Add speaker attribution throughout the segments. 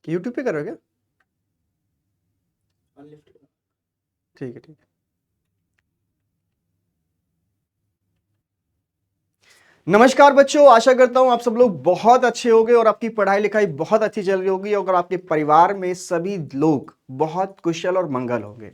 Speaker 1: YouTube पे कर रहे हो क्या? ठीक है, ठीक है। नमस्कार बच्चों, आशा करता हूं आप सब लोग बहुत अच्छे होंगे और आपकी पढ़ाई लिखाई बहुत अच्छी चल रही होगी और आपके परिवार में सभी लोग बहुत कुशल और मंगल होंगे।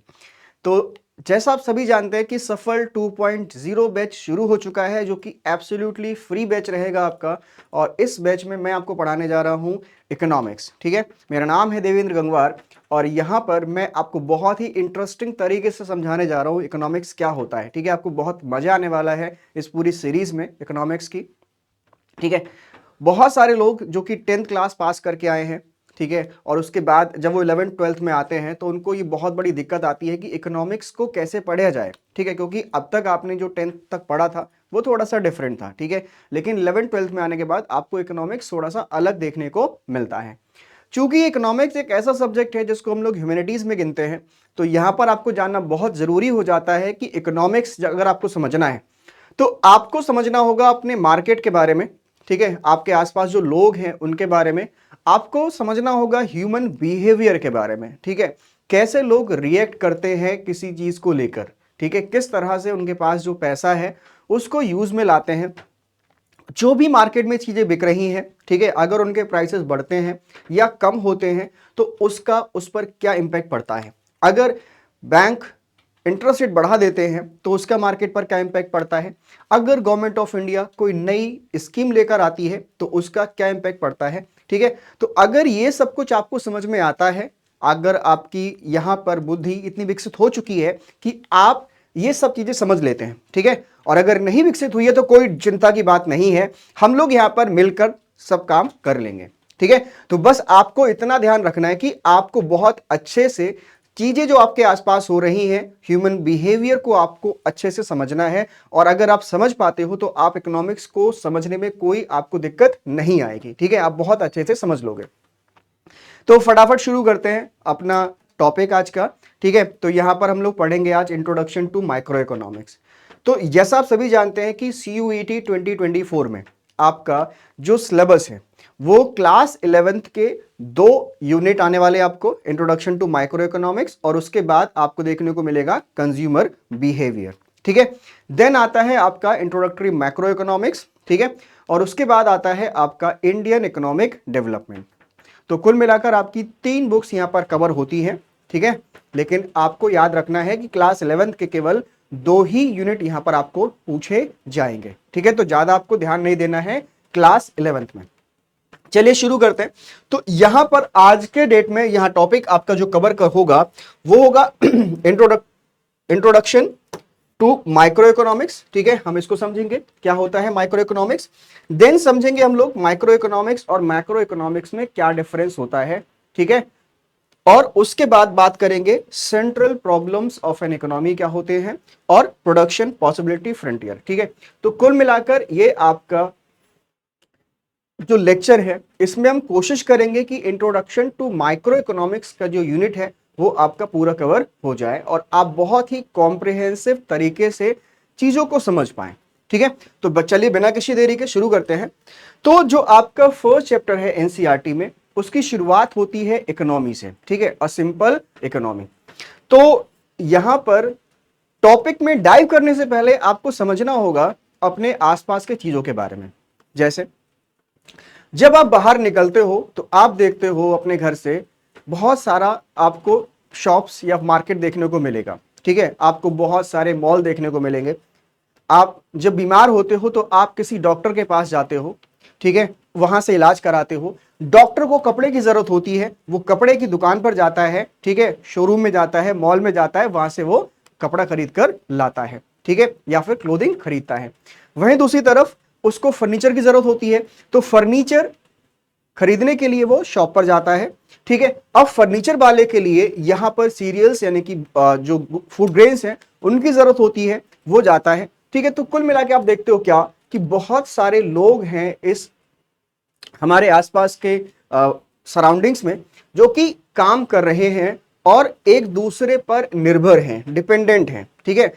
Speaker 1: तो जैसा आप सभी जानते हैं कि सफल 2.0 बैच शुरू हो चुका है, जो कि एब्सोल्युटली फ्री बैच रहेगा आपका। और इस बैच में मैं आपको पढ़ाने जा रहा हूं इकोनॉमिक्स। ठीक है, मेरा नाम है देवेंद्र गंगवार और यहां पर मैं आपको बहुत ही इंटरेस्टिंग तरीके से समझाने जा रहा हूं इकोनॉमिक्स क्या होता है। ठीक है, आपको बहुत मजा आने वाला है इस पूरी सीरीज में इकोनॉमिक्स की। ठीक है, बहुत सारे लोग जो कि 10th क्लास पास करके आए हैं, ठीक है, और उसके बाद जब वो 11th 12th में आते हैं तो उनको ये बहुत बड़ी दिक्कत आती है कि इकोनॉमिक्स को कैसे पढ़ा जाए। ठीक है, क्योंकि अब तक आपने जो 10th तक पढ़ा था वो थोड़ा सा डिफरेंट था। ठीक है, लेकिन 11th 12th में आने के बाद आपको इकोनॉमिक्स थोड़ा सा अलग देखने को मिलता है। चूंकि इकोनॉमिक्स एक ऐसा सब्जेक्ट है जिसको हम लोग ह्यूमैनिटीज में गिनते हैं, तो यहां पर आपको जानना बहुत जरूरी हो जाता है कि इकोनॉमिक्स अगर आपको समझना है तो आपको समझना होगा अपने मार्केट के बारे में। ठीक है, आपके आसपास जो लोग हैं उनके बारे में आपको समझना होगा, ह्यूमन बिहेवियर के बारे में। ठीक है, कैसे लोग रिएक्ट करते हैं किसी चीज को लेकर। ठीक है, किस तरह से उनके पास जो पैसा है उसको यूज में लाते हैं। जो भी मार्केट में चीजें बिक रही हैं, ठीक है, अगर उनके प्राइसेस बढ़ते हैं या कम होते हैं तो उसका उस पर क्या इंपैक्ट पड़ता है। अगर बैंक इंटरेस्ट रेट बढ़ा देते हैं तो उसका मार्केट पर क्या इंपैक्ट पड़ता है। अगर गवर्नमेंट ऑफ इंडिया कोई नई स्कीम लेकर आती है तो उसका क्या इंपैक्ट पड़ता है। ठीक है, तो अगर ये सब कुछ आपको समझ में आता है, अगर आपकी यहां पर बुद्धि इतनी विकसित हो चुकी है कि आप ये सब चीजें समझ लेते हैं, ठीक है, और अगर नहीं विकसित हुई है तो कोई चिंता की बात नहीं है, हम लोग यहां पर मिलकर सब काम कर लेंगे। ठीक है, तो बस आपको इतना ध्यान रखना है कि आपको बहुत अच्छे से चीजें जो आपके आसपास हो रही हैं, ह्यूमन बिहेवियर को आपको अच्छे से समझना है। और अगर आप समझ पाते हो तो आप इकोनॉमिक्स को समझने में कोई आपको दिक्कत नहीं आएगी। ठीक है, आप बहुत अच्छे से समझ लोगे। तो फटाफट शुरू करते हैं अपना टॉपिक आज का। ठीक है, तो यहां पर हम लोग पढ़ेंगे आज इंट्रोडक्शन टू माइक्रो इकोनॉमिक्स। तो जैसा आप सभी जानते हैं कि CUET 2024 में आपका जो सिलेबस है वो क्लास 11th के 2 यूनिट आने वाले, आपको इंट्रोडक्शन टू माइक्रो इकोनॉमिक्स और उसके बाद आपको देखने को मिलेगा कंज्यूमर बिहेवियर। ठीक है, देन आता है आपका इंट्रोडक्टरी मैक्रो इकोनॉमिक्स। ठीक है, और उसके बाद आता है आपका इंडियन इकोनॉमिक डेवलपमेंट। तो कुल मिलाकर आपकी 3 बुक्स यहां पर कवर होती हैं। ठीक है, लेकिन आपको याद रखना है कि क्लास 11th के केवल 2 ही यूनिट यहां पर आपको पूछे जाएंगे। ठीक है, तो ज्यादा आपको ध्यान नहीं देना है क्लास 11th में। चलिए शुरू करते हैं। तो यहां पर आज के डेट में यहां टॉपिक आपका जो कवर होगा वो होगा इंट्रोडक्शन टू माइक्रो इकोनॉमिक्स। ठीक है, हम इसको समझेंगे क्या होता है माइक्रो इकोनॉमिक्स। देन समझेंगे हम लोग माइक्रो इकोनॉमिक्स और मैक्रो इकोनॉमिक्स में क्या डिफरेंस होता है। ठीक है, और उसके बाद बात करेंगे central problems of an economy क्या होते हैं और प्रोडक्शन पॉसिबिलिटी फ्रंटियर। ठीक है, तो कुल मिलाकर ये आपका जो लेक्चर है इसमें हम कोशिश करेंगे कि इंट्रोडक्शन टू माइक्रो इकोनॉमिक्स का जो यूनिट है वो आपका पूरा कवर हो जाए और आप बहुत ही कॉम्प्रिहेंसिव तरीके से चीजों को समझ पाएं। ठीक है, तो चलिए बिना किसी देरी के शुरू करते हैं। तो जो आपका फर्स्ट चैप्टर है एनसीईआरटी में उसकी शुरुआत होती है इकोनॉमी से। ठीक है, अ सिंपल इकोनॉमी। तो यहां पर टॉपिक में डाइव करने से पहले आपको समझना होगा अपने आसपास के चीजों के बारे में। जैसे जब आप बाहर निकलते हो तो आप देखते हो अपने घर से बहुत सारा आपको शॉप्स या मार्केट देखने को मिलेगा। ठीक है, आपको बहुत सारे मॉल देखने को मिलेंगे। आप जब बीमार होते हो तो आप किसी डॉक्टर के पास जाते हो। ठीक है, वहां से इलाज कराते हो। डॉक्टर को कपड़े की जरूरत होती है, वो कपड़े की दुकान पर जाता है। ठीक है, शोरूम में जाता है, मॉल में जाता है, वहां से वो कपड़ा खरीद कर लाता है। ठीक है, या फिर क्लोथिंग खरीदता है। वहीं दूसरी तरफ उसको फर्नीचर की जरूरत होती है, तो फर्नीचर खरीदने के लिए वो शॉप पर जाता है। ठीक है, अब फर्नीचर वाले के लिए यहां पर सीरियल्स यानी कि जो फूड ग्रेन्स हैं उनकी जरूरत होती है, वो जाता है। ठीक है, तो कुल मिला के आप देखते हो क्या कि बहुत सारे लोग हैं इस हमारे आसपास के सराउंडिंग्स में जो कि काम कर रहे हैं और एक दूसरे पर निर्भर हैं, डिपेंडेंट हैं। ठीक है,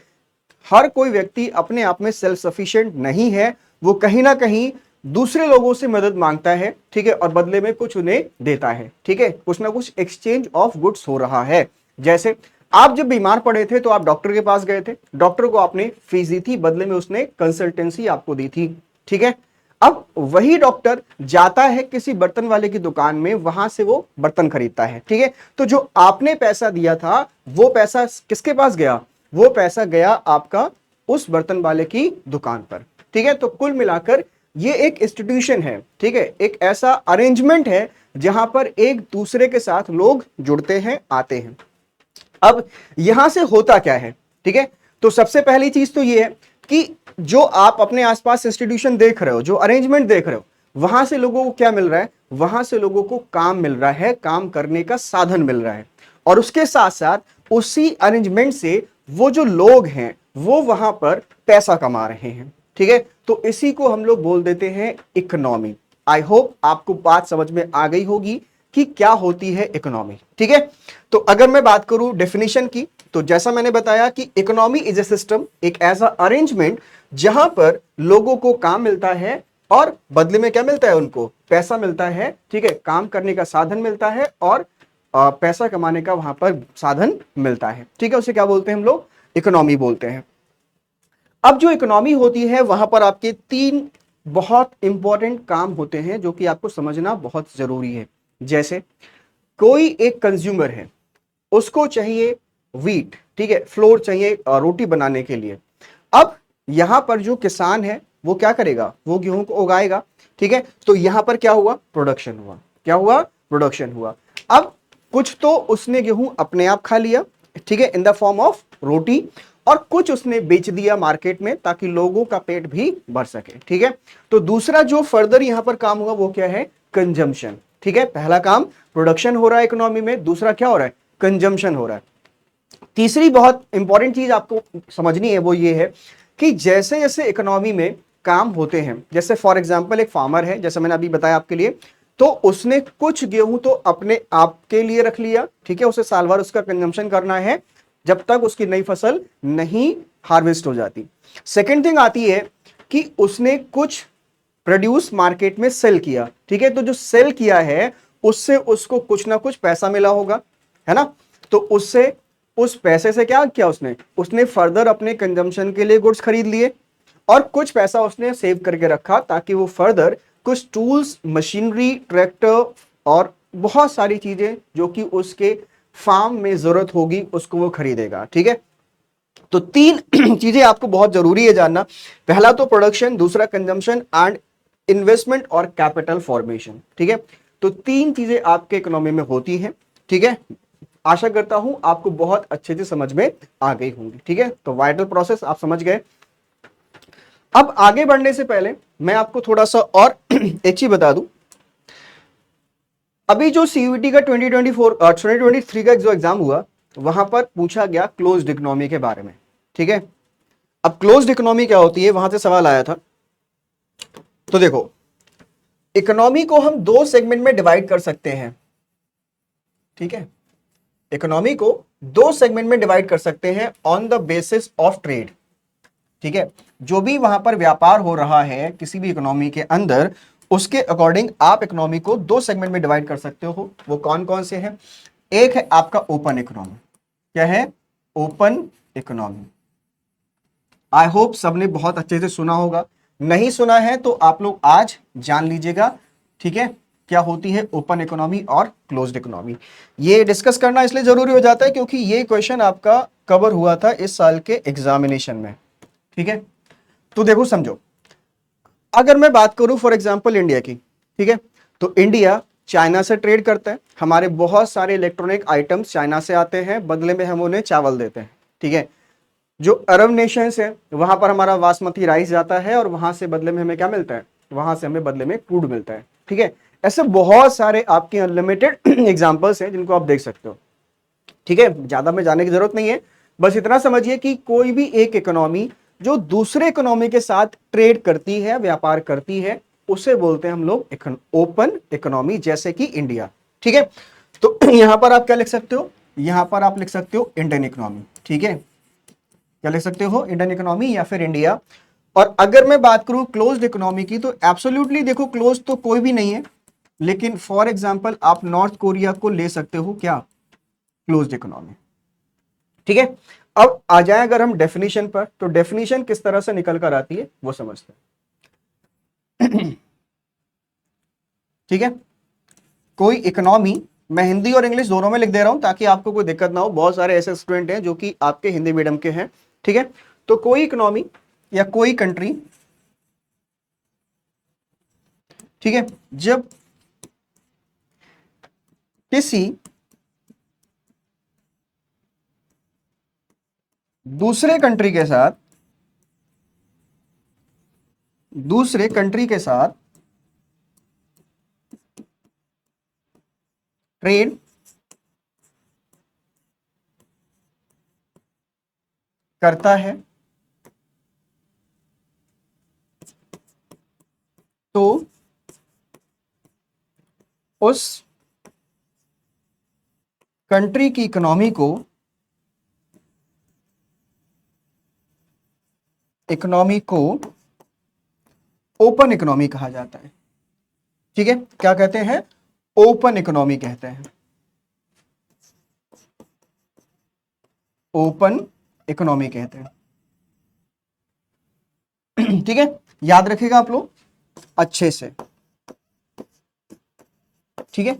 Speaker 1: हर कोई व्यक्ति अपने आप में सेल्फ सफिशिएंट नहीं है, वो कहीं ना कहीं दूसरे लोगों से मदद मांगता है, ठीक है, और बदले में कुछ उन्हें देता है, ठीक है, कुछ ना कुछ एक्सचेंज ऑफ गुड्स हो रहा है। जैसे आप जब बीमार पड़े थे तो आप डॉक्टर के पास गए थे, डॉक्टर को आपने फीस दी थी, बदले में उसने कंसल्टेंसी आपको दी थी, ठीक है। अब वही डॉक्टर जाता है किसी बर्तन वाले की दुकान में, वहां से वो बर्तन खरीदता है, ठीक है। तो जो आपने पैसा दिया था वो पैसा किसके पास गया? वो पैसा गया आपका उस बर्तन वाले की दुकान पर, ठीक है। तो कुल मिलाकर ये एक इंस्टीट्यूशन है, ठीक है, एक ऐसा अरेंजमेंट है जहां पर एक दूसरे के साथ लोग जुड़ते हैं, आते हैं। अब यहां से होता क्या है, ठीक है। तो सबसे पहली चीज तो ये है कि जो आप अपने आसपास इंस्टीट्यूशन देख रहे हो, जो अरेंजमेंट देख रहे हो, वहां से लोगों को क्या मिल रहा है? वहां से लोगों को काम मिल रहा है, काम करने का साधन मिल रहा है। और उसके साथ साथ उसी अरेंजमेंट से वो जो लोग हैं वो वहां पर पैसा कमा रहे हैं, ठीक है। तो इसी को हम लोग बोल देते हैं इकोनॉमी। आई होप आपको बात समझ में आ गई होगी कि क्या होती है इकोनॉमी, ठीक है। तो अगर मैं बात करूं डेफिनेशन की, तो जैसा मैंने बताया कि इकोनॉमी इज ए सिस्टम, एक ऐसा अरेंजमेंट जहां पर लोगों को काम मिलता है और बदले में क्या मिलता है? उनको पैसा मिलता है, ठीक है, काम करने का साधन मिलता है और पैसा कमाने का वहां पर साधन मिलता है, ठीक है। उसे क्या बोलते हैं हम लोग? इकोनॉमी बोलते हैं। अब जो इकोनॉमी होती है वहां पर आपके तीन बहुत इंपॉर्टेंट काम होते हैं जो कि आपको समझना बहुत जरूरी है। जैसे कोई एक कंज्यूमर है, उसको चाहिए व्हीट, ठीक है, फ्लोर चाहिए रोटी बनाने के लिए। अब यहां पर जो किसान है वो क्या करेगा? वो गेहूं को उगाएगा, ठीक है। तो यहां पर क्या हुआ? प्रोडक्शन हुआ। क्या हुआ? प्रोडक्शन हुआ। अब कुछ तो उसने गेहूं अपने आप खा लिया, ठीक है, इन द फॉर्म ऑफ रोटी, और कुछ उसने बेच दिया मार्केट में ताकि लोगों का पेट भी भर सके, ठीक है। तो दूसरा जो फर्दर यहां पर काम हुआ वो क्या है? कंजम्पशन, ठीक है। पहला काम प्रोडक्शन हो रहा है इकोनॉमी में, दूसरा क्या हो रहा है? कंजम्पशन हो रहा है। तीसरी बहुत इंपॉर्टेंट चीज आपको समझनी है वो ये है कि जैसे जैसे इकोनॉमी में काम होते हैं, जैसे फॉर एग्जांपल एक फार्मर है, जैसे मैंने अभी बताया आपके लिए, तो उसने कुछ गेहूं तो अपने आप के लिए रख लिया, ठीक है, उसे साल भर उसका कंजम्पशन करना है जब तक उसकी नई फसल नहीं हार्वेस्ट हो जाती। सेकेंड थिंग आती है कि उसने कुछ प्रोड्यूस मार्केट में सेल किया, ठीक है। तो जो सेल किया है उससे उसको कुछ ना कुछ पैसा मिला होगा, है ना। तो उससे उस पैसे से क्या किया? उसने फर्दर अपने कंजम्पशन के लिए गुड्स खरीद लिए और कुछ पैसा उसने सेव करके रखा ताकि वो फर्दर कुछ टूल्स, मशीनरी, ट्रैक्टर और बहुत सारी चीजें जो कि उसके फार्म में जरूरत होगी उसको वो खरीदेगा, ठीक है। तो तीन चीजें आपको बहुत जरूरी है जानना। पहला तो प्रोडक्शन, दूसरा कंजम्पशन एंड इन्वेस्टमेंट और कैपिटल फॉर्मेशन, ठीक है। तो तीन चीजें आपके इकोनॉमी में होती हैं, ठीक है। आशा करता हूं आपको बहुत अच्छे से समझ में आ गई होंगी, ठीक है। तो वाइटल प्रोसेस आप समझ गए। अब आगे बढ़ने से पहले मैं आपको थोड़ा सा और एक चीज बता दूं। अभी जो सीयूईटी का 2023 का जो एग्जाम हुआ वहां पर पूछा गया क्लोज्ड इकोनॉमी के बारे में, ठीक है। अब क्लोज्ड इकोनॉमी क्या होती है, वहां से सवाल आया था। तो देखो, इकोनॉमी को हम दो सेगमेंट में डिवाइड कर सकते हैं, ठीक है। इकोनॉमी को दो सेगमेंट में डिवाइड कर सकते हैं on the basis of trade, ठीक है। जो भी वहां पर व्यापार हो रहा है किसी भी इकोनॉमी के अंदर, उसके अकॉर्डिंग आप इकोनॉमी को दो सेगमेंट में डिवाइड कर सकते हो। वो कौन कौन से हैं? एक है आपका ओपन इकोनॉमी। क्या है? Open economy. आई होप सबने बहुत अच्छे से सुना होगा, नहीं सुना है तो आप लोग आज जान लीजिएगा, ठीक है, क्या होती है ओपन इकोनॉमी और क्लोज्ड इकोनॉमी। ये डिस्कस करना इसलिए जरूरी हो जाता है क्योंकि ये क्वेश्चन आपका कवर हुआ था इस साल के एग्जामिनेशन में, ठीक है। तो देखो समझो, अगर मैं बात करूं फॉर एग्जांपल इंडिया की, ठीक है, तो इंडिया चाइना से ट्रेड करता है। हमारे बहुत सारे इलेक्ट्रॉनिक आइटम्स चाइना से आते हैं, बदले में हम उन्हें चावल देते हैं, ठीक है। जो अरब नेशंस है वहां पर हमारा बासमती राइस जाता है और वहां से बदले में हमें क्या मिलता है? वहां से हमें बदले में क्रूड मिलता है, ठीक है। ऐसे बहुत सारे आपके अनलिमिटेड एग्जांपल्स हैं जिनको आप देख सकते हो, ठीक है। ज्यादा में जाने की जरूरत नहीं है, बस इतना समझिए कि कोई भी एक इकोनॉमी जो दूसरे इकोनॉमी के साथ ट्रेड करती है, व्यापार करती है, उसे बोलते हैं हम लोग ओपन इकोनॉमी, जैसे कि इंडिया, ठीक है। तो यहां पर आप क्या लिख सकते हो? यहां पर आप लिख सकते हो इंडियन इकोनॉमी, ठीक है। क्या लिख सकते हो? इंडियन इकोनॉमी या फिर इंडिया। और अगर मैं बात करूं क्लोज्ड इकोनॉमी की, तो एब्सोल्युटली देखो क्लोज तो कोई भी नहीं है, लेकिन फॉर एग्जांपल आप नॉर्थ कोरिया को ले सकते हो क्या, क्लोज्ड इकोनॉमी। ठीक है, अब आ जाए अगर हम डेफिनेशन पर, तो डेफिनेशन किस तरह से निकल कर आती है वो समझते हैं। ठीक है, कोई इकोनॉमी, मैं हिंदी और इंग्लिश दोनों में लिख दे रहा हूं ताकि आपको कोई दिक्कत ना हो, बहुत सारे ऐसे स्टूडेंट हैं जो कि आपके हिंदी मीडियम के हैं। ठीक है, तो कोई इकोनॉमी या कोई कंट्री, ठीक है, जब किसी दूसरे कंट्री के साथ, दूसरे कंट्री के साथ ट्रेड करता है, तो उस कंट्री की इकोनॉमी को, इकोनॉमी को ओपन इकोनॉमी कहा जाता है। ठीक है, क्या कहते हैं, ओपन इकोनॉमी कहते हैं, ओपन इकोनॉमी कहते हैं। ठीक है, याद रखिएगा आप लोग अच्छे से। ठीक है,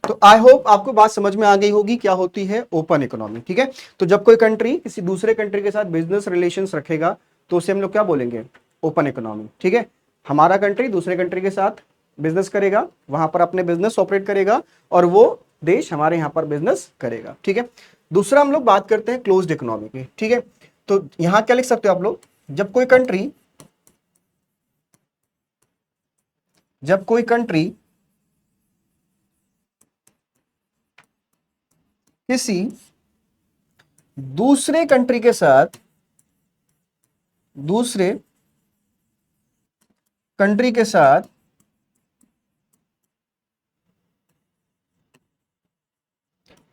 Speaker 1: तो आई होप आपको बात समझ में आ गई होगी क्या होती है ओपन इकोनॉमी। ठीक है, तो जब कोई कंट्री किसी दूसरे कंट्री के साथ बिजनेस रिलेशंस रखेगा तो उसे हम लोग क्या बोलेंगे, ओपन इकोनॉमी। ठीक है, हमारा कंट्री दूसरे कंट्री के साथ बिजनेस करेगा, वहां पर अपने बिजनेस ऑपरेट करेगा, और वो देश हमारे यहां पर बिजनेस करेगा। ठीक है, दूसरा हम लोग बात करते हैं क्लोज्ड इकोनॉमी की। ठीक है, तो यहां क्या लिख सकते हो आप लोग, जब कोई कंट्री, जब कोई कंट्री किसी दूसरे कंट्री के साथ, दूसरे कंट्री के साथ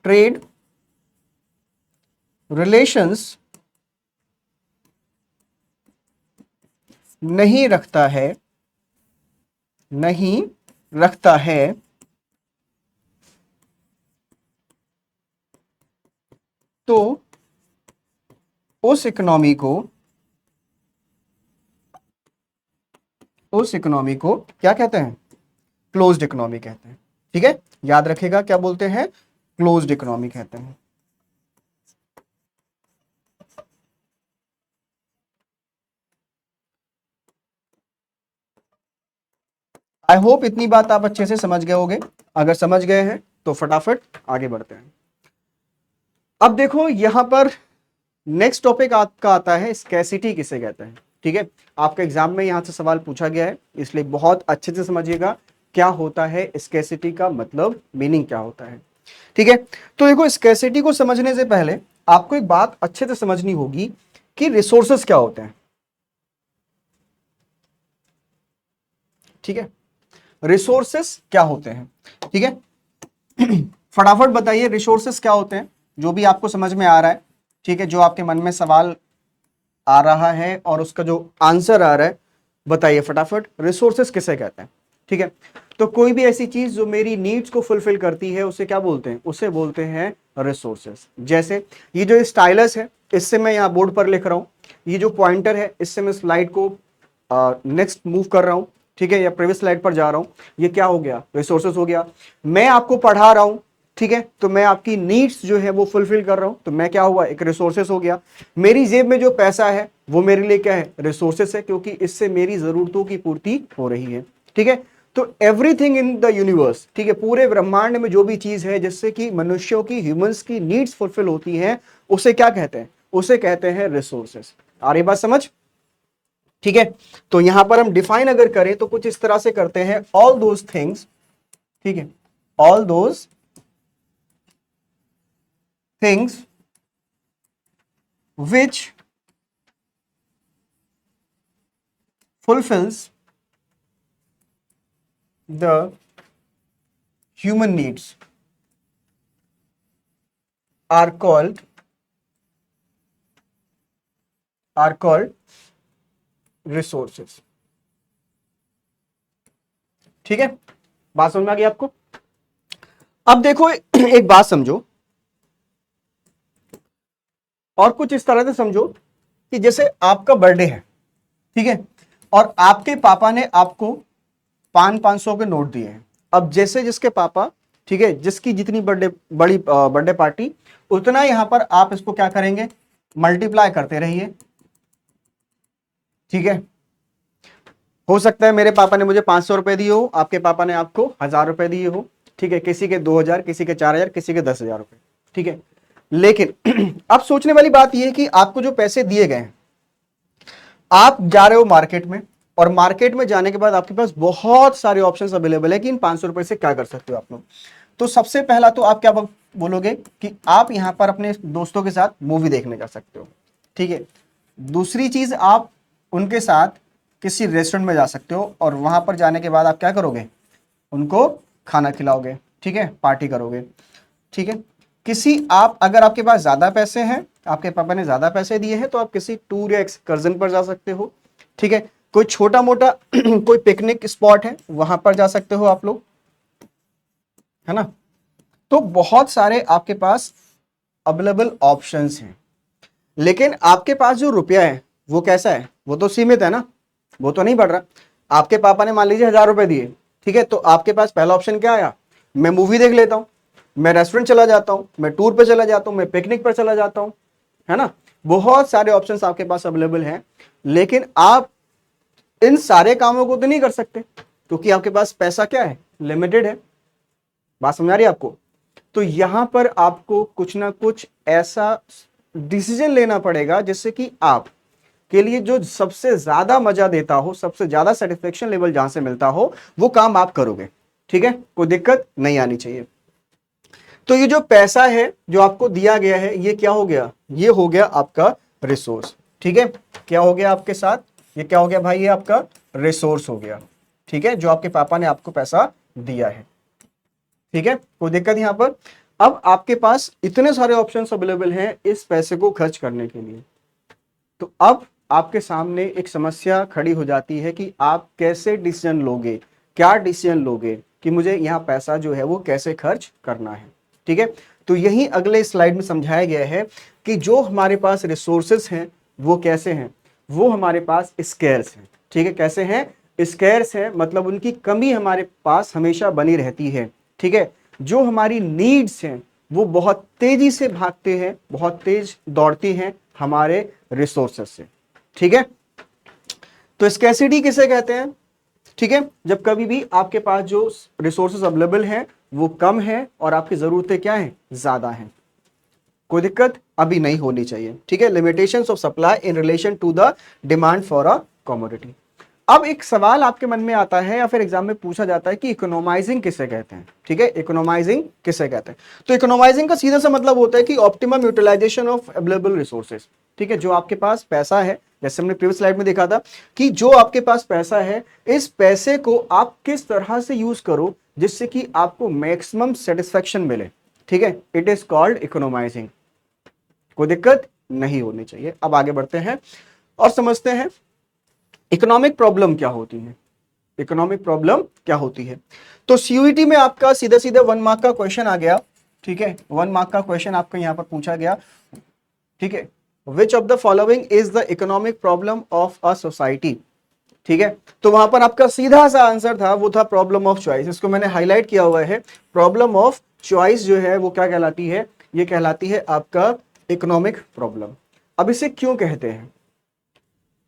Speaker 1: ट्रेड रिलेशंस नहीं रखता है, नहीं रखता है, तो उस इकोनॉमी को, उस इकोनॉमी को क्या कहते हैं, क्लोज्ड इकोनॉमी कहते हैं। ठीक है, याद रखिएगा क्या बोलते हैं, क्लोज्ड इकोनॉमी कहते हैं। आई होप इतनी बात आप अच्छे से समझ गए होंगे, अगर समझ गए हैं तो फटाफट आगे बढ़ते हैं। अब देखो यहां पर नेक्स्ट टॉपिक आपका आता है स्कैसिटी किसे कहते हैं। ठीक है, आपके एग्जाम में यहां से सवाल पूछा गया है, इसलिए बहुत अच्छे से समझिएगा क्या होता है स्कैसिटी का मतलब, मीनिंग क्या होता है। ठीक है, तो देखो स्कैसिटी को समझने से पहले आपको एक बात अच्छे से समझनी होगी कि रिसोर्सेस क्या होते हैं। ठीक है, रिसोर्सेस क्या होते हैं। ठीक है, फटाफट बताइए रिसोर्सेस क्या होते हैं, जो भी आपको समझ में आ रहा है। ठीक है, जो आपके मन में सवाल आ रहा है और उसका जो आंसर आ रहा है बताइए फटाफट, रिसोर्सेस किसे कहते हैं। ठीक है, तो कोई भी ऐसी चीज जो मेरी नीड्स को फुलफिल करती है उसे क्या बोलते हैं, उसे बोलते हैं रिसोर्सेस। जैसे ये जो स्टाइलस है, इससे मैं यहां बोर्ड पर लिख रहा हूं, ये जो पॉइंटर है इससे मैं स्लाइड को नेक्स्ट मूव कर रहा हूं, ठीक है, या प्रीवियस स्लाइड पर जा रहा हूं, ये क्या हो गया, रिसोर्सेस हो गया। मैं आपको पढ़ा रहा हूं, ठीक है, तो मैं आपकी नीड्स जो है वो फुलफिल कर रहा हूं, तो मैं क्या हुआ, एक रिसोर्सेस हो गया। मेरी जेब में जो पैसा है वो मेरे लिए क्या है, रिसोर्सेस है, क्योंकि इससे मेरी जरूरतों की पूर्ति हो रही है। ठीक है, तो एवरीथिंग इन द यूनिवर्स, ठीक है, पूरे ब्रह्मांड में जो भी चीज है जिससे कि मनुष्यों की, ह्यूमंस की नीड्स फुलफिल होती हैं, उसे क्या कहते हैं, उसे कहते हैं रिसोर्सेस। आ रही बात समझ। ठीक है, तो यहां पर हम डिफाइन अगर करें तो कुछ इस तरह से करते हैं, ऑल दोज थिंग्स, ठीक है, all those things which fulfills the human needs are called, are called resources. ठीक है, बात समझ में आ गई आपको? अब देखो एक बात समझो, और कुछ इस तरह से समझो कि जैसे आपका बर्थडे है, ठीक है, और आपके पापा ने आपको 500 के नोट दिए हैं। अब जैसे जिसके पापा, ठीक है, जिसकी जितनी बड़ी बर्थडे पार्टी, उतना यहां पर आप इसको क्या करेंगे, मल्टीप्लाई करते रहिए। ठीक है, हो सकता है मेरे पापा ने मुझे 500 रुपए दिए हो, आपके पापा ने आपको 1000 रुपए दिए हो। ठीक है, किसी के 2000, किसी के 4000, किसी के 10,000 रुपए। ठीक है, लेकिन अब सोचने वाली बात यह है कि आपको जो पैसे दिए गए हैं, आप जा रहे हो मार्केट में, और मार्केट में जाने के बाद आपके पास बहुत सारे ऑप्शंस अवेलेबल है कि इन 500 रुपए से क्या कर सकते हो आप लोग। तो सबसे पहला तो आप क्या बोलोगे कि आप यहां पर अपने दोस्तों के साथ मूवी देखने जा सकते हो। ठीक है, दूसरी चीज, आप उनके साथ किसी रेस्टोरेंट में जा सकते हो, और वहां पर जाने के बाद आप क्या करोगे, उनको खाना खिलाओगे। ठीक है, पार्टी करोगे। ठीक है, आप अगर आपके पास ज्यादा पैसे हैं, आपके पापा ने ज्यादा पैसे दिए हैं, तो आप किसी टूर या एक्सकर्जन पर जा सकते हो। ठीक है, कोई छोटा मोटा कोई पिकनिक स्पॉट है, वहां पर जा सकते हो आप लोग, है ना। तो बहुत सारे आपके पास अवेलेबल ऑप्शंस हैं, लेकिन आपके पास जो रुपया है वो कैसा है, वो तो सीमित है ना, वो तो नहीं बढ़ रहा। आपके पापा ने मान लीजिए 1000 रुपए दिए, ठीक है, तो आपके पास पहला ऑप्शन क्या आया, मैं मूवी देख लेता हूं, मैं रेस्टोरेंट चला जाता हूं, मैं टूर पे चला जाता हूं, मैं पिकनिक पर चला जाता हूं, है ना। बहुत सारे ऑप्शंस आपके पास अवेलेबल हैं, लेकिन आप इन सारे कामों को तो नहीं कर सकते, क्योंकि आपके पास पैसा क्या है, लिमिटेड है। बात समझ आ रही है आपको? तो यहां पर आपको कुछ ना कुछ ऐसा डिसीजन लेना पड़ेगा जिससे कि आप के लिए जो सबसे ज्यादा मजा देता हो, सबसे ज्यादा सेटिस्फेक्शन लेवल जहां से मिलता हो, वो काम आप करोगे। ठीक है, कोई दिक्कत नहीं आनी चाहिए। तो ये जो पैसा है जो आपको दिया गया है, ये क्या हो गया, ये हो गया आपका रिसोर्स। ठीक है, क्या हो गया आपके साथ, ये क्या हो गया भाई, ये आपका रिसोर्स हो गया। ठीक है, जो आपके पापा ने आपको पैसा दिया है। ठीक है, कोई दिक्कत यहां पर? अब आपके पास इतने सारे ऑप्शंस अवेलेबल हैं इस पैसे को खर्च करने के लिए, तो अब आपके सामने एक समस्या खड़ी हो जाती है कि आप कैसे डिसीजन लोगे, क्या डिसीजन लोगे कि मुझे यहां पैसा जो है वो कैसे खर्च करना है। ठीक है, तो यही अगले स्लाइड में समझाया गया है कि जो हमारे पास रिसोर्सेस हैं वो कैसे हैं, वो हमारे पास स्केर्स हैं। ठीक है, कैसे हैं, स्केर्स है, मतलब उनकी कमी हमारे पास हमेशा बनी रहती है। ठीक है, जो हमारी नीड्स हैं वो बहुत तेजी से भागते हैं, बहुत तेज दौड़ती हैं हमारे रिसोर्सेस से। ठीक है, तो स्कैसिटी किसे कहते हैं? ठीक है, जब कभी भी आपके पास जो रिसोर्सेस अवेलेबल हैं वो कम है और आपकी जरूरतें क्या हैं, ज्यादा हैं। कोई दिक्कत अभी नहीं होनी चाहिए। ठीक है, limitations of supply in relation to the demand for a commodity. अब एक सवाल आपके मन में आता है या फिर एग्जाम में पूछा जाता है कि इकोनॉमाइजिंग किसे कहते हैं। ठीक है, इकोनॉमाइजिंग किसे कहते हैं? तो इकोनॉमाइजिंग का सीधा सा मतलब होता है कि optimum utilisation of available resources. ठीक है, जो आपके पास पैसा है, जैसे हमने प्रीवियस स्लाइड में देखा था कि जो आपके पास पैसा है, इस पैसे को आप किस तरह से यूज करो जिससे कि आपको मैक्सिमम सेटिस्फेक्शन मिले। ठीक है, इट इज कॉल्ड इकोनॉमाइजिंग। कोई दिक्कत नहीं होनी चाहिए। अब आगे बढ़ते हैं और समझते हैं इकोनॉमिक प्रॉब्लम क्या होती है। इकोनॉमिक प्रॉब्लम क्या होती है? तो सीयूईटी में आपका सीधा सीधा 1 मार्क का क्वेश्चन आ गया। ठीक है, 1 मार्क का क्वेश्चन आपको यहां पर पूछा गया। ठीक है, which of the following is the economic problem of a society. ठीक है, तो वहां पर आपका सीधा सा आंसर था, वो था प्रॉब्लम ऑफ चॉइस। इसको मैंने हाईलाइट किया हुआ है। प्रॉब्लम ऑफ चॉइस जो है वो क्या कहलाती है, ये कहलाती है आपका इकोनॉमिक प्रॉब्लम। अब इसे क्यों कहते हैं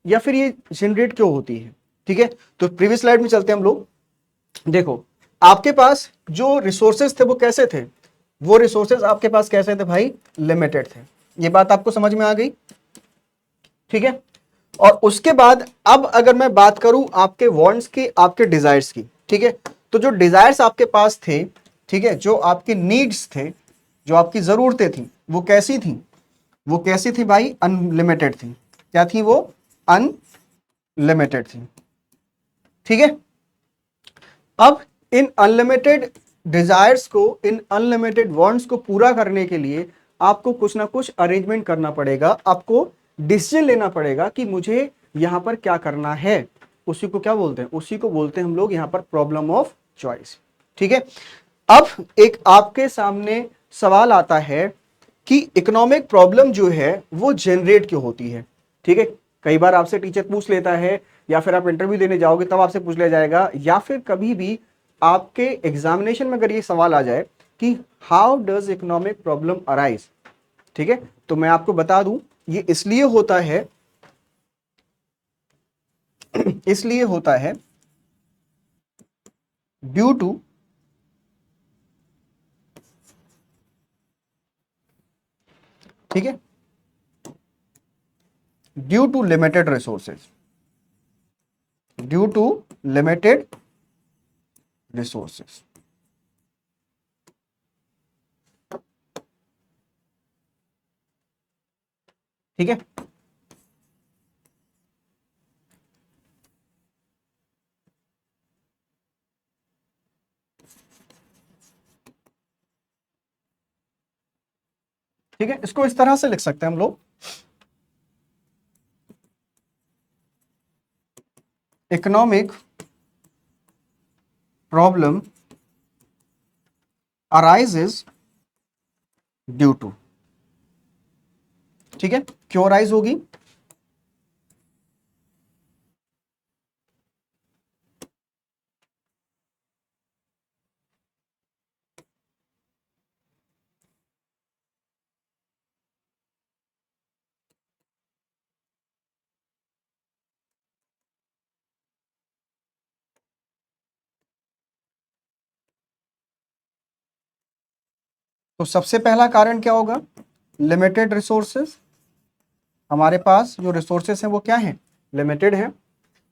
Speaker 1: या फिर ये जनरेट क्यों होती है? ठीक है, तो प्रीवियस स्लाइड में चलते हैं हम लोग। देखो, आपके पास जो रिसोर्सेज थे वो कैसे थे, वो रिसोर्सेज आपके पास कैसे थे भाई, लिमिटेड थे। ये बात आपको समझ में आ गई? ठीक है, और उसके बाद अब अगर मैं बात करूं आपके वांट्स की, आपके डिजायर्स की, ठीक है, तो जो डिजायर्स आपके पास थे, ठीक है, जो आपके नीड्स थे, जो आपकी जरूरतें थी, वो कैसी थी, वो कैसी थी भाई, अनलिमिटेड थी। क्या थी वो, अनलिमिटेड थी। ठीक है, अब इन अनलिमिटेड डिजायर्स को, इन अनलिमिटेड वांट्स को पूरा करने के लिए आपको कुछ ना कुछ अरेंजमेंट करना पड़ेगा, आपको डिसीजन लेना पड़ेगा कि मुझे यहां पर क्या करना है, उसी को क्या बोलते हैं, उसी को बोलते हैं हम लोग यहां पर प्रॉब्लम ऑफ चॉइस। ठीक है, अब एक आपके सामने सवाल आता है कि इकोनॉमिक प्रॉब्लम जो है वो जनरेट क्यों होती है। ठीक है, कई बार आपसे टीचर पूछ लेता है, या फिर आप इंटरव्यू देने जाओगे तब आपसे पूछ लिया जाएगा, या फिर कभी भी आपके एग्जामिनेशन में अगर ये सवाल आ जाए कि how does economic problem arise. ठीक है, तो मैं आपको बता दूं ये इसलिए होता है ड्यू टू ठीक है due to limited resources, due to limited resources. ठीक है, ठीक है, इसको इस तरह से लिख सकते हैं हम लोग, economic problem arises due to. ठीक है, क्यों अराइज होगी, तो सबसे पहला कारण क्या होगा, लिमिटेड रिसोर्सेज। हमारे पास जो रिसोर्सेज हैं वो क्या हैं, लिमिटेड हैं।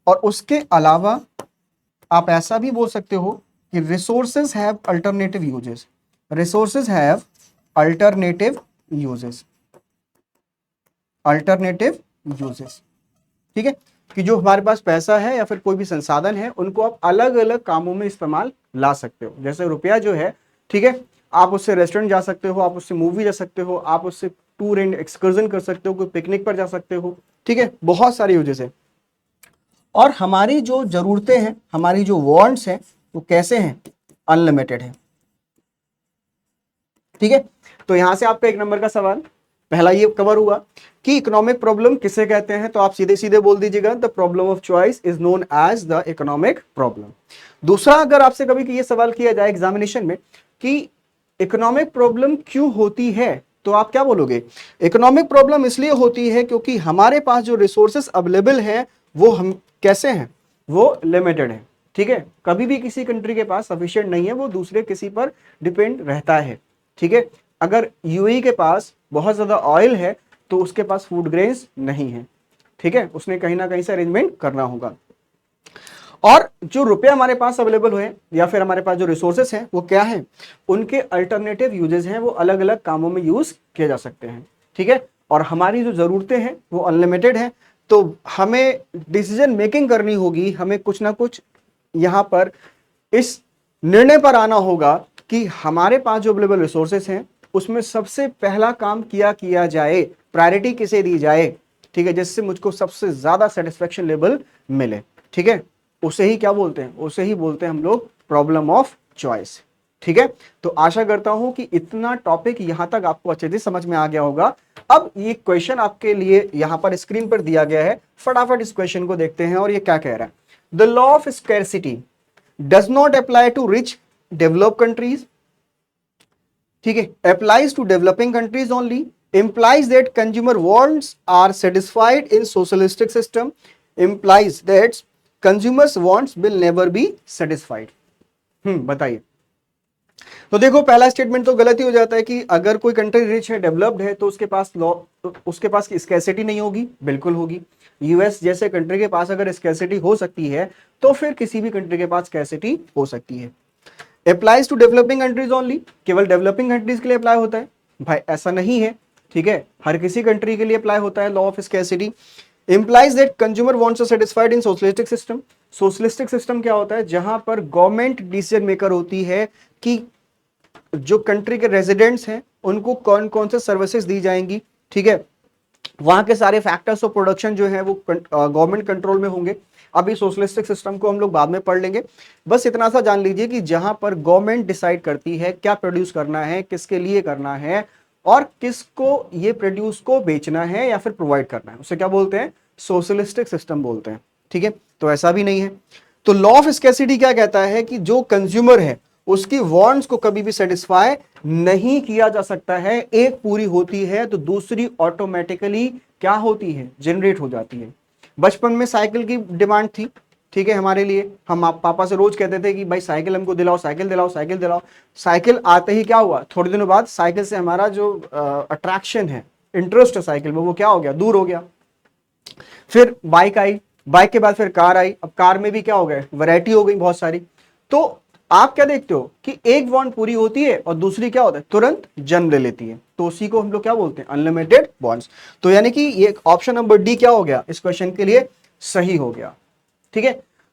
Speaker 1: और उसके अलावा आप ऐसा भी बोल सकते हो कि resources have alternative uses, resources have alternative uses, alternative uses. ठीक है, कि जो हमारे पास पैसा है या फिर कोई भी संसाधन है उनको आप अलग अलग कामों में इस्तेमाल ला सकते हो। जैसे रुपया जो है, ठीक है, आप उससे रेस्टोरेंट जा सकते हो, आप उससे मूवी जा सकते हो, आप उससे टूर एंड एक्सकर्जन कर सकते हो, कोई पिकनिक पर जा सकते हो। ठीक है, बहुत सारे यूजेस है। और हमारी जो जरूरतें हैं, हमारी जो वांट्स हैं वो कैसे हैं, अनलिमिटेड है। ठीक है, तो यहां से आपका एक नंबर का सवाल पहला ये कवर हुआ कि इकोनॉमिक प्रॉब्लम किसे कहते हैं, तो आप सीधे सीधे बोल दीजिएगा the problem of choice is known as the economic problem. दूसरा, अगर आपसे कभी ये सवाल किया जाए एग्जामिनेशन में कि इकोनॉमिक प्रॉब्लम क्यों होती है, तो आप क्या बोलोगे, इकोनॉमिक प्रॉब्लम इसलिए होती है क्योंकि हमारे पास जो रिसोर्सेस अवेलेबल हैं वो हम कैसे हैं, वो लिमिटेड है। ठीक है, कभी भी किसी कंट्री के पास सफिशिएंट नहीं है, वो दूसरे किसी पर डिपेंड रहता है। ठीक है, अगर यूएई के पास बहुत ज्यादा ऑयल है तो उसके पास फूड ग्रेन्स नहीं है। ठीक है, उसने कहीं ना कहीं से अरेंजमेंट करना होगा। और जो रुपए हमारे पास अवेलेबल हुए या फिर हमारे पास जो रिसोर्सेस हैं वो क्या है, उनके अल्टरनेटिव यूजेस हैं, वो अलग अलग कामों में यूज किए जा सकते हैं। ठीक है, और हमारी जो जरूरतें हैं वो अनलिमिटेड है, तो हमें डिसीजन मेकिंग करनी होगी, हमें कुछ ना कुछ यहां पर इस निर्णय पर आना होगा कि हमारे पास जो अवेलेबल रिसोर्सेस हैं उसमें सबसे पहला काम किया जाए, प्रायोरिटी किसे दी जाए। ठीक है, जिससे मुझको सबसे ज्यादा सेटिस्फेक्शन लेवल मिले। ठीक है, उसे ही क्या बोलते हैं, उसे ही बोलते हैं हम लोग प्रॉब्लम ऑफ चॉइस। ठीक है, तो आशा करता हूं कि इतना टॉपिक यहां तक आपको अच्छे से समझ में आ गया होगा। अब ये क्वेश्चन आपके लिए यहां पर स्क्रीन पर दिया गया है, फटाफट इस क्वेश्चन को देखते हैं और ये क्या कह रहा है। The law of scarcity does not apply to rich develop countries. ठीक है, applies to developing countries only, implies that consumer wants are satisfied in socialistic system, implies that consumers wants will never be satisfied। बताइए। तो देखो, पहला statement तो गलत ही हो जाता है कि अगर कोई कंट्री रिच है, डेवलप्ड है, तो उसके पास स्कैसिटी नहीं होगी, बिल्कुल होगी। यूएस जैसे कंट्री के पास अगर स्कैसिटी हो सकती है तो फिर किसी भी कंट्री के पास स्कैसिटी हो सकती है। Applies to developing countries only, केवल डेवलपिंग कंट्रीज के लिए अप्लाई होता है, भाई ऐसा नहीं है। ठीक है, हर किसी कंट्री के लिए अप्लाई होता है law of scarcity. Implies that consumer wants satisfied in socialistic system. Socialistic system क्या होता है, जहां पर गवर्नमेंट डिसीजन मेकर होती है कि जो कंट्री के रेजिडेंट्स हैं उनको कौन कौन से सर्विसेज दी जाएंगी। ठीक है, वहां के सारे फैक्टर्स ऑफ प्रोडक्शन जो है वो गवर्नमेंट कंट्रोल में होंगे। अभी सोशलिस्टिक सिस्टम को हम लोग बाद में पढ़ लेंगे। बस इतना सा जान लीजिए कि जहां पर गवर्नमेंट डिसाइड करती है क्या प्रोड्यूस करना है, किसके लिए करना है, और किसको ये प्रोड्यूस को बेचना है या फिर प्रोवाइड करना है, उसे क्या बोलते हैं, सोशलिस्टिक सिस्टम बोलते हैं। ठीक है, तो ऐसा भी नहीं है। तो लॉ ऑफ स्कैरसिटी क्या कहता है कि जो कंज्यूमर है उसकी वांट्स को कभी भी सेटिस्फाई नहीं किया जा सकता है। एक पूरी होती है तो दूसरी ऑटोमेटिकली क्या होती है, जनरेट हो जाती है। बचपन में साइकिल की डिमांड थी, ठीक है, हमारे लिए हम आप पापा से रोज कहते थे कि भाई साइकिल हमको दिलाओ, साइकिल दिलाओ, साइकिल दिलाओ। साइकिल आते ही क्या हुआ, थोड़े दिनों बाद साइकिल से हमारा जो अट्रैक्शन है, इंटरेस्ट है साइकिल में, वो क्या हो गया, दूर हो गया। फिर बाइक आई, बाइक के बाद फिर कार आई, अब कार में भी क्या हो गए, वैरायटी हो गई बहुत सारी। तो आप क्या देखते हो कि एक बॉन्ड पूरी होती है और दूसरी क्या होता है, तुरंत जन्म ले लेती है, तो उसी को हम लोग क्या बोलते हैं, अनलिमिटेड बॉन्ड्स। तो यानी कि ये ऑप्शन नंबर डी क्या हो गया, इस क्वेश्चन के लिए सही हो गया। ठीक है,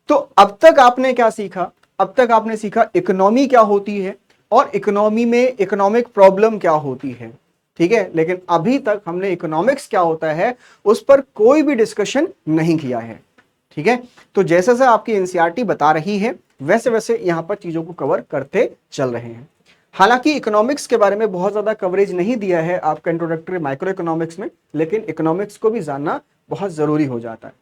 Speaker 1: तो अब तक आपने क्या सीखा, अब तक आपने सीखा इकोनॉमी क्या होती है और इकोनॉमी में इकोनॉमिक प्रॉब्लम क्या होती है। ठीक है, लेकिन अभी तक हमने इकोनॉमिक्स क्या होता है उस पर कोई भी डिस्कशन नहीं किया है। ठीक है, तो जैसे जैसे आपकी एनसीईआरटी बता रही है वैसे वैसे यहां पर चीजों को कवर करते चल रहे हैं। हालांकि इकोनॉमिक्स के बारे में बहुत ज्यादा कवरेज नहीं दिया है आपका इंट्रोडक्टरी माइक्रो इकोनॉमिक्स में, लेकिन इकोनॉमिक्स को भी जानना बहुत जरूरी हो जाता है।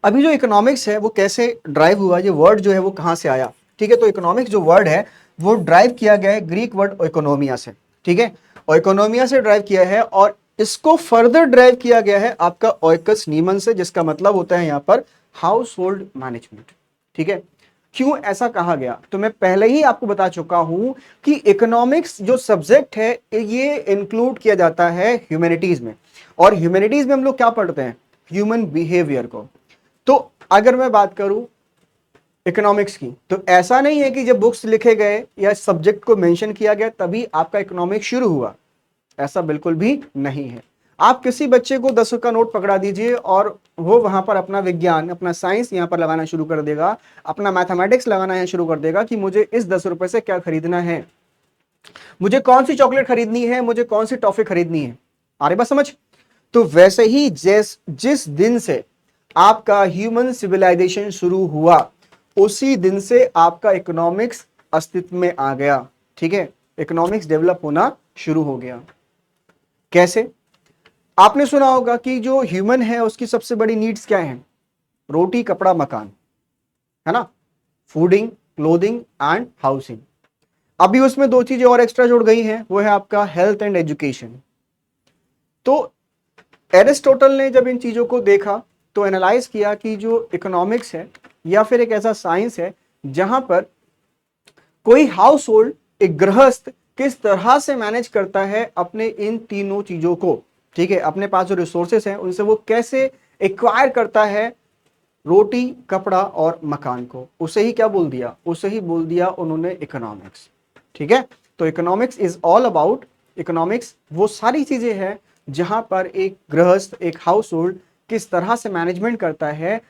Speaker 1: अभी जो इकोनॉमिक्स है वो कैसे ड्राइव हुआ, ये वर्ड जो है वो कहां से आया। ठीक है, तो इकोनॉमिक्स जो वर्ड है वो ड्राइव किया गया है ग्रीक वर्ड इकोनोमिया से। ठीक है, और इकोनोमिया से ड्राइव किया है और इसको फर्दर ड्राइव किया गया है आपका ओइकस नीमन से, जिसका मतलब होता है यहां पर हाउस होल्ड मैनेजमेंट। ठीक है, क्यों ऐसा कहा गया, तो मैं पहले ही आपको बता चुका हूं कि इकोनॉमिक्स जो सब्जेक्ट है ये इंक्लूड किया जाता है ह्यूमैनिटीज में, और ह्यूमैनिटीज में हम लोग क्या पढ़ते हैं, ह्यूमन बिहेवियर को। तो अगर मैं बात करूं इकोनॉमिक्स की, तो ऐसा नहीं है कि जब बुक्स लिखे गए या सब्जेक्ट को मेंशन किया गया तभी आपका इकोनॉमिक्स शुरू हुआ, ऐसा बिल्कुल भी नहीं है। आप किसी बच्चे को 10 का नोट पकड़ा दीजिए और वो वहां पर अपना विज्ञान, अपना साइंस यहां पर लगाना शुरू कर देगा, अपना मैथमेटिक्स लगाना है शुरू कर देगा कि मुझे इस 10 रुपए से क्या खरीदना है, मुझे कौन सी चॉकलेट खरीदनी है, मुझे कौन सी टॉफी खरीदनी है। आ रही बात समझ। तो वैसे ही जिस दिन से आपका ह्यूमन सिविलाइजेशन शुरू हुआ उसी दिन से आपका इकोनॉमिक्स अस्तित्व में आ गया। ठीक है, इकोनॉमिक्स डेवलप होना शुरू हो गया। कैसे, आपने सुना होगा कि जो ह्यूमन है उसकी सबसे बड़ी नीड्स क्या है, रोटी, कपड़ा, मकान, है ना, फूडिंग, क्लोथिंग एंड हाउसिंग। अभी उसमें दो चीजें और एक्स्ट्रा जुड़ गई हैं, वो है आपका हेल्थ एंड एजुकेशन। तो एरिस्टोटल ने जब इन चीजों को देखा तो एनालाइज किया कि जो इकोनॉमिक्स है या फिर एक ऐसा साइंस है जहां पर कोई हाउस होल्ड, एक गृहस्थ किस तरह से मैनेज करता है अपने इन तीनों चीजों को। ठीक है, अपने पास जो रिसोर्सेस हैं उनसे वो कैसे एक्वायर करता है रोटी, कपड़ा और मकान को, उसे ही क्या बोल दिया, उसे ही बोल दिया उन्होंने इकोनॉमिक्स। ठीक है, तो economics is all about, economics वो सारी चीजें हैं जहां पर एक गृहस्थ, एक हाउस होल्ड किस तरह से मैनेजमेंट करता है,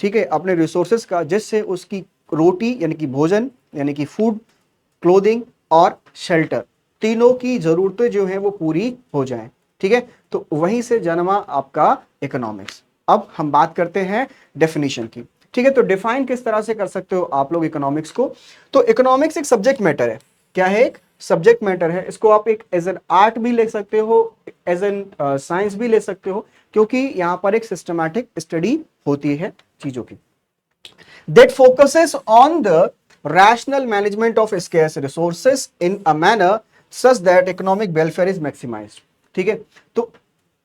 Speaker 1: ठीक है, अपने रिसोर्सेस का, जिससे उसकी रोटी यानी कि भोजन यानी कि फूड, क्लोथिंग और शेल्टर, तीनों की जरूरतें जो हैं वो पूरी हो जाएं। ठीक है, तो वहीं से जन्मा आपका इकोनॉमिक्स। अब हम बात करते हैं डेफिनेशन की। ठीक है, तो डिफाइन किस तरह से कर सकते हो आप लोग इकोनॉमिक्स को। तो इकोनॉमिक्स एक सब्जेक्ट मैटर है। क्या है, एक सब्जेक्ट मैटर है। इसको आप एक एज एन आर्ट भी ले सकते हो, एज एन साइंस भी ले सकते हो, क्योंकि यहां पर एक सिस्टमैटिक स्टडी होती है चीजों की, that focuses on the rational management of scarce resources in a manner such that economic welfare is maximized। ठीक है, तो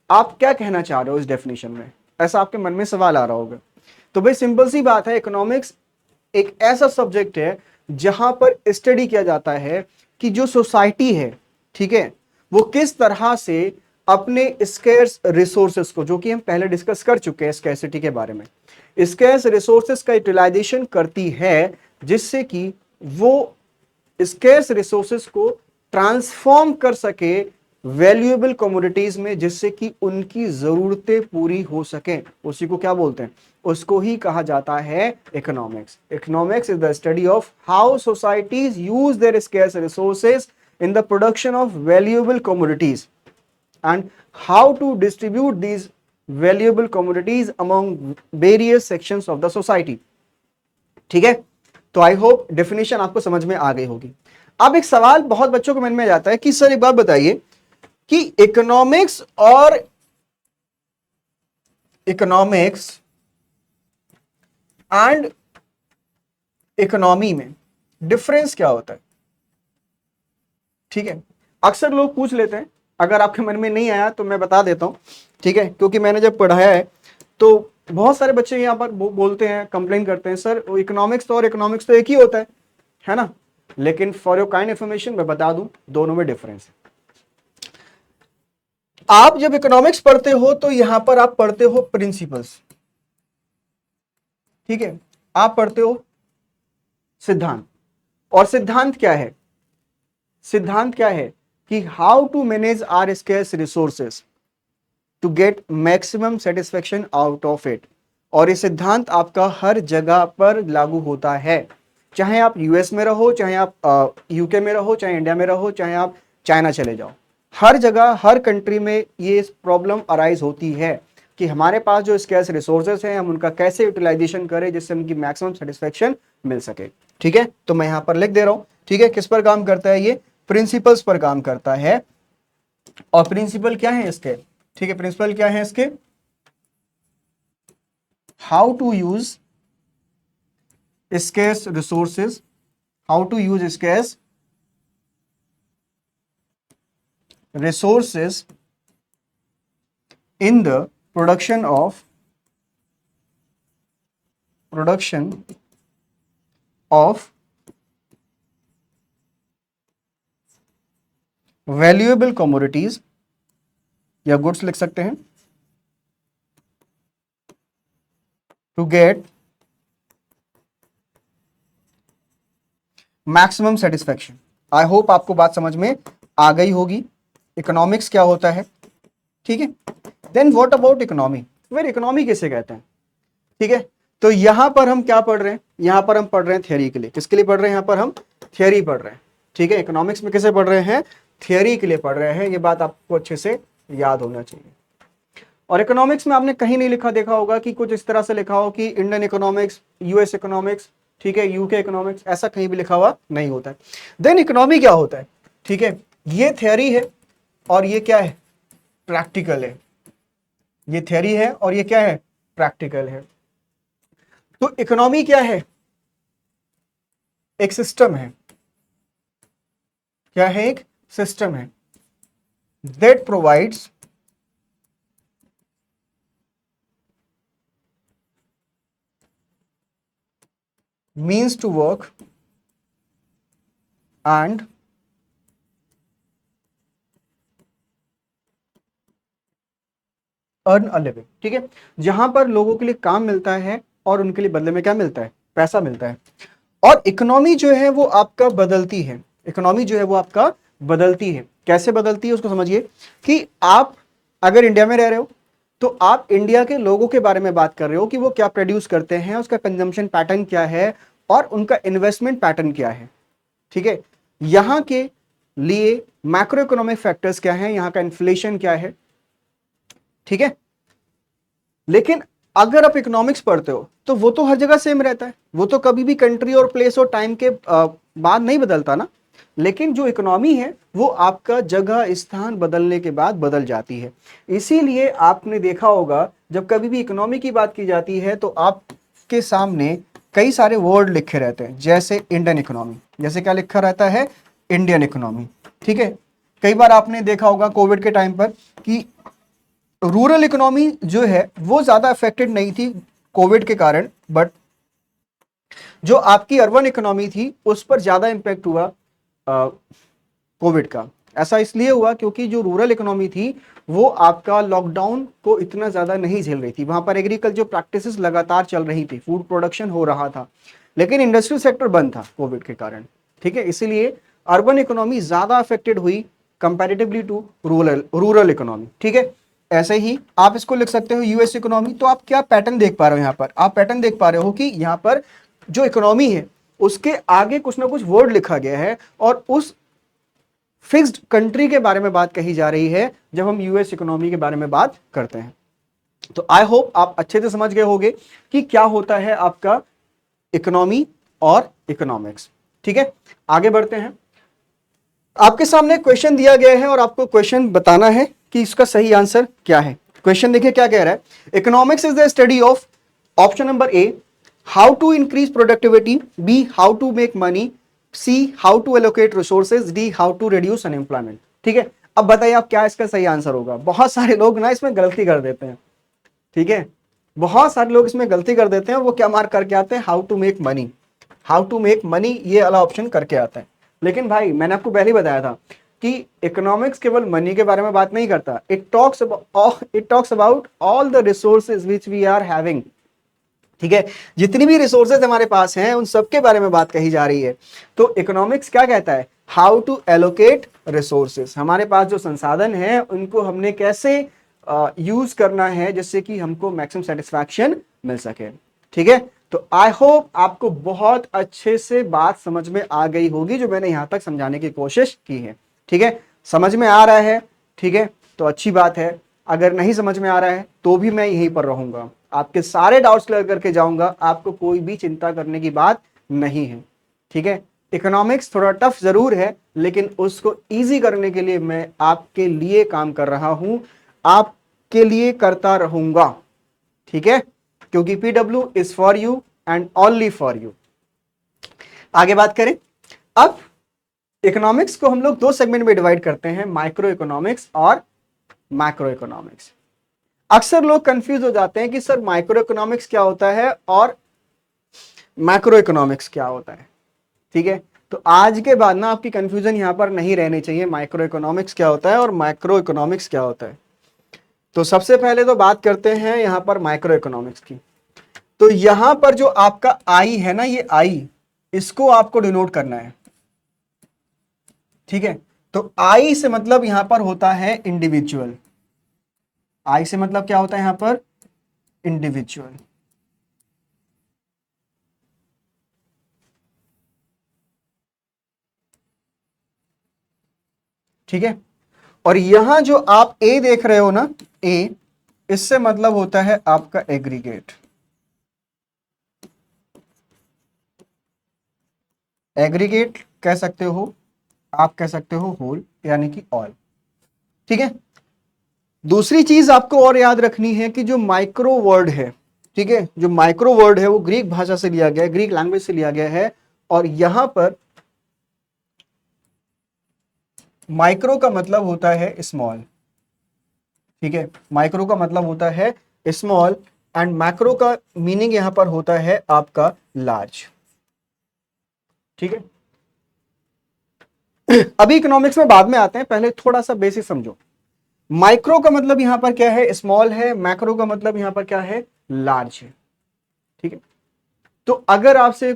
Speaker 1: आप क्या कहना चाह रहे हो इस डेफिनेशन में, ऐसा आपके मन में सवाल आ रहा होगा। तो भाई सिंपल सी बात है, इकोनॉमिक्स एक ऐसा सब्जेक्ट है जहां पर स्टडी किया जाता है कि जो सोसाइटी है, ठीक है, वो किस तरह से अपने स्केर्स रिसोर्सेस को, जो कि हम पहले डिस्कस कर चुके हैं स्कैर्सिटी के बारे में, स्केर्स रिसोर्सेस का यूटिलाइजेशन करती है, जिससे कि वो स्केर्स रिसोर्सेस को ट्रांसफॉर्म कर सके वैल्यूएबल कमोडिटीज में, जिससे कि उनकी जरूरतें पूरी हो सके। उसी को क्या बोलते हैं, उसको ही कहा जाता है economics. Economics is the study of how societies use their scarce resources in the production of valuable commodities. and how to distribute these valuable commodities among various sections of the society। ठीक है, तो I hope definition आपको समझ में आ गई होगी। अब एक सवाल बहुत बच्चों के मन में जाता है कि सर एक बात बताइए कि इकोनॉमिक्स एंड इकोनॉमी में डिफरेंस क्या होता है। ठीक है, अक्सर लोग पूछ लेते हैं, अगर आपके मन में नहीं आया तो मैं बता देता हूं। ठीक है, क्योंकि मैंने जब पढ़ाया है तो बहुत सारे बच्चे यहां पर बोलते हैं, कंप्लेन करते हैं, सर इकोनॉमिक्स और इकोनॉमिक्स तो एक ही होता है ना। लेकिन फॉर योर काइंड इंफॉर्मेशन मैं बता दूं, दोनों में डिफरेंस है। आप जब इकोनॉमिक्स पढ़ते हो तो यहां पर आप पढ़ते हो प्रिंसिपल्स। ठीक है, आप पढ़ते हो सिद्धांत। और सिद्धांत क्या है? सिद्धांत क्या है कि how to manage our scarce resources to get maximum satisfaction out of it. और ये सिद्धांत आपका हर जगह पर लागू होता है, चाहे आप यूएस में रहो, चाहे आप यूके में रहो, चाहे इंडिया में रहो, चाहे आप चाइना चले जाओ। हर जगह, हर कंट्री में ये प्रॉब्लम अराइज होती है कि हमारे पास जो स्केर्स रिसोर्सेस हैं, हम उनका कैसे यूटिलाइजेशन करें जिससे उनकी मैक्सिमम सेटिस्फेक्शन मिल सके। ठीक है, तो मैं यहां पर लिख दे रहा हूं। ठीक है, किस पर काम करता है ये? प्रिंसिपल्स पर काम करता है। और प्रिंसिपल क्या है इसके? ठीक है, प्रिंसिपल क्या है इसके? How to use scarce resources, how to use scarce resources in the production of valuable commodities या गुड्स लिख सकते हैं, to get maximum satisfaction. I hope आपको बात समझ में आ गई होगी इकोनॉमिक्स क्या होता है। ठीक है, देन व्हाट अबाउट इकोनॉमी? फिर इकोनॉमी किसे कहते हैं? ठीक है, तो यहां पर हम क्या पढ़ रहे हैं? यहां पर हम पढ़ रहे हैं थियरी के लिए। किसके लिए पढ़ रहे हैं? यहां पर हम थियरी पढ़ रहे हैं। ठीक है, इकोनॉमिक्स में किसे पढ़ रहे हैं? थियरी के लिए पढ़ रहे हैं। ये बात आपको अच्छे से याद होना चाहिए। और इकोनॉमिक्स में आपने कहीं नहीं लिखा देखा होगा कि कुछ इस तरह से लिखा हो कि इंडियन इकोनॉमिक्स, यूएस इकोनॉमिक्स, ठीक है, यूके इकोनॉमिक्स, ऐसा कहीं भी लिखा हुआ नहीं होता है। देन इकोनॉमी क्या होता है? ठीक है, ये थियरी है और ये क्या है? प्रैक्टिकल है। ये थियरी है और ये क्या है? प्रैक्टिकल है। तो इकोनॉमी क्या है? एक सिस्टम है। क्या है? एक सिस्टम है that provides means to work and earn a living. ठीक है, जहां पर लोगों के लिए काम मिलता है और उनके लिए बदले में क्या मिलता है? पैसा मिलता है। और इकोनॉमी जो है वो आपका बदलती है। इकोनॉमी जो है वो आपका बदलती है। कैसे बदलती है उसको समझिए कि आप अगर इंडिया में रह रहे हो तो आप इंडिया के लोगों के बारे में बात कर रहे हो कि वो क्या प्रोड्यूस करते हैं, उसका कंजम्पशन पैटर्न क्या है और उनका इन्वेस्टमेंट पैटर्न क्या है। ठीक है, यहां के लिए मैक्रो इकोनॉमिक फैक्टर्स क्या है, यहां का इन्फ्लेशन क्या है। ठीक है, लेकिन अगर आप इकोनॉमिक्स पढ़ते हो तो वो तो हर जगह सेम रहता है, वो तो कभी भी कंट्री और प्लेस और टाइम के बाद नहीं बदलता ना। लेकिन जो इकोनॉमी है वो आपका जगह स्थान बदलने के बाद बदल जाती है। इसीलिए आपने देखा होगा जब कभी भी इकोनॉमी की बात की जाती है तो आपके सामने कई सारे वर्ड लिखे रहते हैं, जैसे इंडियन इकोनॉमी, जैसे क्या लिखा रहता है? Indian economy. ठीक है, कई बार आपने देखा होगा कोविड के टाइम पर कि रूरल इकोनॉमी जो है वो ज्यादा अफेक्टेड नहीं थी कोविड के कारण, बट जो आपकी अर्बन इकोनॉमी थी उस पर ज्यादा इंपैक्ट हुआ कोविड का। ऐसा इसलिए हुआ क्योंकि जो रूरल इकोनॉमी थी वो आपका लॉकडाउन को इतना ज्यादा नहीं झेल रही थी। वहां पर एग्रीकल्चर प्रैक्टिसेस लगातार चल रही थी, फूड प्रोडक्शन हो रहा था, लेकिन इंडस्ट्रियल सेक्टर बंद था कोविड के कारण। ठीक है, इसीलिए अर्बन इकोनॉमी ज्यादा अफेक्टेड हुई कंपैरेटिवली टू रूरल इकोनॉमी। ठीक है, ऐसे ही आप इसको लिख सकते हो यूएस इकोनॉमी। तो आप क्या पैटर्न देख पा रहे हो? यहां पर आप पैटर्न देख पा रहे हो कि यहां पर जो इकोनॉमी है उसके आगे कुछ ना कुछ वर्ड लिखा गया है और उस फिक्स्ड कंट्री के बारे में बात कही जा रही है जब हम यूएस इकोनॉमी के बारे में बात करते हैं। तो आई होप आप अच्छे से समझ गए होंगे कि क्या होता है आपका इकोनॉमी और इकोनॉमिक्स। ठीक है, आगे बढ़ते हैं। आपके सामने क्वेश्चन दिया गया है और आपको क्वेश्चन बताना है कि इसका सही आंसर क्या है। क्वेश्चन देखिए क्या कह रहा है। Economics is the study of, option number A, how to increase productivity, B how to make money, C how to allocate resources, D how to reduce unemployment. ठीक है, अब बताइए आप क्या इसका सही आंसर होगा। बहुत सारे लोग ना इसमें गलती कर देते हैं। ठीक है, बहुत सारे लोग इसमें गलती कर देते हैं। वो क्या मार्क करके आते हैं, how to make money, how to make money, ये वाला ऑप्शन करके आता है। लेकिन भाई मैंने आपको पहले ही बताया था कि इकोनॉमिक्स केवल मनी के बारे में बात नहीं करता। It talks about all the resources which we are having. ठीक है, जितनी भी रिसोर्सेज हमारे पास हैं उन सबके बारे में बात कही जा रही है। तो इकोनॉमिक्स क्या कहता है, हाउ टू एलोकेट रिसोर्सेज, हमारे पास जो संसाधन है उनको हमने कैसे यूज करना है जिससे कि हमको मैक्सिमम सेटिस्फैक्शन मिल सके। ठीक है, तो आई होप आपको बहुत अच्छे से बात समझ में आ गई होगी जो मैंने यहां तक समझाने की कोशिश की है। ठीक है, समझ में आ रहा है, ठीक है, तो अच्छी बात है। अगर नहीं समझ में आ रहा है तो भी मैं यहीं पर रहूंगा, आपके सारे डाउट्स क्लियर करके जाऊंगा, आपको कोई भी चिंता करने की बात नहीं है। ठीक है, इकोनॉमिक्स थोड़ा टफ जरूर है लेकिन उसको इजी करने के लिए मैं आपके लिए काम कर रहा हूं, आपके लिए करता रहूंगा। ठीक है, क्योंकि PW is for you and only for you. आगे बात करें। अब इकोनॉमिक्स को हम लोग दो सेगमेंट में डिवाइड करते हैं, माइक्रो इकोनॉमिक्स और मैक्रो इकोनॉमिक्स। अक्सर लोग कंफ्यूज हो जाते हैं कि सर माइक्रो इकोनॉमिक्स क्या होता है और मैक्रो इकोनॉमिक्स क्या होता है। ठीक है, तो आज के बाद ना आपकी कंफ्यूजन यहां पर नहीं रहनी चाहिए, माइक्रो इकोनॉमिक्स क्या होता है और मैक्रो इकोनॉमिक्स क्या होता है। तो सबसे पहले तो बात करते हैं यहां पर माइक्रो इकोनॉमिक्स की। तो यहां पर जो आपका आई है ना, ये आई, इसको आपको डिनोट करना है। ठीक है, तो आई से मतलब यहां पर होता है इंडिविजुअल। आई से मतलब क्या होता है यहां पर, इंडिविजुअल। ठीक है, और यहां जो आप ए देख रहे हो ना, ए, इससे मतलब होता है आपका एग्रीगेट। एग्रीगेट कह सकते हो, आप कह सकते हो होल, यानी कि ऑल। ठीक है, दूसरी चीज आपको और याद रखनी है कि जो माइक्रो वर्ड है, ठीक है, जो माइक्रो वर्ड है वो ग्रीक भाषा से लिया गया है, ग्रीक लैंग्वेज से लिया गया है। और यहां पर माइक्रो का मतलब होता है स्मॉल। ठीक है, माइक्रो का मतलब होता है स्मॉल एंड मैक्रो का मीनिंग यहां पर होता है आपका लार्ज। ठीक है, अभी इकोनॉमिक्स में बाद में आते हैं, पहले थोड़ा सा बेसिक समझो। माइक्रो का मतलब यहां पर क्या है, स्मॉल है। मैक्रो का मतलब यहां पर क्या है, लार्ज है। ठीक है, तो अगर आपसे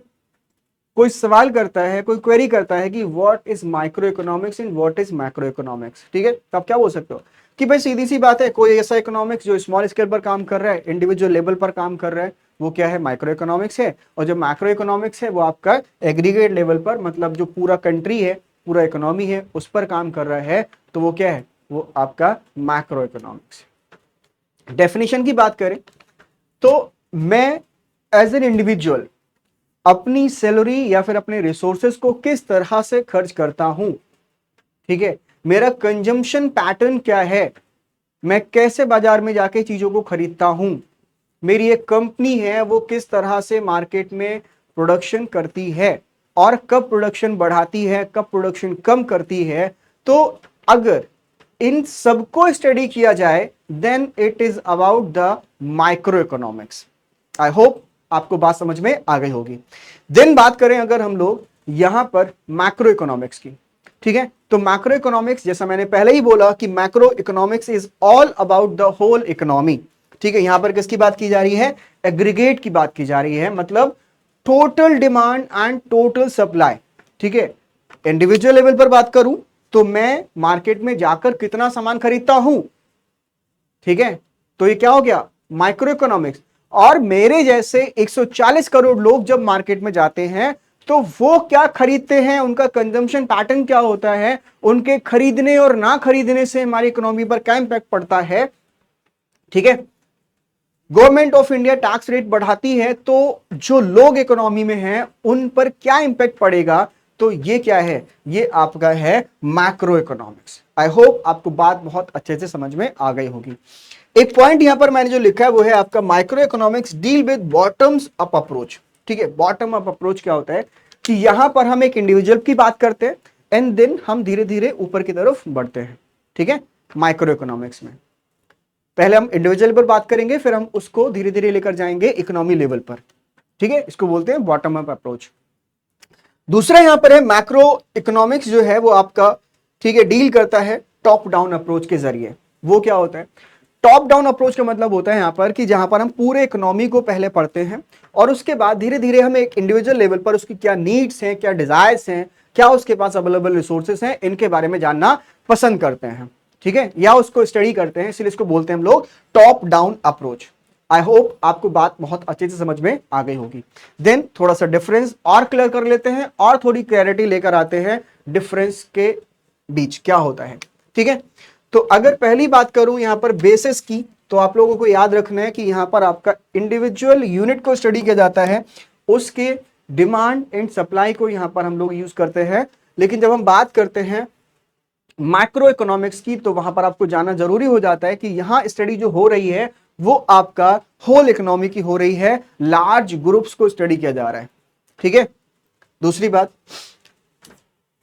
Speaker 1: कोई सवाल करता है, कोई क्वेरी करता है कि what is micro economics and what is macro economics, ठीक है, तो आप क्या बोल सकते हो कि भाई सीधी सी बात है, कोई ऐसा इकोनॉमिक्स जो स्मॉल स्केल पर काम कर रहा है, इंडिविजुअल लेवल पर काम कर रहा है, वो क्या है, माइक्रो इकोनॉमिक्स है। और जो मैक्रो इकोनॉमिक्स है वो आपका एग्रीगेट लेवल पर, मतलब जो पूरा कंट्री है, पूरा इकोनॉमी है, उस पर काम कर रहा है, तो वो क्या है, वो आपका मैक्रो इकोनॉमिक्स। डेफिनेशन की बात करें तो मैं एज एन इंडिविजुअल अपनी सैलरी या फिर अपने रिसोर्सेज को किस तरह से खर्च करता हूं, ठीक है, मेरा कंजम्पशन पैटर्न क्या है, मैं कैसे बाजार में जाके चीजों को खरीदता हूं, मेरी एक कंपनी है वो किस तरह से मार्केट में प्रोडक्शन करती है और कब प्रोडक्शन बढ़ाती है, कब प्रोडक्शन कम करती है। तो अगर इन सबको स्टडी किया जाए then it is about the micro economics. I hope आपको बात समझ में आ गई होगी। देन बात करें अगर हम लोग यहां पर मैक्रो इकोनॉमिक्स की, ठीक है, तो मैक्रो इकोनॉमिक्स जैसा मैंने पहले ही बोला कि macro economics is all about the whole economy. ठीक है, यहां पर किसकी बात की जा रही है, एग्रीगेट की बात की जा रही है, मतलब total demand and total supply. ठीक है, इंडिविजुअल लेवल पर बात करूं तो मैं मार्केट में जाकर कितना सामान खरीदता हूं, ठीक है, तो ये क्या हो गया, माइक्रो इकोनॉमिक्स। और मेरे जैसे 140 करोड़ लोग जब मार्केट में जाते हैं तो वो क्या खरीदते हैं, उनका कंजम्पशन पैटर्न क्या होता है, उनके खरीदने और ना खरीदने से हमारी इकोनॉमी पर क्या इंपैक्ट पड़ता है। ठीक है, government of India tax rate बढ़ाती है तो जो लोग इकोनॉमी में हैं उन पर क्या इंपैक्ट पड़ेगा। तो ये क्या है, ये आपका है मैक्रो इकोनॉमिक्स। आई होप आपको बात बहुत अच्छे से समझ में आ गई होगी। एक पॉइंट यहां पर मैंने जो लिखा है वो है आपका micro economics deal with bottoms up approach. ठीक है, बॉटम अप अप्रोच क्या होता है कि यहां पर हम एक इंडिविजुअल की बात करते हैं एंड देन हम धीरे धीरे ऊपर की तरफ बढ़ते हैं। ठीक है, माइक्रो इकोनॉमिक्स में पहले हम इंडिविजुअल पर बात करेंगे, फिर हम उसको धीरे धीरे लेकर जाएंगे इकोनॉमी लेवल पर। ठीक है, इसको बोलते हैं बॉटम अप अप्रोच। दूसरा यहां पर है मैक्रो इकोनॉमिक्स जो है वो आपका, ठीक है, डील करता है टॉप डाउन अप्रोच के जरिए। वो क्या होता है, टॉप डाउन अप्रोच का मतलब होता है यहां पर कि जहां पर हम पूरे इकोनॉमी को पहले पढ़ते हैं और उसके बाद धीरे धीरे हम एक इंडिविजुअल लेवल पर उसकी क्या नीड्स हैं, क्या डिजायर्स हैं, क्या उसके पास अवेलेबल रिसोर्सेस हैं, इनके बारे में जानना पसंद करते हैं। ठीक है, या उसको स्टडी करते हैं, इसलिए इसको बोलते हैं हम लोग टॉप डाउन अप्रोच। आई होप आपको बात बहुत अच्छे से समझ में आ गई होगी। देन थोड़ा सा डिफरेंस और क्लियर कर लेते हैं और थोड़ी क्लैरिटी लेकर आते हैं डिफरेंस के बीच क्या होता है। ठीक है, तो अगर पहली बात करूं यहां पर बेसिस की, तो आप लोगों को याद रखना है कि यहां पर आपका इंडिविजुअल यूनिट को स्टडी किया जाता है, उसके डिमांड एंड सप्लाई को यहां पर हम लोग यूज करते हैं। लेकिन जब हम बात करते हैं मैक्रो इकोनॉमिक्स की, तो वहां पर आपको जानना जरूरी हो जाता है कि यहां स्टडी जो हो रही है वो आपका होल इकोनॉमी की हो रही है, लार्ज ग्रुप्स को स्टडी किया जा रहा है। ठीक है, दूसरी बात,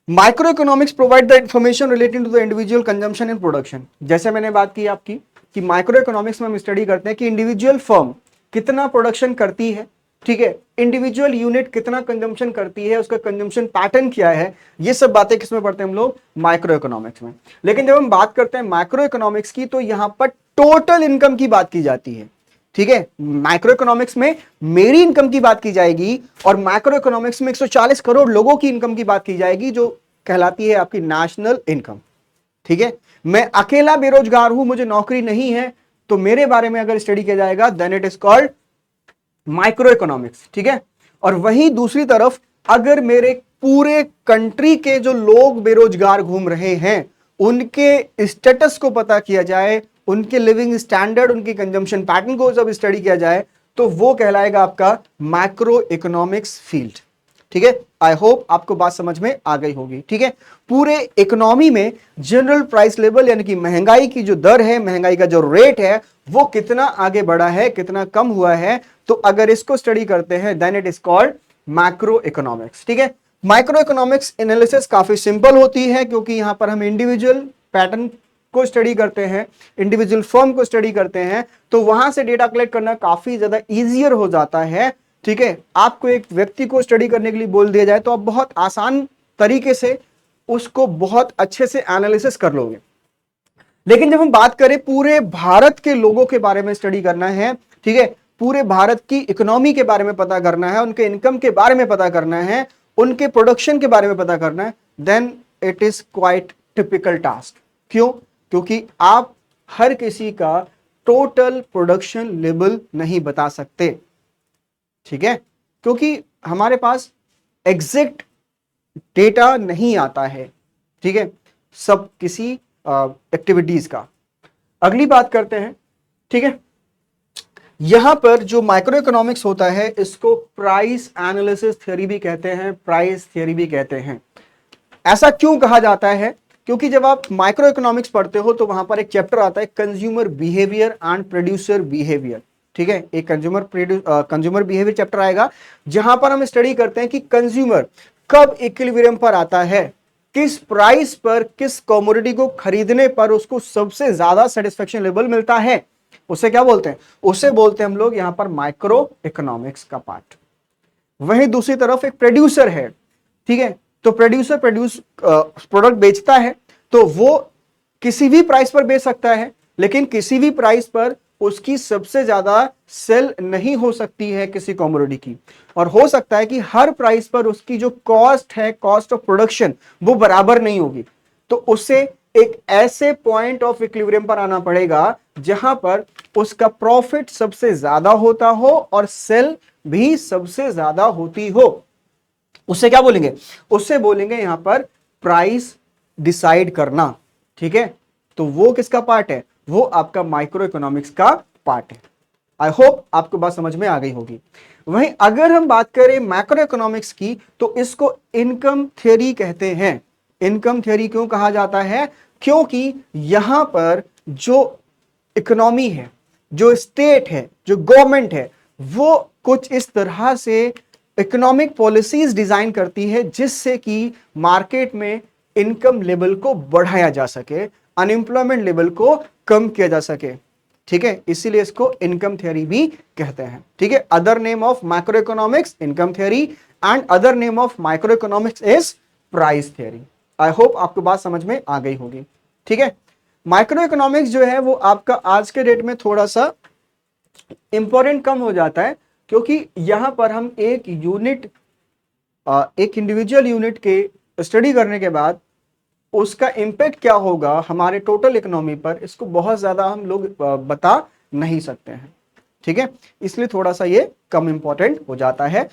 Speaker 1: micro economics provide the information relating to the individual consumption and production. जैसे मैंने बात की आपकी कि माइक्रो इकोनॉमिक्स में हम स्टडी करते हैं कि इंडिविजुअल फर्म कितना प्रोडक्शन करती है, ठीक है, इंडिविजुअल यूनिट कितना कंजम्पशन करती है, उसका कंजम्पशन पैटर्न क्या है, ये सब बातें किसमें पढ़ते हैं हम लोग, माइक्रो इकोनॉमिक्स में। लेकिन जब हम बात करते हैं मैक्रो इकोनॉमिक्स की, तो यहां पर टोटल इनकम की बात की जाती है। ठीक है, माइक्रो इकोनॉमिक्स में मेरी इनकम की बात की जाएगी और मैक्रो इकोनॉमिक्स में 140 करोड़ लोगों की इनकम की बात की जाएगी, जो कहलाती है आपकी नेशनल इनकम। ठीक है, मैं अकेला बेरोजगार हूं, मुझे नौकरी नहीं है, तो मेरे बारे में अगर स्टडी किया जाएगा then it is called micro economics. ठीक है, और वहीं दूसरी तरफ अगर मेरे पूरे कंट्री के जो लोग बेरोजगार घूम रहे हैं उनके स्टेटस को पता किया जाए, उनके लिविंग स्टैंडर्ड, उनकी कंजम्पशन पैटर्न को जब स्टडी किया जाए, तो वो कहलाएगा आपका मैक्रो इकोनॉमिक्स फील्ड। ठीक है, आई होप आपको बात समझ में आ गई होगी। ठीक है, पूरे इकोनॉमी में जनरल प्राइस लेवल यानी कि महंगाई की जो दर है, महंगाई का जो रेट है, वो कितना आगे बढ़ा है, कितना कम हुआ है, तो अगर इसको स्टडी करते हैं then it is called macro economics. ठीक है, माइक्रो इकोनॉमिक्स एनालिसिस काफी सिंपल होती है क्योंकि यहां पर हम इंडिविजुअल पैटर्न को स्टडी करते हैं, इंडिविजुअल फर्म को स्टडी करते हैं, तो वहां से डेटा कलेक्ट करना काफी ज्यादा इजियर हो जाता है। ठीक है, आपको एक व्यक्ति को स्टडी करने के लिए बोल दिया जाए तो आप बहुत आसान तरीके से उसको बहुत अच्छे से एनालिसिस कर लोगे। लेकिन जब हम बात करें पूरे भारत के लोगों के बारे में स्टडी करना है, ठीक है, पूरे भारत की इकोनॉमी के बारे में पता करना है, उनके इनकम के बारे में पता करना है, उनके प्रोडक्शन के बारे में पता करना है, then it is quite typical task. क्यों? क्योंकि आप हर किसी का टोटल प्रोडक्शन लेवल नहीं बता सकते। ठीक है, क्योंकि हमारे पास एग्जैक्ट डेटा नहीं आता है। ठीक है, सब किसी एक्टिविटीज का। अगली बात करते हैं। ठीक है, यहां पर जो माइक्रो इकोनॉमिक्स होता है इसको प्राइस एनालिसिस थ्योरी भी कहते हैं, प्राइस थ्योरी भी कहते हैं। ऐसा क्यों कहा जाता है? क्योंकि जब आप माइक्रो इकोनॉमिक्स पढ़ते हो तो वहां पर एक चैप्टर आता है consumer behaviour and producer behaviour. ठीक है, एक कंज्यूमर बिहेवियर चैप्टर आएगा जहां पर हम स्टडी करते हैं कि कंज्यूमर कब इक्विलिब्रियम पर आता है, किस प्राइस पर, किस कमोडिटी को खरीदने पर उसको सबसे ज्यादा सेटिस्फेक्शन लेवल मिलता है। उसे क्या बोलते हैं? उसे बोलते हैं हम लोग यहां पर माइक्रो इकोनॉमिक्स का पार्ट। वहीं दूसरी तरफ एक प्रोड्यूसर है। ठीक है, तो प्रोड्यूसर प्रोडक्ट बेचता है, तो वो किसी भी प्राइस पर बेच सकता है, लेकिन किसी भी प्राइस पर उसकी सबसे ज्यादा सेल नहीं हो सकती है किसी कमोडिटी की। और हो सकता है कि हर प्राइस पर उसकी जो कॉस्ट है, कॉस्ट ऑफ प्रोडक्शन, वो बराबर नहीं होगी। तो उसे एक ऐसे पॉइंट ऑफ इक्विलिब्रियम पर आना पड़ेगा जहां पर उसका प्रॉफिट सबसे ज्यादा होता हो और सेल भी सबसे ज्यादा होती हो। उससे क्या बोलेंगे, उससे बोलेंगे यहां पर प्राइस डिसाइड करना। ठीक है, तो वो किसका पार्ट है, वो आपका माइक्रो इकोनॉमिक्स का पार्ट है। आई होप आपको बात समझ में आ गई होगी। वहीं अगर हम बात करें मैक्रो इकोनॉमिक्स की, तो इसको इनकम थ्योरी कहते हैं। इनकम थ्योरी क्यों कहा जाता है, क्योंकि यहां पर जो इकोनॉमी है, जो स्टेट है, जो गवर्नमेंट है, वो कुछ इस तरह से इकोनॉमिक पॉलिसीज डिजाइन करती है जिससे कि मार्केट में इनकम लेवल को बढ़ाया जा सके, अनएम्प्लॉयमेंट लेवल को कम किया जा सके। ठीक है, इसीलिए इसको इनकम थ्योरी भी कहते हैं। ठीक है, other name of macro economics income theory and other name of micro economics is price theory. I hope आपको बात समझ में आ गई होगी। ठीक है, माइक्रो इकोनॉमिक्स जो है वो आपका आज के डेट में थोड़ा सा इंपॉर्टेंट कम हो जाता है, क्योंकि यहां पर हम एक यूनिट, एक इंडिविजुअल यूनिट के स्टडी करने के बाद उसका इंपैक्ट क्या होगा हमारे टोटल इकोनॉमी पर, इसको बहुत ज्यादा हम लोग बता नहीं सकते हैं। ठीक है, इसलिए थोड़ा सा ये कम इंपॉर्टेंट हो जाता है।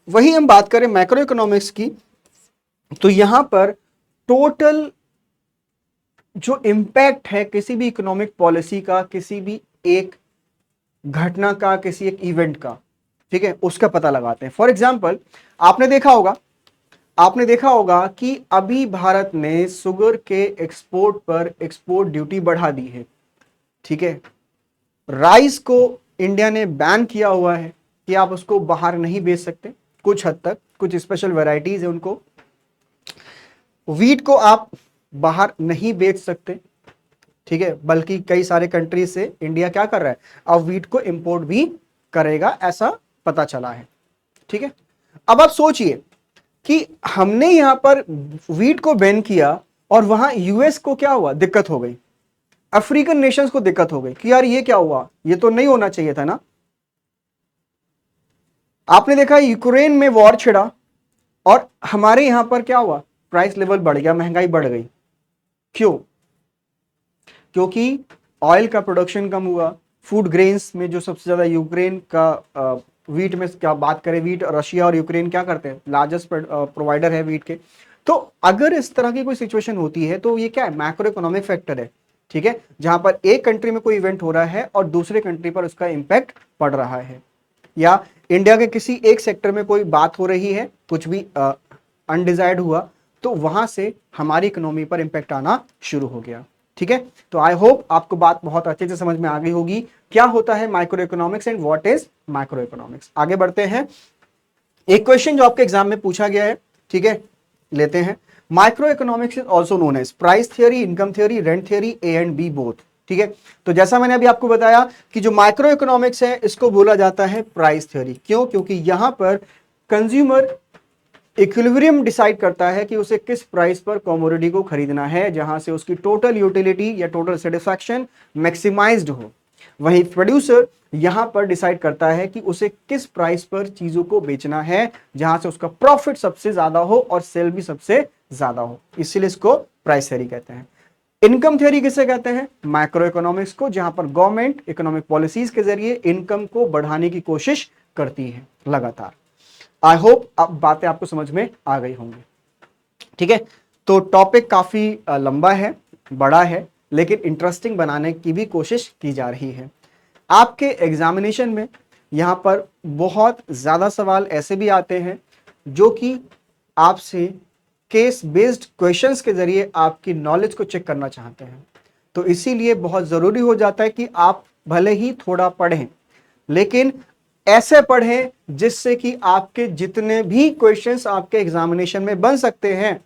Speaker 1: वही हम बात करें मैक्रो इकोनॉमिक्स की, तो यहां पर टोटल जो इंपैक्ट है किसी भी इकोनॉमिक पॉलिसी का, किसी भी एक घटना का, किसी एक इवेंट का, ठीक है, उसका पता लगाते हैं। फॉर एग्जाम्पल आपने देखा होगा कि अभी भारत ने शुगर के एक्सपोर्ट पर एक्सपोर्ट ड्यूटी बढ़ा दी है। ठीक है, राइस को इंडिया ने बैन किया हुआ है कि आप उसको बाहर नहीं बेच सकते, कुछ हद तक कुछ स्पेशल वैरायटीज है उनको। वीट को आप बाहर नहीं बेच सकते। ठीक है, बल्कि कई सारे कंट्री से इंडिया क्या कर रहा है, अब वीट को इंपोर्ट भी करेगा, ऐसा पता चला है। ठीक है, अब आप सोचिए कि हमने यहां पर वीट को बैन किया और वहां यूएस को क्या हुआ, दिक्कत हो गई, अफ्रीकन नेशंस को दिक्कत हो गई कि यार ये क्या हुआ, ये तो नहीं होना चाहिए था ना। आपने देखा यूक्रेन में वॉर छिड़ा और हमारे यहां पर क्या हुआ, प्राइस लेवल बढ़ गया, महंगाई बढ़ गई। क्यों, क्योंकि ऑयल का प्रोडक्शन कम हुआ। फूड ग्रेन्स में जो सबसे ज्यादा यूक्रेन का वीट में क्या बात करें, वीट रशिया और यूक्रेन क्या करते हैं, लार्जेस्ट प्रोवाइडर है वीट के। तो अगर इस तरह की कोई सिचुएशन होती है तो ये क्या है, मैक्रो इकोनॉमिक फैक्टर है। ठीक है, जहां पर एक कंट्री में कोई इवेंट हो रहा है और दूसरे कंट्री पर उसका इंपैक्ट पड़ रहा है, या इंडिया के किसी एक सेक्टर में कोई बात हो रही है, कुछ भी अनडिजायर्ड हुआ, तो वहां से हमारी इकोनॉमी पर इंपैक्ट आना शुरू हो गया। ठीक है, तो आई होप आपको बात बहुत अच्छे से समझ में आ गई होगी क्या होता है micro economics and what is micro economics. आगे बढ़ते हैं, एक क्वेश्चन जो आपके एग्जाम में पूछा गया है, ठीक है, लेते हैं। Micro economics is also known as price theory, income theory, rent theory, A and B both. ठीक है, तो जैसा मैंने अभी आपको बताया कि जो माइक्रो इकोनॉमिक्स है इसको बोला जाता है प्राइस थियरी। क्यों, क्योंकि यहां पर कंज्यूमर इक्विलिब्रियम डिसाइड करता है कि उसे किस प्राइस पर कमोडिटी को खरीदना है जहां से उसकी टोटल यूटिलिटी या टोटल सेटिस्फैक्शन मैक्सिमाइज्ड हो। वहीं प्रोड्यूसर यहां पर डिसाइड करता है कि उसे किस प्राइस पर चीजों को बेचना है जहां से उसका प्रॉफिट सबसे ज्यादा हो और सेल भी सबसे ज्यादा हो, इसीलिए इसको प्राइस थ्योरी कहते हैं। इनकम थ्योरी किसे कहते हैं, मैक्रो इकोनॉमिक्स को, जहां पर गवर्नमेंट इकोनॉमिक पॉलिसीज के जरिए इनकम को बढ़ाने की कोशिश करती है लगातार। आई होप अब बातें आपको समझ में आ गई होंगी। ठीक है, तो टॉपिक काफी लंबा है, बड़ा है, लेकिन इंटरेस्टिंग बनाने की भी कोशिश की जा रही है। आपके एग्जामिनेशन में यहां पर बहुत ज्यादा सवाल ऐसे भी आते हैं जो कि आपसे केस बेस्ड क्वेश्चंस के जरिए आपकी नॉलेज को चेक करना चाहते हैं। तो इसीलिए बहुत जरूरी हो जाता है कि आप भले ही थोड़ा पढ़ें, लेकिन ऐसे पढ़ें जिससे कि आपके जितने भी क्वेश्चंस आपके एग्जामिनेशन में बन सकते हैं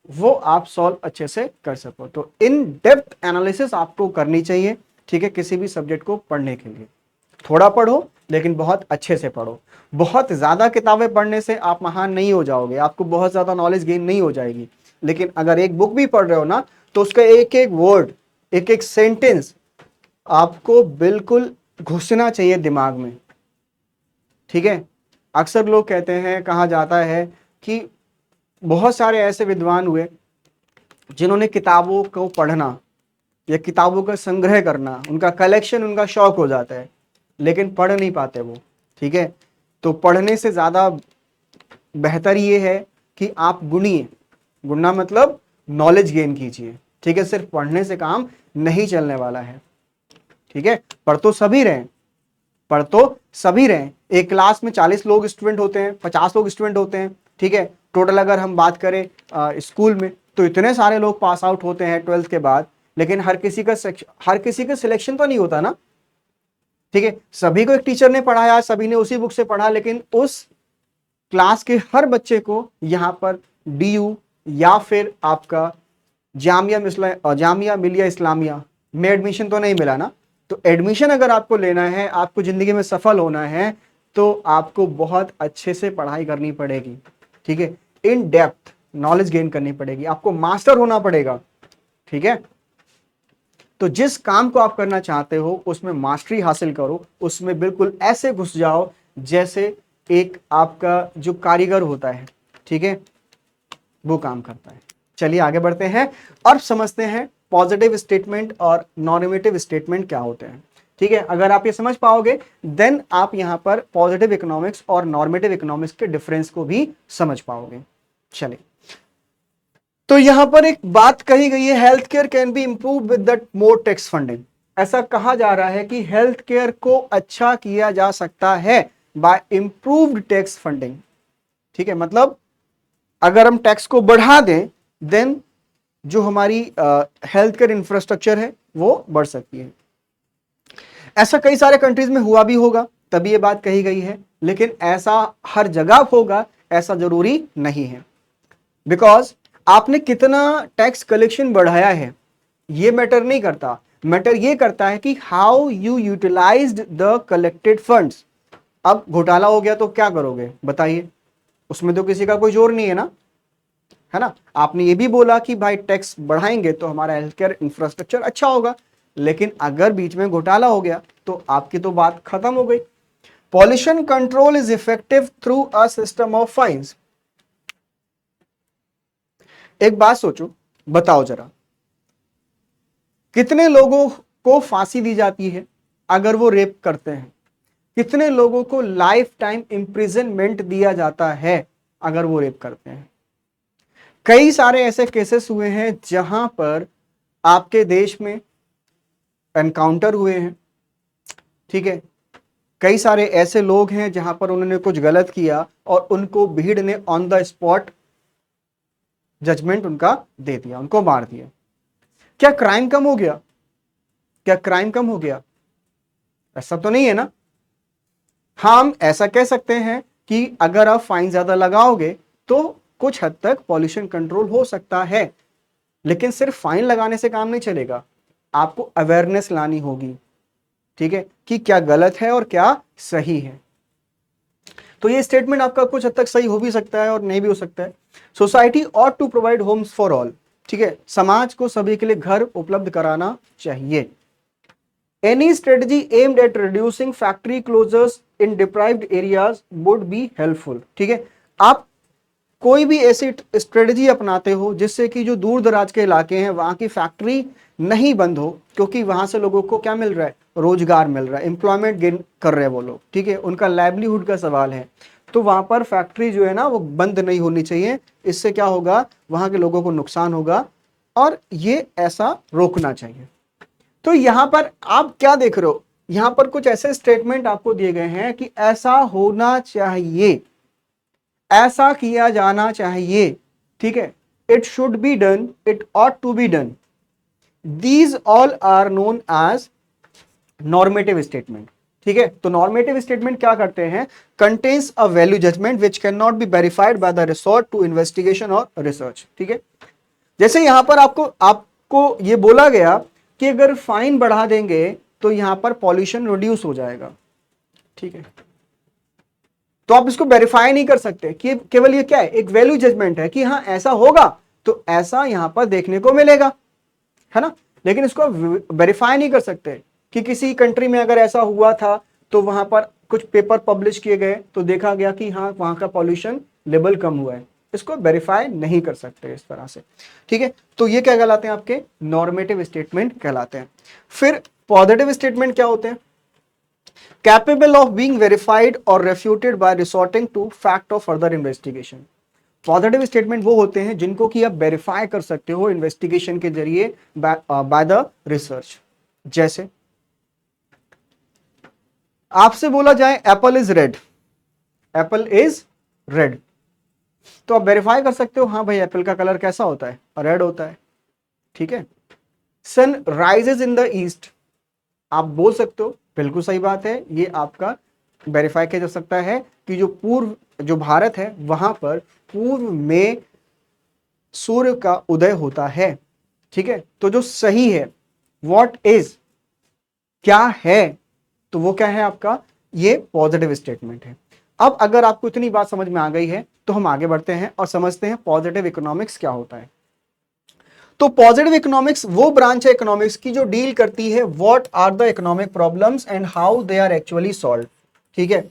Speaker 1: वो आप सॉल्व अच्छे से कर सको। तो इन डेप्थ एनालिसिस आपको करनी चाहिए। ठीक है, किसी भी सब्जेक्ट को पढ़ने के लिए थोड़ा पढ़ो, लेकिन बहुत अच्छे से पढ़ो। बहुत ज्यादा किताबें पढ़ने से आप महान नहीं हो जाओगे, आपको बहुत ज्यादा नॉलेज गेन नहीं हो जाएगी। लेकिन अगर एक बुक भी पढ़ रहे हो ना, तो उसका एक एक वर्ड, एक एक सेंटेंस आपको बिल्कुल घुसना चाहिए दिमाग में। ठीक है, अक्सर लोग कहते हैं, कहा जाता है कि बहुत सारे ऐसे विद्वान हुए जिन्होंने किताबों को पढ़ना या किताबों का संग्रह करना, उनका कलेक्शन, उनका शौक हो जाता है, लेकिन पढ़ नहीं पाते वो। ठीक है, तो पढ़ने से ज्यादा बेहतर ये है कि आप गुणिए, गुणना मतलब नॉलेज गेन कीजिए, ठीक है। सिर्फ पढ़ने से काम नहीं चलने वाला है, ठीक है। पढ़ तो सभी रहें, पढ़ तो सभी रहें। एक क्लास में 40 लोग स्टूडेंट होते हैं, 50 लोग स्टूडेंट होते हैं, ठीक है। टोटल अगर हम बात करें स्कूल में तो इतने सारे लोग पास आउट होते हैं 12th के बाद, लेकिन हर किसी का सिलेक्शन तो नहीं होता ना, ठीक है। सभी को एक टीचर ने पढ़ाया, सभी ने उसी बुक से पढ़ा, लेकिन उस क्लास के हर बच्चे को यहां पर डीयू या फिर आपका जामिया मिलिया इस्लामिया में एडमिशन तो नहीं मिला ना। तो एडमिशन अगर आपको लेना है, आपको जिंदगी में सफल होना है, तो आपको बहुत अच्छे से पढ़ाई करनी पड़ेगी, ठीक है। इन डेप्थ नॉलेज गेन करनी पड़ेगी, आपको मास्टर होना पड़ेगा, ठीक है। तो जिस काम को आप करना चाहते हो उसमें मास्टरी हासिल करो, उसमें बिल्कुल ऐसे घुस जाओ जैसे एक आपका जो कारीगर होता है, ठीक है, वो काम करता है। चलिए आगे बढ़ते हैं और समझते हैं पॉजिटिव स्टेटमेंट और नॉर्मेटिव स्टेटमेंट क्या होते हैं, ठीक है। अगर आप ये समझ पाओगे देन आप यहां पर पॉजिटिव इकोनॉमिक्स और नॉर्मेटिव इकोनॉमिक्स के डिफरेंस को भी समझ पाओगे। चलिए, तो यहां पर एक बात कही गई है, health care can be improve with the more tax funding. ऐसा कहा जा रहा है कि हेल्थ केयर को अच्छा किया जा सकता है बाय इंप्रूव्ड टैक्स फंडिंग, ठीक है। मतलब अगर हम टैक्स को बढ़ा दें देन जो हमारी हेल्थ केयर इंफ्रास्ट्रक्चर है वो बढ़ सकती है। ऐसा कई सारे कंट्रीज में हुआ भी होगा, तभी ये बात कही गई है, लेकिन ऐसा हर जगह होगा ऐसा जरूरी नहीं है। बिकॉज आपने कितना टैक्स कलेक्शन बढ़ाया है ये मैटर नहीं करता, मैटर ये करता है कि how you utilised the collected funds. अब घोटाला हो गया तो क्या करोगे बताइए, उसमें तो किसी का कोई जोर नहीं है ना, है ना। आपने ये भी बोला कि भाई टैक्स बढ़ाएंगे तो हमारा हेल्थ केयर इंफ्रास्ट्रक्चर अच्छा होगा, लेकिन अगर बीच में घोटाला हो गया तो आपकी तो बात खत्म हो गई। Pollution control is effective through a system of fines. एक बात सोचो, बताओ जरा, कितने लोगों को फांसी दी जाती है अगर वो रेप करते हैं? कितने लोगों को लाइफ टाइम इंप्रिजनमेंट दिया जाता है अगर वो रेप करते हैं? कई सारे ऐसे केसेस हुए हैं जहां पर आपके देश में एनकाउंटर हुए हैं, ठीक है। कई सारे ऐसे लोग हैं जहां पर उन्होंने कुछ गलत किया और उनको भीड़ ने ऑन द स्पॉट जजमेंट उनका दे दिया, उनको मार दिया। क्या क्राइम कम हो गया? क्या क्राइम कम हो गया? ऐसा तो नहीं है ना। हम ऐसा कह सकते हैं कि अगर आप फाइन ज्यादा लगाओगे तो कुछ हद तक पॉल्यूशन कंट्रोल हो सकता है, लेकिन सिर्फ फाइन लगाने से काम नहीं चलेगा, आपको अवेयरनेस लानी होगी, ठीक है, कि क्या गलत है और क्या सही है। तो ये स्टेटमेंट आपका कुछ हद तक सही हो भी सकता है और नहीं भी हो सकता है। Society ought to provide homes for all, ठीक है, समाज को सभी के लिए घर उपलब्ध कराना चाहिए। Any strategy aimed at reducing factory closures in deprived areas would be helpful, ठीक है। आप कोई भी ऐसी स्ट्रेटजी अपनाते हो जिससे कि जो दूर दराज के इलाके हैं वहां की फैक्ट्री नहीं बंद हो, क्योंकि वहां से लोगों को क्या मिल रहा है, रोजगार मिल रहा है, एम्प्लॉयमेंट गेन कर रहे हैं वो लोग, ठीक है, उनका लाइवलीहुड का सवाल है। तो वहां पर फैक्ट्री जो है ना वो बंद नहीं होनी चाहिए, इससे क्या होगा, वहां के लोगों को नुकसान होगा और ये ऐसा रोकना चाहिए। तो यहां पर आप क्या देख रहे हो, यहां पर कुछ ऐसे स्टेटमेंट आपको दिए गए हैं कि ऐसा होना चाहिए, ऐसा किया जाना चाहिए, ठीक है, it should be done, it ought to be done. These all are known as normative statement, ठीक है। तो नॉर्मेटिव स्टेटमेंट क्या करते हैं, contains a value judgement which can not be verified by the resort to investigation और research, ठीक है। जैसे यहां पर आपको ये बोला गया कि अगर फाइन बढ़ा देंगे तो यहां पर पॉल्यूशन रिड्यूस हो जाएगा, ठीक है। तो आप इसको वेरीफाई नहीं कर सकते कि केवल ये क्या है, एक वैल्यू जजमेंट है कि हाँ ऐसा होगा तो ऐसा यहां पर देखने को मिलेगा, है ना। लेकिन इसको वेरीफाई नहीं कर सकते कि किसी कंट्री में अगर ऐसा हुआ था तो वहां पर कुछ पेपर पब्लिश किए गए तो देखा गया कि हाँ वहां का पॉल्यूशन लेवल कम हुआ है, इसको वेरीफाई नहीं कर सकते इस तरह से, ठीक है। तो ये क्या कहलाते हैं, आपके नॉर्मेटिव स्टेटमेंट कहलाते हैं। फिर पॉजिटिव स्टेटमेंट क्या होते हैं, कैपेबल ऑफ बीइंग वेरीफाइड और refuted by resorting to fact of further investigation. Positive statement वो होते हैं जिनको कि आप वेरीफाई कर सकते हो इन्वेस्टिगेशन के जरिए बाय द रिसर्च। जैसे आपसे बोला जाए Apple is red, Apple is red, तो आप वेरीफाई कर सकते हो, हाँ भाई एप्पल का कलर कैसा होता है, रेड होता है। ठीक है। Sun rises in the east, आप बोल सकते हो बिल्कुल सही बात है, ये आपका वेरीफाई किया जा सकता है कि जो भारत है वहां पर पूर्व में सूर्य का उदय होता है। ठीक है। तो जो सही है, व्हाट इज, क्या है, तो वो क्या है आपका, ये पॉजिटिव स्टेटमेंट है। अब अगर आपको इतनी बात समझ में आ गई है तो हम आगे बढ़ते हैं और समझते हैं पॉजिटिव इकोनॉमिक्स क्या होता है। तो पॉजिटिव इकोनॉमिक्स वो ब्रांच है इकोनॉमिक्स की जो डील करती है what are the economic problems and how they are actually solve. ठीक है,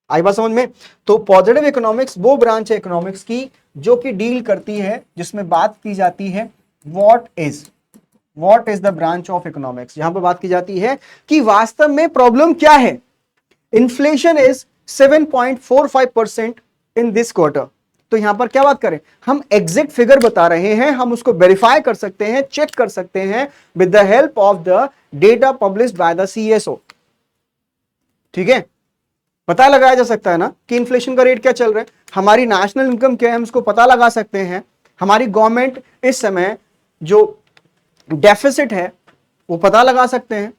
Speaker 1: आई बात समझ में। तो पॉजिटिव इकोनॉमिक्स वो ब्रांच है इकोनॉमिक्स की जो कि डील करती है, जिसमें बात की जाती है what is the branch of economics, यहां पर बात की जाती है कि वास्तव में प्रॉब्लम क्या है। Inflation is 7.45% in this quarter. तो यहां पर क्या बात करें, हम एग्जैक्ट फिगर बता रहे हैं, हम उसको वेरीफाई कर सकते हैं, चेक कर सकते हैं with the help of the data published by the CSO. ठीक है, पता लगाया जा सकता है ना कि इन्फ्लेशन का रेट क्या चल रहा है, हमारी नेशनल इनकम क्या है, हम उसको पता लगा सकते हैं, हमारी गवर्नमेंट इस समय जो डेफिसिट है वो पता लगा सकते हैं।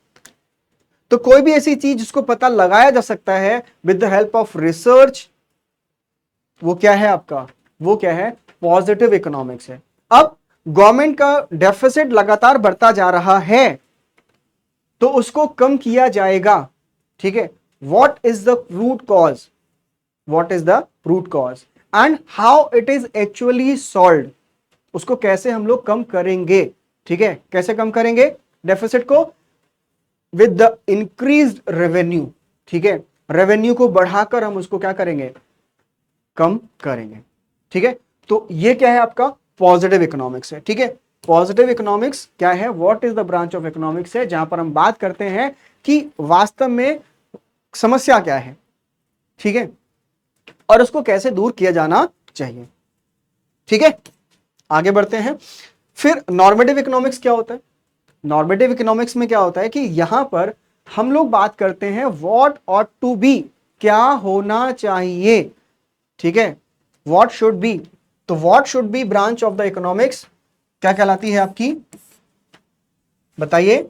Speaker 1: तो कोई भी ऐसी चीज जिसको पता लगाया जा सकता है with the help of research, वो क्या है आपका, वो क्या है, पॉजिटिव इकोनॉमिक्स है। अब गवर्नमेंट का डेफिसिट लगातार बढ़ता जा रहा है तो उसको कम किया जाएगा। ठीक है, what is the root cause, what is the root cause and how it is actually solve, उसको कैसे हम लोग कम करेंगे। ठीक है, कैसे कम करेंगे डेफिसिट को, विद द इंक्रीज्ड रेवेन्यू। ठीक है, रेवेन्यू को बढ़ाकर हम उसको क्या करेंगे, कम करेंगे। ठीक है, तो ये क्या है आपका पॉजिटिव इकोनॉमिक्स है। ठीक है, पॉजिटिव इकोनॉमिक्स क्या है, what is the branch of economics है जहां पर हम बात करते हैं कि वास्तव में समस्या क्या है। ठीक है, और उसको कैसे दूर किया जाना चाहिए। ठीक है, आगे बढ़ते हैं। फिर नॉर्मेटिव इकोनॉमिक्स क्या होता है। नॉर्मेटिव इकोनॉमिक्स में क्या होता है कि यहां पर हम लोग बात करते हैं व्हाट ऑट टू बी, क्या होना चाहिए। ठीक है, व्हाट शुड बी, तो what should be branch of the economics क्या कहलाती है आपकी, बताइए।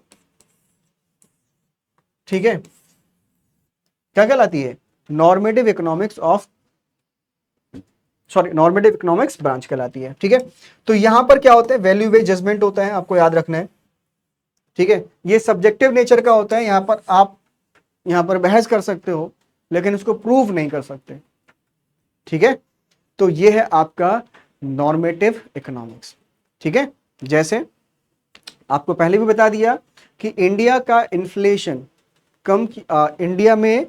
Speaker 1: ठीक है, क्या कहलाती है, normative economics of, sorry normative economics branch कहलाती है। ठीक है, तो यहां पर क्या होता है, वैल्यू बेस्ड जजमेंट होता है, आपको याद रखना है। ठीक है, ये सब्जेक्टिव नेचर का होता है, यहां पर आप यहां पर बहस कर सकते हो लेकिन उसको प्रूव नहीं कर सकते। ठीक है, तो ये है आपका नॉर्मेटिव इकोनॉमिक्स। ठीक है, जैसे आपको पहले भी बता दिया कि इंडिया का इन्फ्लेशन इंडिया में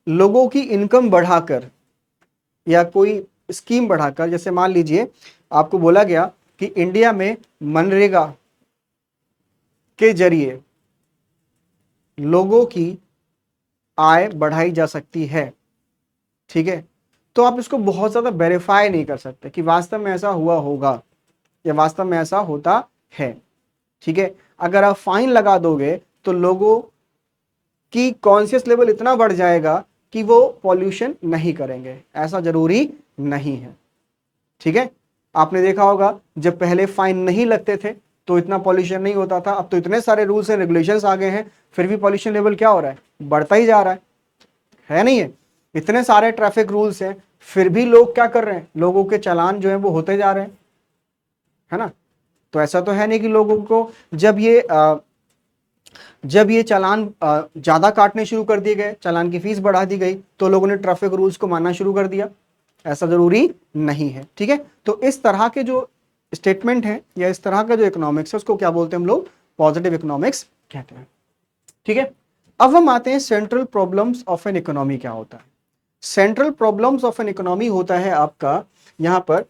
Speaker 1: लोगों की इनकम बढ़ाकर या कोई स्कीम बढ़ाकर, जैसे मान लीजिए आपको बोला गया कि इंडिया में मनरेगा के जरिए लोगों की आय बढ़ाई जा सकती है। ठीक है, तो आप इसको बहुत ज्यादा वेरीफाई नहीं कर सकते कि वास्तव में ऐसा हुआ होगा या वास्तव में ऐसा होता है। ठीक है, अगर आप फाइन लगा दोगे तो लोगों की कॉन्शियस लेवल इतना बढ़ जाएगा कि वो पॉल्यूशन नहीं करेंगे, ऐसा जरूरी नहीं है। ठीक है, आपने देखा होगा जब पहले फाइन नहीं लगते थे तो इतना पॉल्यूशन नहीं होता था, अब तो इतने सारे रूल्स एंड रेगुलेशंस आ गए हैं फिर भी पॉल्यूशन लेवल क्या हो रहा है, बढ़ता ही जा रहा है नहीं है। इतने सारे ट्रैफिक रूल्स हैं फिर भी लोग क्या कर रहे हैं, लोगों के चालान जो है वो होते जा रहे हैं, है ना। तो ऐसा तो है नहीं कि लोगों को जब ये चालान ज्यादा काटने शुरू कर दिए गए, चालान की फीस बढ़ा दी गई तो लोगों ने ट्रैफिक रूल्स को मानना शुरू कर दिया, ऐसा जरूरी नहीं है। ठीक है, तो इस तरह के जो स्टेटमेंट है या इस तरह का जो इकोनॉमिक्स है उसको क्या बोलते हैं हम लोग, पॉजिटिव इकोनॉमिक्स कहते हैं। ठीक है, अब हम आते हैं central problems of an economy क्या होता है। Central problems of an economy होता है आपका यहां पर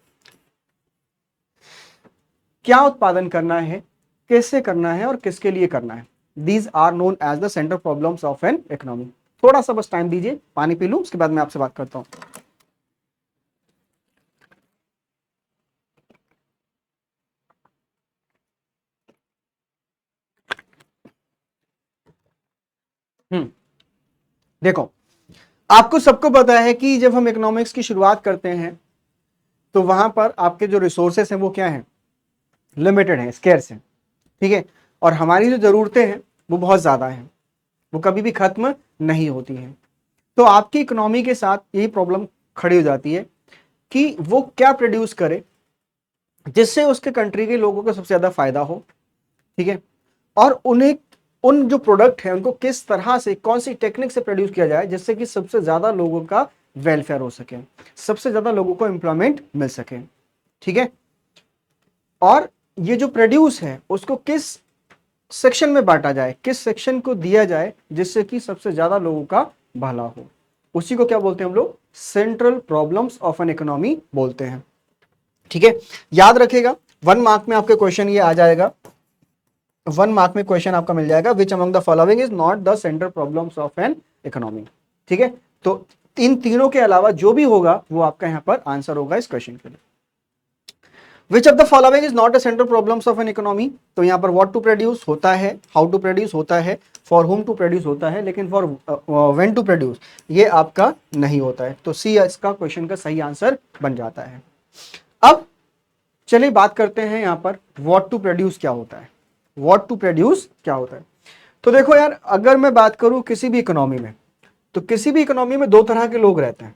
Speaker 1: क्या उत्पादन करना है, कैसे करना है और किसके लिए करना है। These are known as the central problems of an economy. थोड़ा सा बस टाइम दीजिए, पानी पी लूं, उसके बाद मैं आपसे बात करता हूं। देखो, आपको सबको पता है कि जब हम इकोनॉमिक्स की शुरुआत करते हैं तो वहां पर आपके जो रिसोर्सेस हैं वो क्या हैं, लिमिटेड हैं, स्केर्स हैं, ठीक है। और हमारी जो जरूरतें हैं वो बहुत ज्यादा हैं, वो कभी भी खत्म नहीं होती हैं। तो आपकी इकोनॉमी के साथ यही प्रॉब्लम खड़ी हो जाती है कि वो क्या प्रोड्यूस करे जिससे उसके कंट्री के लोगों को सबसे ज्यादा फायदा हो, ठीक है। और उन्हें उन जो प्रोडक्ट है उनको किस तरह से, कौन सी टेक्निक से प्रोड्यूस किया जाए जिससे कि सबसे ज्यादा लोगों का वेलफेयर हो सके, सबसे ज्यादा लोगों को एम्प्लॉयमेंट मिल सके, ठीक है। और ये जो प्रोड्यूस है उसको किस सेक्शन में बांटा जाए, किस सेक्शन को दिया जाए जिससे कि सबसे ज्यादा लोगों का भला हो, उसी को क्या बोलते हैं हम लोग, central problems of an economy बोलते हैं, ठीक है। याद रखेगा, 1 मार्क में आपके क्वेश्चन ये आ जाएगा, 1 मार्क में क्वेश्चन आपका मिल जाएगा, which among the following is not the central problems of an economy, ठीक है। तो इन तीनों के अलावा जो भी होगा वो आपका यहां पर आंसर होगा इस क्वेश्चन के लिए। Which of the following is not a central problems of an economy, तो यहां पर व्हाट टू प्रोड्यूस होता है, हाउ टू प्रोड्यूस होता है, फॉर हुम टू प्रोड्यूस होता है, लेकिन फॉर व्हेन टू प्रोड्यूस ये आपका नहीं होता है। तो सी इसका क्वेश्चन का सही आंसर बन जाता है। अब चलिए बात करते हैं यहां पर व्हाट टू प्रोड्यूस क्या होता है, व्हाट टू प्रोड्यूस क्या होता है। तो देखो यार, अगर मैं बात करूं किसी भी इकोनॉमी में, तो किसी भी इकोनॉमी में दो तरह के लोग रहते हैं,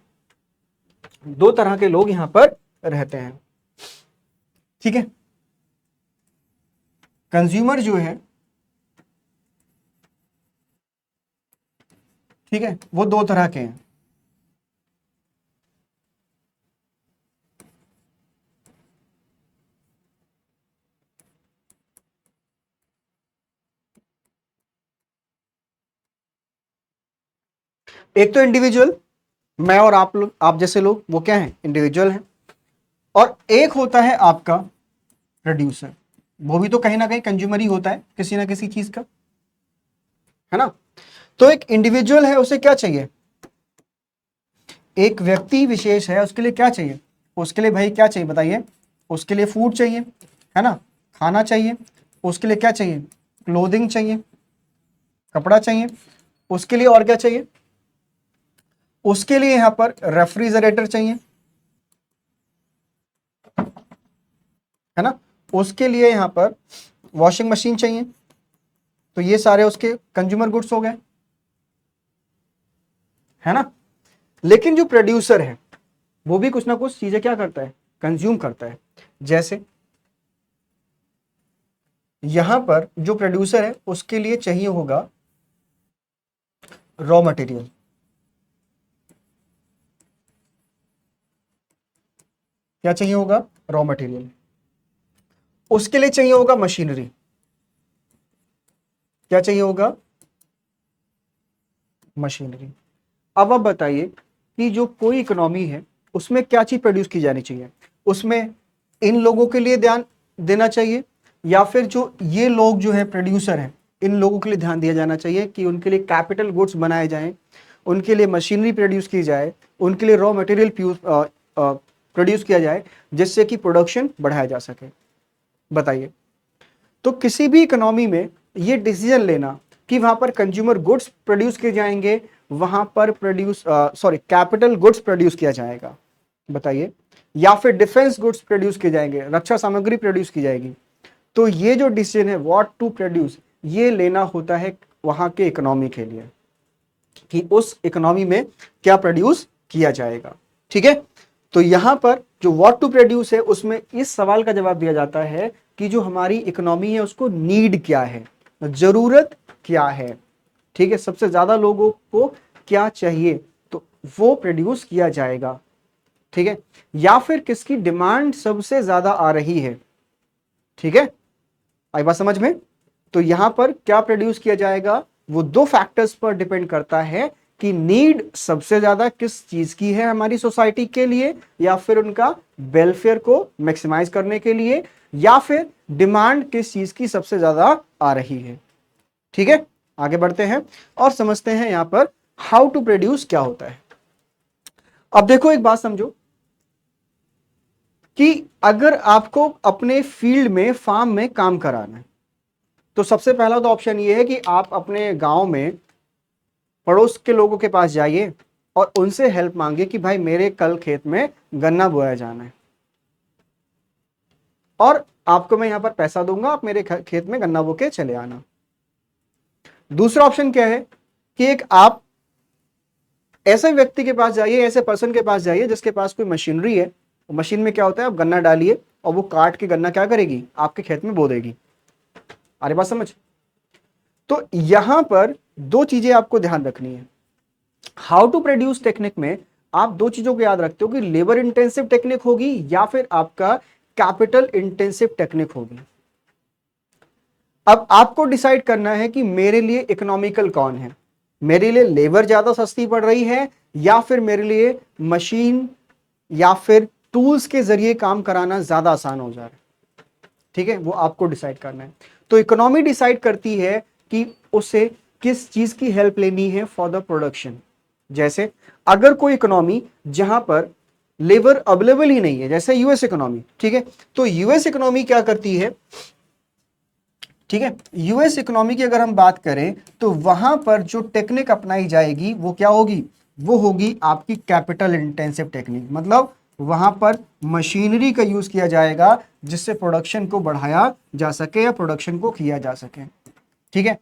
Speaker 1: दो तरह के लोग यहां पर रहते हैं, ठीक है। कंज्यूमर जो है, ठीक है, वो दो तरह के हैं। एक तो इंडिविजुअल, मैं और आप लोग, आप जैसे लोग, वो क्या है, इंडिविजुअल हैं। और एक होता है आपका प्रोड्यूसर, वो भी तो कहीं ना कहीं कंज्यूमर ही होता है किसी ना किसी चीज का, है ना। तो एक इंडिविजुअल है, उसे क्या चाहिए, एक व्यक्ति विशेष है, उसके लिए क्या चाहिए, उसके लिए भाई क्या चाहिए बताइए, उसके लिए फूड चाहिए, है ना, खाना चाहिए, उसके लिए क्या चाहिए, क्लोथिंग चाहिए, कपड़ा चाहिए, उसके लिए और क्या चाहिए, उसके लिए यहां पर रेफ्रिजरेटर चाहिए, है ना, उसके लिए यहां पर वॉशिंग मशीन चाहिए। तो ये सारे उसके कंज्यूमर गुड्स हो गए, है ना। लेकिन जो प्रोड्यूसर है वो भी कुछ ना कुछ चीजें क्या करता है, कंज्यूम करता है। जैसे यहां पर जो प्रोड्यूसर है उसके लिए चाहिए होगा रॉ मटेरियल, क्या चाहिए होगा, रॉ मटेरियल। उसके लिए चाहिए होगा मशीनरी, क्या चाहिए होगा, मशीनरी। अब आप बताइए कि जो कोई इकोनॉमी है उसमें क्या चीज प्रोड्यूस की जानी चाहिए, उसमें इन लोगों के लिए ध्यान देना चाहिए या फिर जो ये लोग जो है प्रोड्यूसर हैं इन लोगों के लिए ध्यान दिया जाना चाहिए कि उनके लिए कैपिटल गुड्स बनाए जाएं, उनके लिए मशीनरी प्रोड्यूस की जाए, उनके लिए रॉ मटेरियल प्रोड्यूस किया जाए जिससे कि प्रोडक्शन बढ़ाया जा सके। बताइए। तो किसी भी इकोनॉमी में ये डिसीजन लेना कि वहां पर कंज्यूमर गुड्स प्रोड्यूस किए जाएंगे, वहां पर कैपिटल गुड्स प्रोड्यूस किया जाएगा, बताइए, या फिर डिफेंस गुड्स प्रोड्यूस किए जाएंगे, रक्षा सामग्री प्रोड्यूस की जाएगी। तो ये जो डिसीजन है व्हाट टू प्रोड्यूस, ये लेना होता है वहां के इकोनॉमी के लिए कि उस इकोनॉमी में क्या प्रोड्यूस किया जाएगा, ठीक है। तो यहां पर जो व्हाट टू प्रोड्यूस है उसमें इस सवाल का जवाब दिया जाता है कि जो हमारी इकोनॉमी है उसको नीड क्या है, जरूरत क्या है, ठीक है, सबसे ज्यादा लोगों को क्या चाहिए तो वो प्रोड्यूस किया जाएगा, ठीक है। या फिर किसकी डिमांड सबसे ज्यादा आ रही है, ठीक है, आई बात समझ में। तो यहां पर क्या प्रोड्यूस किया जाएगा वो दो फैक्टर्स पर डिपेंड करता है कि नीड सबसे ज्यादा किस चीज की है हमारी सोसाइटी के लिए, या फिर उनका वेलफेयर को मैक्सिमाइज करने के लिए, या फिर डिमांड किस चीज की सबसे ज्यादा आ रही है। ठीक है, आगे बढ़ते हैं और समझते हैं यहां पर हाउ टू प्रोड्यूस क्या होता है। अब देखो एक बात समझो कि अगर आपको अपने फील्ड में, फार्म में काम कराना है, तो सबसे पहला तो ऑप्शन ये है कि आप अपने गांव में पड़ोस के लोगों के पास जाइए और उनसे हेल्प मांगिए कि भाई मेरे कल खेत में गन्ना बोया जाना है और आपको मैं यहां पर पैसा दूंगा, आप मेरे खेत में गन्ना बो के चले आना। दूसरा ऑप्शन क्या है कि एक आप ऐसे व्यक्ति के पास जाइए, ऐसे पर्सन के पास जाइए जिसके पास कोई मशीनरी है। मशीन में क्या होता है, आप गन्ना डालिए और वो काट के गन्ना क्या करेगी, आपके खेत में बो देगी। अरे बात समझ। तो यहां पर दो चीजें आपको ध्यान रखनी है। हाउ टू प्रोड्यूस टेक्निक में आप दो चीजों को याद रखते हो कि लेबर इंटेंसिव टेक्निक होगी या फिर आपका कैपिटल इंटेंसिव टेक्निक होगी। अब आपको डिसाइड करना है कि मेरे लिए इकोनॉमिकल कौन है, मेरे लिए लेबर ज्यादा सस्ती पड़ रही है या फिर मेरे लिए मशीन या फिर टूल्स के जरिए काम कराना ज्यादा आसान हो जा रहा है। ठीक है, वो आपको डिसाइड करना है। तो इकोनॉमी डिसाइड करती है कि उसे किस चीज की हेल्प लेनी है फॉर द प्रोडक्शन। जैसे अगर कोई इकोनॉमी जहां पर लेबर अवेलेबल ही नहीं है, जैसे यूएस इकोनॉमी, ठीक है, तो यूएस इकोनॉमी क्या करती है, ठीक है, यूएस इकोनॉमी की अगर हम बात करें तो वहां पर जो टेक्निक अपनाई जाएगी वो क्या होगी, वो होगी आपकी कैपिटल इंटेंसिव टेक्निक। मतलब वहां पर मशीनरी का यूज किया जाएगा जिससे प्रोडक्शन को बढ़ाया जा सके या प्रोडक्शन को किया जा सके। ठीक है,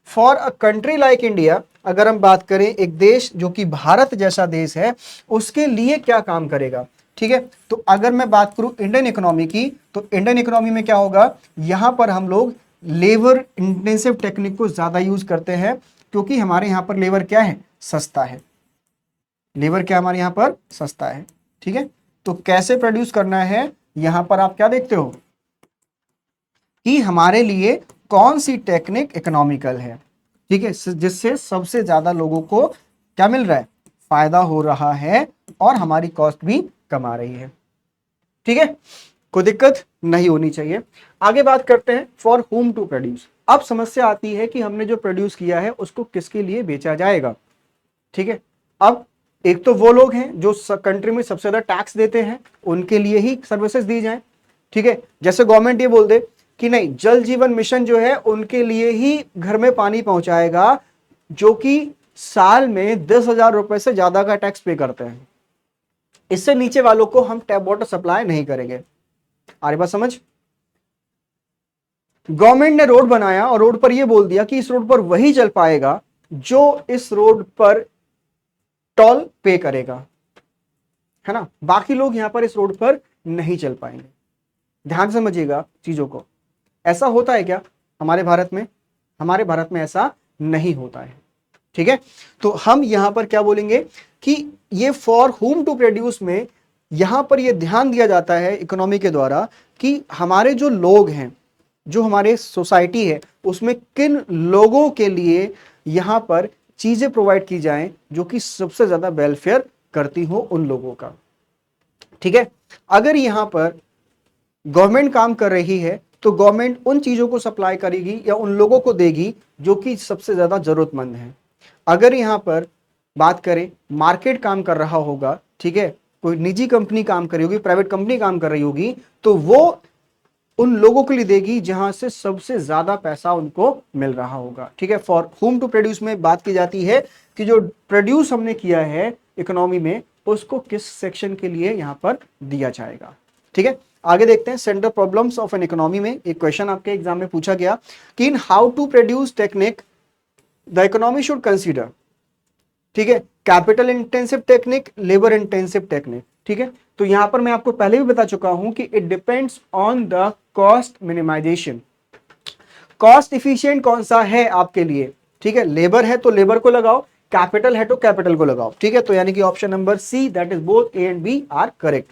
Speaker 1: for a country like India, अगर हम बात करें एक देश जो कि भारत जैसा देश है, उसके लिए क्या काम करेगा। ठीक है, तो अगर मैं बात करूं इंडियन इकोनॉमी की, तो इंडियन इकोनॉमी में क्या होगा, यहां पर हम लोग लेबर इंटेंसिव टेक्निक को ज्यादा यूज करते हैं क्योंकि हमारे यहां पर लेबर क्या है, सस्ता है। लेबर क्या हमारे यहां पर सस्ता है। ठीक है, तो कैसे प्रोड्यूस करना है, यहां पर आप क्या देखते हो कि हमारे लिए कौन सी टेक्निक इकोनॉमिकल है। ठीक है, जिससे सबसे ज्यादा लोगों को क्या मिल रहा है, फायदा हो रहा है और हमारी कॉस्ट भी कम आ रही है। ठीक है, कोई दिक्कत नहीं होनी चाहिए। आगे बात करते हैं फॉर होम टू प्रोड्यूस। अब समस्या आती है कि हमने जो प्रोड्यूस किया है उसको किसके लिए बेचा जाएगा। ठीक है, अब एक तो वो लोग हैं जो कंट्री में सबसे ज्यादा टैक्स देते हैं, उनके लिए ही सर्विसेज दी जाए। ठीक है, जैसे गवर्नमेंट ये बोल दे कि नहीं, जल जीवन मिशन जो है उनके लिए ही घर में पानी पहुंचाएगा, जो कि साल में 10,000 रुपए से ज्यादा का टैक्स पे करते हैं, इससे नीचे वालों को हम टैप वाटर सप्लाई नहीं करेंगे। आ रही बात समझ। गवर्नमेंट ने रोड बनाया और रोड पर यह बोल दिया कि इस रोड पर वही चल पाएगा जो इस रोड पर टोल पे करेगा, है ना, बाकी लोग यहां पर इस रोड पर नहीं चल पाएंगे। ध्यान समझिएगा चीजों को। ऐसा होता है क्या हमारे भारत में, हमारे भारत में ऐसा नहीं होता है। ठीक है, तो हम यहां पर क्या बोलेंगे कि ये फॉर होम टू प्रोड्यूस में यहां पर ये ध्यान दिया जाता है इकोनॉमी के द्वारा कि हमारे जो लोग हैं, जो हमारे सोसाइटी है, उसमें किन लोगों के लिए यहां पर चीजें प्रोवाइड की जाएं जो कि सबसे ज्यादा वेलफेयर करती हो उन लोगों का। ठीक है, अगर यहां पर गवर्नमेंट काम कर रही है तो गवर्नमेंट उन चीजों को सप्लाई करेगी या उन लोगों को देगी जो कि सबसे ज्यादा जरूरतमंद है। अगर यहां पर बात करें मार्केट काम कर रहा होगा, ठीक है, कोई निजी कंपनी काम कर रही होगी, प्राइवेट कंपनी काम कर रही होगी, तो वो उन लोगों के लिए देगी जहां से सबसे ज्यादा पैसा उनको मिल रहा होगा। ठीक है, फॉर होम टू प्रोड्यूस में बात की जाती है कि जो प्रोड्यूस हमने किया है इकोनॉमी में उसको किस सेक्शन के लिए यहां पर दिया जाएगा। ठीक है, आगे देखते हैं central problems of an economy में एक क्वेश्चन आपके एग्जाम में पूछा गया कि in how to produce technique the economy should consider. ठीक है, capital intensive technique, labour intensive technique. ठीक है, तो यहां पर मैं आपको पहले भी बता चुका हूं कि it depends on the cost minimisation. Cost efficient कौन सा है आपके लिए। ठीक है, लेबर है तो लेबर को लगाओ, कैपिटल है तो कैपिटल को लगाओ। ठीक है, तो यानी कि option number C that is both A and B are correct.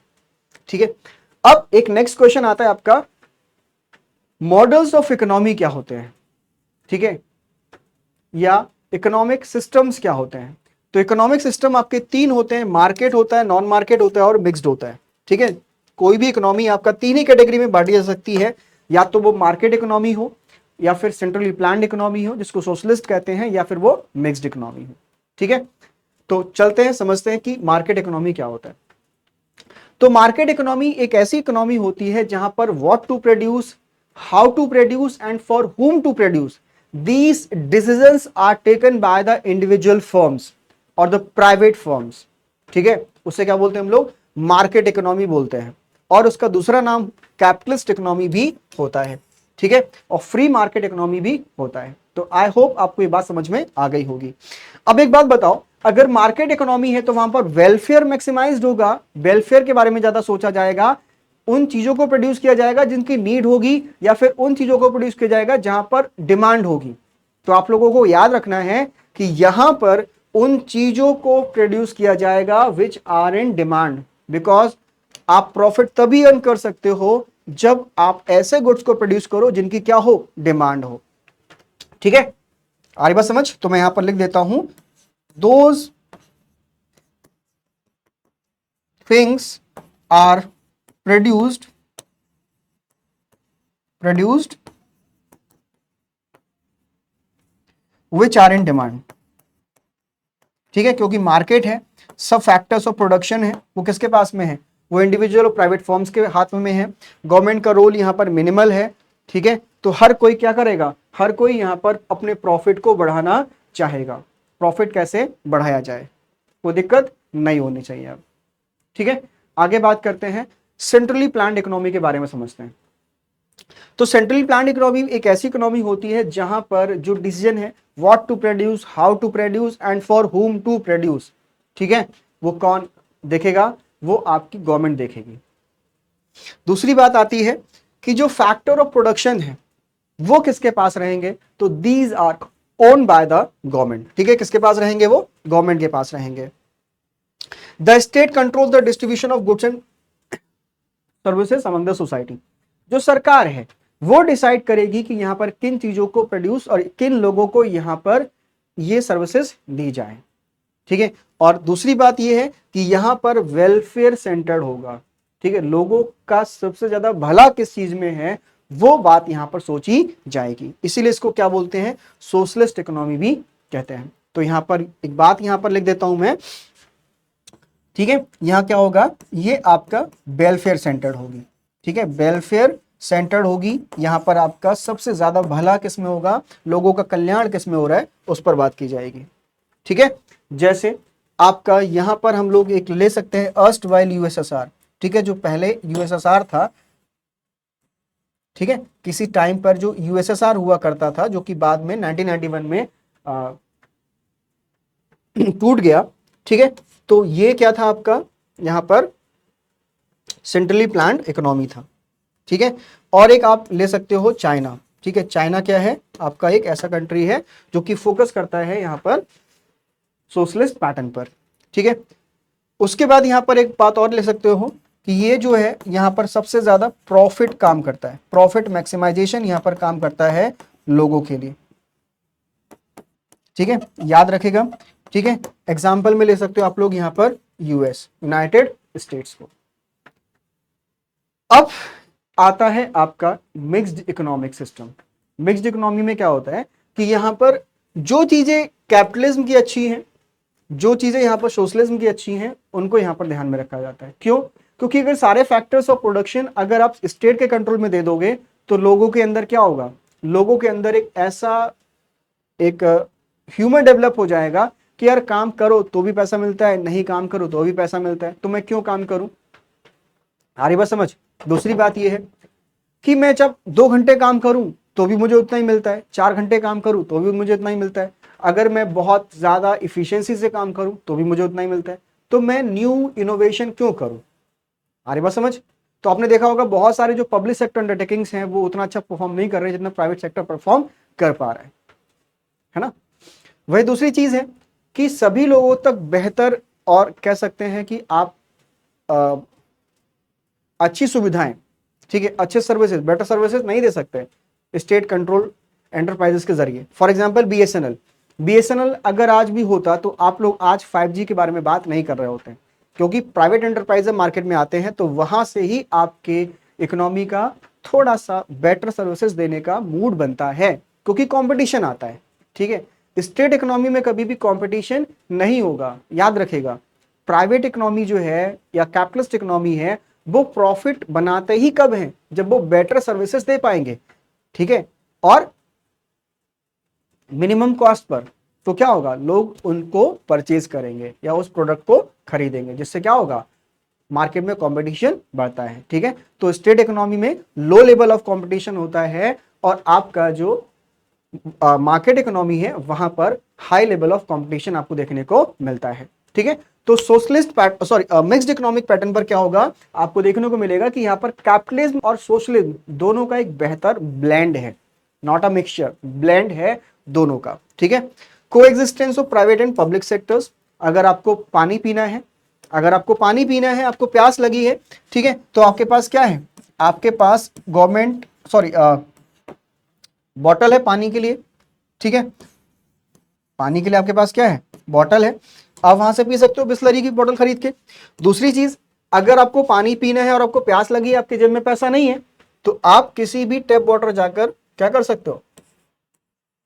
Speaker 1: ठीक है, अब एक नेक्स्ट क्वेश्चन आता है आपका, मॉडल्स ऑफ इकोनॉमी क्या होते हैं। ठीक है, या इकोनॉमिक सिस्टम्स क्या होते हैं। तो इकोनॉमिक सिस्टम आपके तीन होते हैं, मार्केट होता है, नॉन मार्केट होता है और मिक्स्ड होता है। ठीक है, कोई भी इकोनॉमी आपका तीन ही कैटेगरी में बांटी जा सकती है, या तो वो मार्केट इकोनॉमी हो, या फिर सेंट्रली प्लान्ड इकोनॉमी हो जिसको सोशलिस्ट कहते हैं, या फिर वो मिक्स्ड इकोनॉमी हो। ठीक है, तो चलते हैं समझते हैं कि मार्केट इकोनॉमी क्या होता है। तो मार्केट इकोनॉमी एक ऐसी इकोनॉमी होती है जहां पर what to produce, how to produce and for whom to produce, these decisions are taken by the individual firms और द प्राइवेट फर्म्स। ठीक है, उसे क्या बोलते हैं हम लोग, मार्केट इकोनॉमी बोलते हैं, और उसका दूसरा नाम कैपिटलिस्ट इकोनॉमी भी होता है। ठीक है, और फ्री मार्केट इकोनॉमी भी होता है। तो आई होप आपको ये बात समझ में आ गई होगी। अब एक बात बताओ, अगर मार्केट इकोनॉमी है तो वहां पर वेलफेयर मैक्सिमाइज्ड होगा, वेलफेयर के बारे में ज्यादा सोचा जाएगा, उन चीजों को प्रोड्यूस किया जाएगा जिनकी नीड होगी, या फिर उन चीजों को प्रोड्यूस किया जाएगा जहां पर डिमांड होगी। तो आप लोगों को याद रखना है कि यहां पर उन चीजों को प्रोड्यूस किया जाएगा which are in demand, because आप प्रॉफिट तभी अर्न कर सकते हो जब आप ऐसे गुड्स को प्रोड्यूस करो जिनकी क्या हो, डिमांड हो। ठीक है, आ रही बात समझ? तो मैं यहां पर लिख देता हूं, those things are produced which are in demand. ठीक है, क्योंकि मार्केट है, सब फैक्टर्स ऑफ प्रोडक्शन है वो किसके पास में है, वो इंडिविजुअल और प्राइवेट फर्म्स के हाथ में है। गवर्नमेंट का रोल यहाँ पर मिनिमल है। ठीक है, तो हर कोई क्या करेगा, हर कोई यहाँ पर अपने प्रॉफिट को बढ़ाना चाहेगा। प्रॉफिट कैसे बढ़ाया जाए, कोई दिक्कत नहीं होनी चाहिए। अब ठीक है, आगे बात करते हैं, सेंट्रली प्लान्ड इकोनॉमी के बारे में समझते हैं। तो सेंट्रली प्लान्ड इकोनॉमी एक ऐसी इकोनॉमी होती है जहां पर जो डिसीजन है what to produce, how to produce and for whom to produce, ठीक है, वो कौन देखेगा, वो आपकी गवर्नमेंट देखेगी। दूसरी बात आती है कि जो फैक्टर ऑफ प्रोडक्शन है वो किसके पास रहेंगे, तो these our own by the government. ठीक है, किसके पास रहेंगे, वो गवर्नमेंट के पास रहेंगे। The state control the distribution of goods and services among the society. जो सरकार है वो डिसाइड करेगी कि यहां पर किन चीजों को प्रोड्यूस और किन लोगों को यहां पर ये सर्विसेज दी जाए। ठीक है, और दूसरी बात ये है कि यहां पर वेलफेयर सेंटर्ड होगा। ठीक है, लोगों का सबसे ज्यादा भला किस चीज में है वो बात यहां पर सोची जाएगी, इसीलिए इसको क्या बोलते हैं, सोशलिस्ट इकोनॉमी भी कहते हैं। तो यहां पर एक बात यहां पर लिख देता हूं मैं। ठीक है, यहां क्या होगा, ये आपका वेलफेयर सेंटर्ड होगी। ठीक है, वेलफेयर सेंटर्ड होगी, यहां पर आपका सबसे ज्यादा भला किसमें होगा, लोगों का कल्याण किसमें हो रहा है उस पर बात की जाएगी। ठीक है, जैसे आपका यहां पर हम लोग एक ले सकते हैं अर्स्ट वाइल यूएसएसआर। ठीक है, जो पहले यूएसएसआर था, ठीक है, किसी टाइम पर जो यूएसएसआर हुआ करता था जो कि बाद में 1991 में टूट गया। ठीक है, तो ये क्या था आपका, यहां पर सेंट्रली प्लान्ड इकोनॉमी था। ठीक है, और एक आप ले सकते हो चाइना। ठीक है, चाइना क्या है, आपका एक ऐसा कंट्री है जो कि फोकस करता है यहां पर सोशलिस्ट पैटर्न पर। ठीक है, उसके बाद यहां पर एक बात और ले सकते हो कि ये जो है यहां पर सबसे ज्यादा प्रॉफिट काम करता है, प्रॉफिट मैक्सिमाइजेशन यहां पर काम करता है लोगों के लिए। ठीक है, याद रखेगा। ठीक है, एग्जाम्पल में ले सकते हो आप लोग यहां पर यूएस, यूनाइटेड स्टेट्स को। अब आता है आपका mixed economic system. Mixed economy में क्या होता है कि यहां पर जो चीजें कैपिटलिज्म की अच्छी हैं, जो चीजें यहां पर सोशलिज्म की अच्छी हैं, उनको यहां पर ध्यान में रखा जाता है। क्यों, क्योंकि अगर सारे फैक्टर्स ऑफ प्रोडक्शन अगर आप स्टेट के कंट्रोल में दे दोगे तो लोगों के अंदर क्या होगा, लोगों के अंदर एक ऐसा एक ह्यूमन डेवलप हो जाएगा कि यार काम करो तो भी पैसा मिलता है, नहीं काम करो तो भी पैसा मिलता है, तो मैं क्यों काम करूं। आ रही बात समझ। दूसरी बात यह है कि मैं जब 2 घंटे काम करूं तो भी मुझे उतना ही मिलता है, 4 घंटे काम करूं तो भी मुझे उतना ही मिलता है, अगर मैं बहुत ज्यादा इफिशियंसी से काम करूं तो भी मुझे उतना ही मिलता है, तो मैं न्यू इनोवेशन क्यों करूं। आ रही बात समझ। तो आपने देखा होगा बहुत सारे जो पब्लिक सेक्टर अंडरटेकिंग्स हैं वो उतना अच्छा परफॉर्म नहीं कर रहे जितना प्राइवेट सेक्टर परफॉर्म कर पा रहा है ना। वही दूसरी चीज है कि सभी लोगों तक बेहतर और कह सकते हैं कि आप अच्छी सुविधाएं, ठीक है, अच्छे सर्विसेज, बेटर सर्विसेज नहीं दे सकते स्टेट कंट्रोल एंटरप्राइजेस के जरिए। फॉर एग्जांपल बीएसएनएल अगर आज भी होता तो आप लोग आज 5G के बारे में बात नहीं कर रहे होते, क्योंकि प्राइवेट एंटरप्राइज मार्केट में आते हैं तो वहां से ही आपके इकोनॉमी का थोड़ा सा बेटर सर्विसेज देने का मूड बनता है, क्योंकि कंपटीशन आता है। ठीक है, स्टेट इकोनॉमी में कभी भी कंपटीशन नहीं होगा, याद रखेगा। प्राइवेट इकोनॉमी जो है या कैपिटलिस्ट इकोनॉमी है, वो प्रॉफिट बनाते ही कब है, जब वो बेटर सर्विसेज दे पाएंगे। ठीक है, और मिनिमम कॉस्ट पर, तो क्या होगा, लोग उनको परचेज करेंगे या उस प्रोडक्ट को खरीदेंगे, जिससे क्या होगा, मार्केट में कंपटीशन बढ़ता है। ठीक है, तो स्टेट इकोनॉमी में लो लेवल ऑफ कंपटीशन होता है, और आपका जो मार्केट इकोनॉमी है वहां पर हाई लेवल ऑफ कंपटीशन आपको देखने को मिलता है। ठीक है, तो सोशलिस्ट मिक्स्ड इकोनॉमिक पैटर्न पर क्या होगा, आपको देखने को मिलेगा कि यहां पर कैपिटलिज्म और सोशलिज्म दोनों का एक बेहतर ब्लेंड है, नॉट अ मिक्सचर, ब्लेंड है दोनों का। ठीक है, coexistence of private and public sectors. अगर आपको पानी पीना है, आपको प्यास लगी है, ठीक है, तो आपके पास क्या है, आपके पास बॉटल है पानी के लिए। ठीक है, पानी के लिए आपके पास क्या है, बॉटल है, आप वहां से पी सकते हो बिस्लरी की बॉटल खरीद के। दूसरी चीज, अगर आपको पानी पीना है और आपको प्यास लगी है, आपके जेब में पैसा नहीं है, तो आप किसी भी टैप वाटर जाकर क्या कर सकते हो,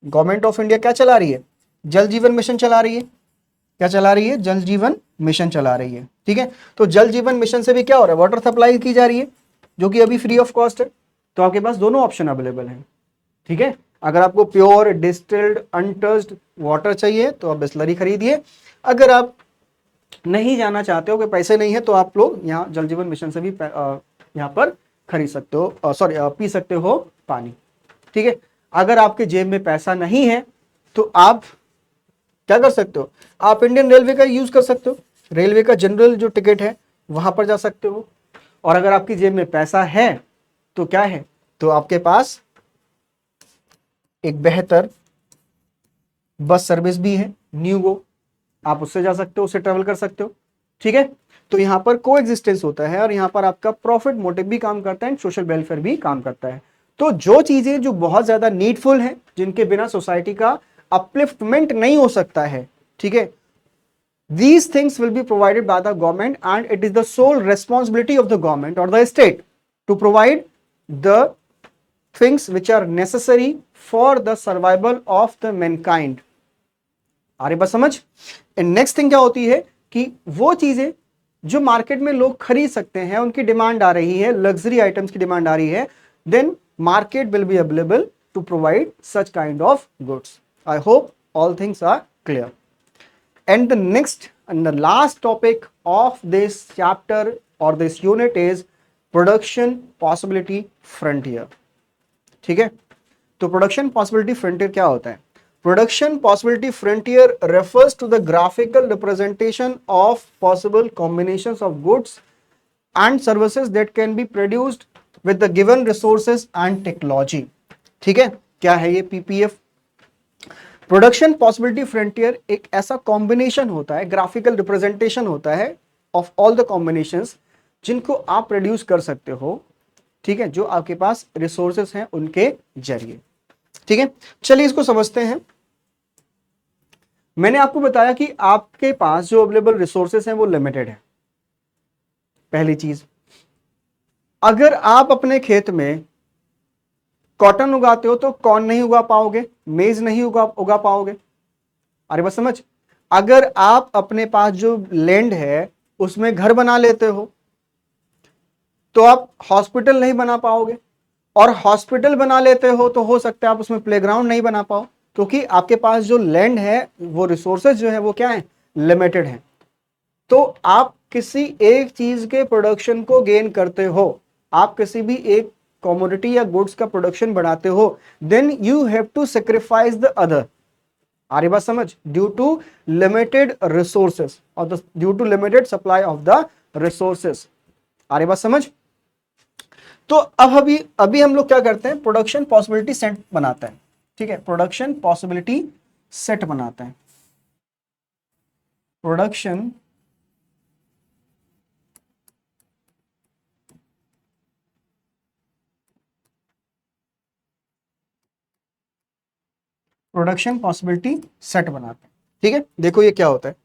Speaker 1: गवर्नमेंट ऑफ इंडिया क्या चला रही है, जल जीवन मिशन चला रही है। क्या चला रही है, जल जीवन मिशन चला रही है। ठीक है, तो जल जीवन मिशन से भी क्या हो रहा है, वाटर सप्लाई की जा रही है, जो कि अभी फ्री ऑफ कॉस्ट है। तो आपके पास दोनों ऑप्शन अवेलेबल हैं। ठीक है, अगर आपको प्योर डिस्टिल्ड अनटच्ड वाटर चाहिए तो आप बिस्लरी खरीदिए। अगर आप नहीं जाना चाहते हो कि पैसे नहीं है, तो आप लोग यहाँ जल जीवन मिशन से भी यहाँ पर खरीद सकते हो, पी सकते हो पानी। ठीक है, अगर आपके जेब में पैसा नहीं है तो आप क्या कर सकते हो, आप इंडियन रेलवे का यूज कर सकते हो, रेलवे का जनरल जो टिकट है वहां पर जा सकते हो। और अगर आपकी जेब में पैसा है तो क्या है, तो आपके पास एक बेहतर बस सर्विस भी है, न्यूगो, आप उससे जा सकते हो, उससे ट्रेवल कर सकते हो। ठीक है, तो यहां पर को एग्जिस्टेंस होता है, और यहां पर आपका प्रॉफिट मोटिव भी काम करता है एंड सोशल वेलफेयर भी काम करता है। तो जो चीजें जो बहुत ज्यादा नीडफुल हैं, जिनके बिना सोसाइटी का अपलिफ्टमेंट नहीं हो सकता है, ठीक है, these things will be provided by the government, and it is the sole responsibility of the government or the state to provide the things which are necessary for the survival of the mankind। आ रही बात समझ। And next thing क्या होती है कि वो चीजें जो मार्केट में लोग खरीद सकते हैं, उनकी डिमांड आ रही है, लग्जरी आइटम्स की डिमांड आ रही है, then market will be available to provide such kind of goods. I hope all things are clear. And the next and the last topic of this chapter or this unit is production possibility frontier। ठीक है, तो production possibility frontier क्या होता है, production possibility frontier refers to the graphical representation of possible combinations of goods and services that can be produced with the given resources and technology। ठीक है, क्या है ये पीपीएफ, प्रोडक्शन पॉसिबिलिटी फ्रंटियर एक ऐसा कॉम्बिनेशन होता है, ग्राफिकल रिप्रेजेंटेशन होता है ऑफ ऑल द कॉम्बिनेशंस जिनको आप प्रोड्यूस कर सकते हो। ठीक है, जो आपके पास रिसोर्सेस हैं उनके जरिए। ठीक है, चलिए इसको समझते हैं। मैंने आपको बताया कि आपके पास जो अवेलेबल रिसोर्सेस हैं वो लिमिटेड है। पहली चीज, अगर आप अपने खेत में कॉटन उगाते हो तो कॉर्न नहीं उगा पाओगे, मेज नहीं उगा पाओगे। अरे बस समझ। अगर आप अपने पास जो लैंड है उसमें घर बना लेते हो तो आप हॉस्पिटल नहीं बना पाओगे, और हॉस्पिटल बना लेते हो तो हो सकता है आप उसमें प्लेग्राउंड नहीं बना पाओ, क्योंकि आपके पास जो लैंड है, वो रिसोर्सेज जो है वो क्या है, लिमिटेड है। तो आप किसी एक चीज के प्रोडक्शन को गेन करते हो, आप किसी भी एक कमोडिटी या गुड्स का प्रोडक्शन बढ़ाते हो, then you have to sacrifice the other. आ रही बात समझ, ड्यू टू लिमिटेड रिसोर्सेस और due to limited supply of the resources. आ रही बात समझ। तो अब अभी हम लोग क्या करते हैं, प्रोडक्शन पॉसिबिलिटी सेट बनाते हैं। ठीक है, प्रोडक्शन पॉसिबिलिटी सेट बनाते हैं। प्रोडक्शन पॉसिबिलिटी सेट बनाते हैं। ठीक है, देखो ये क्या होता है।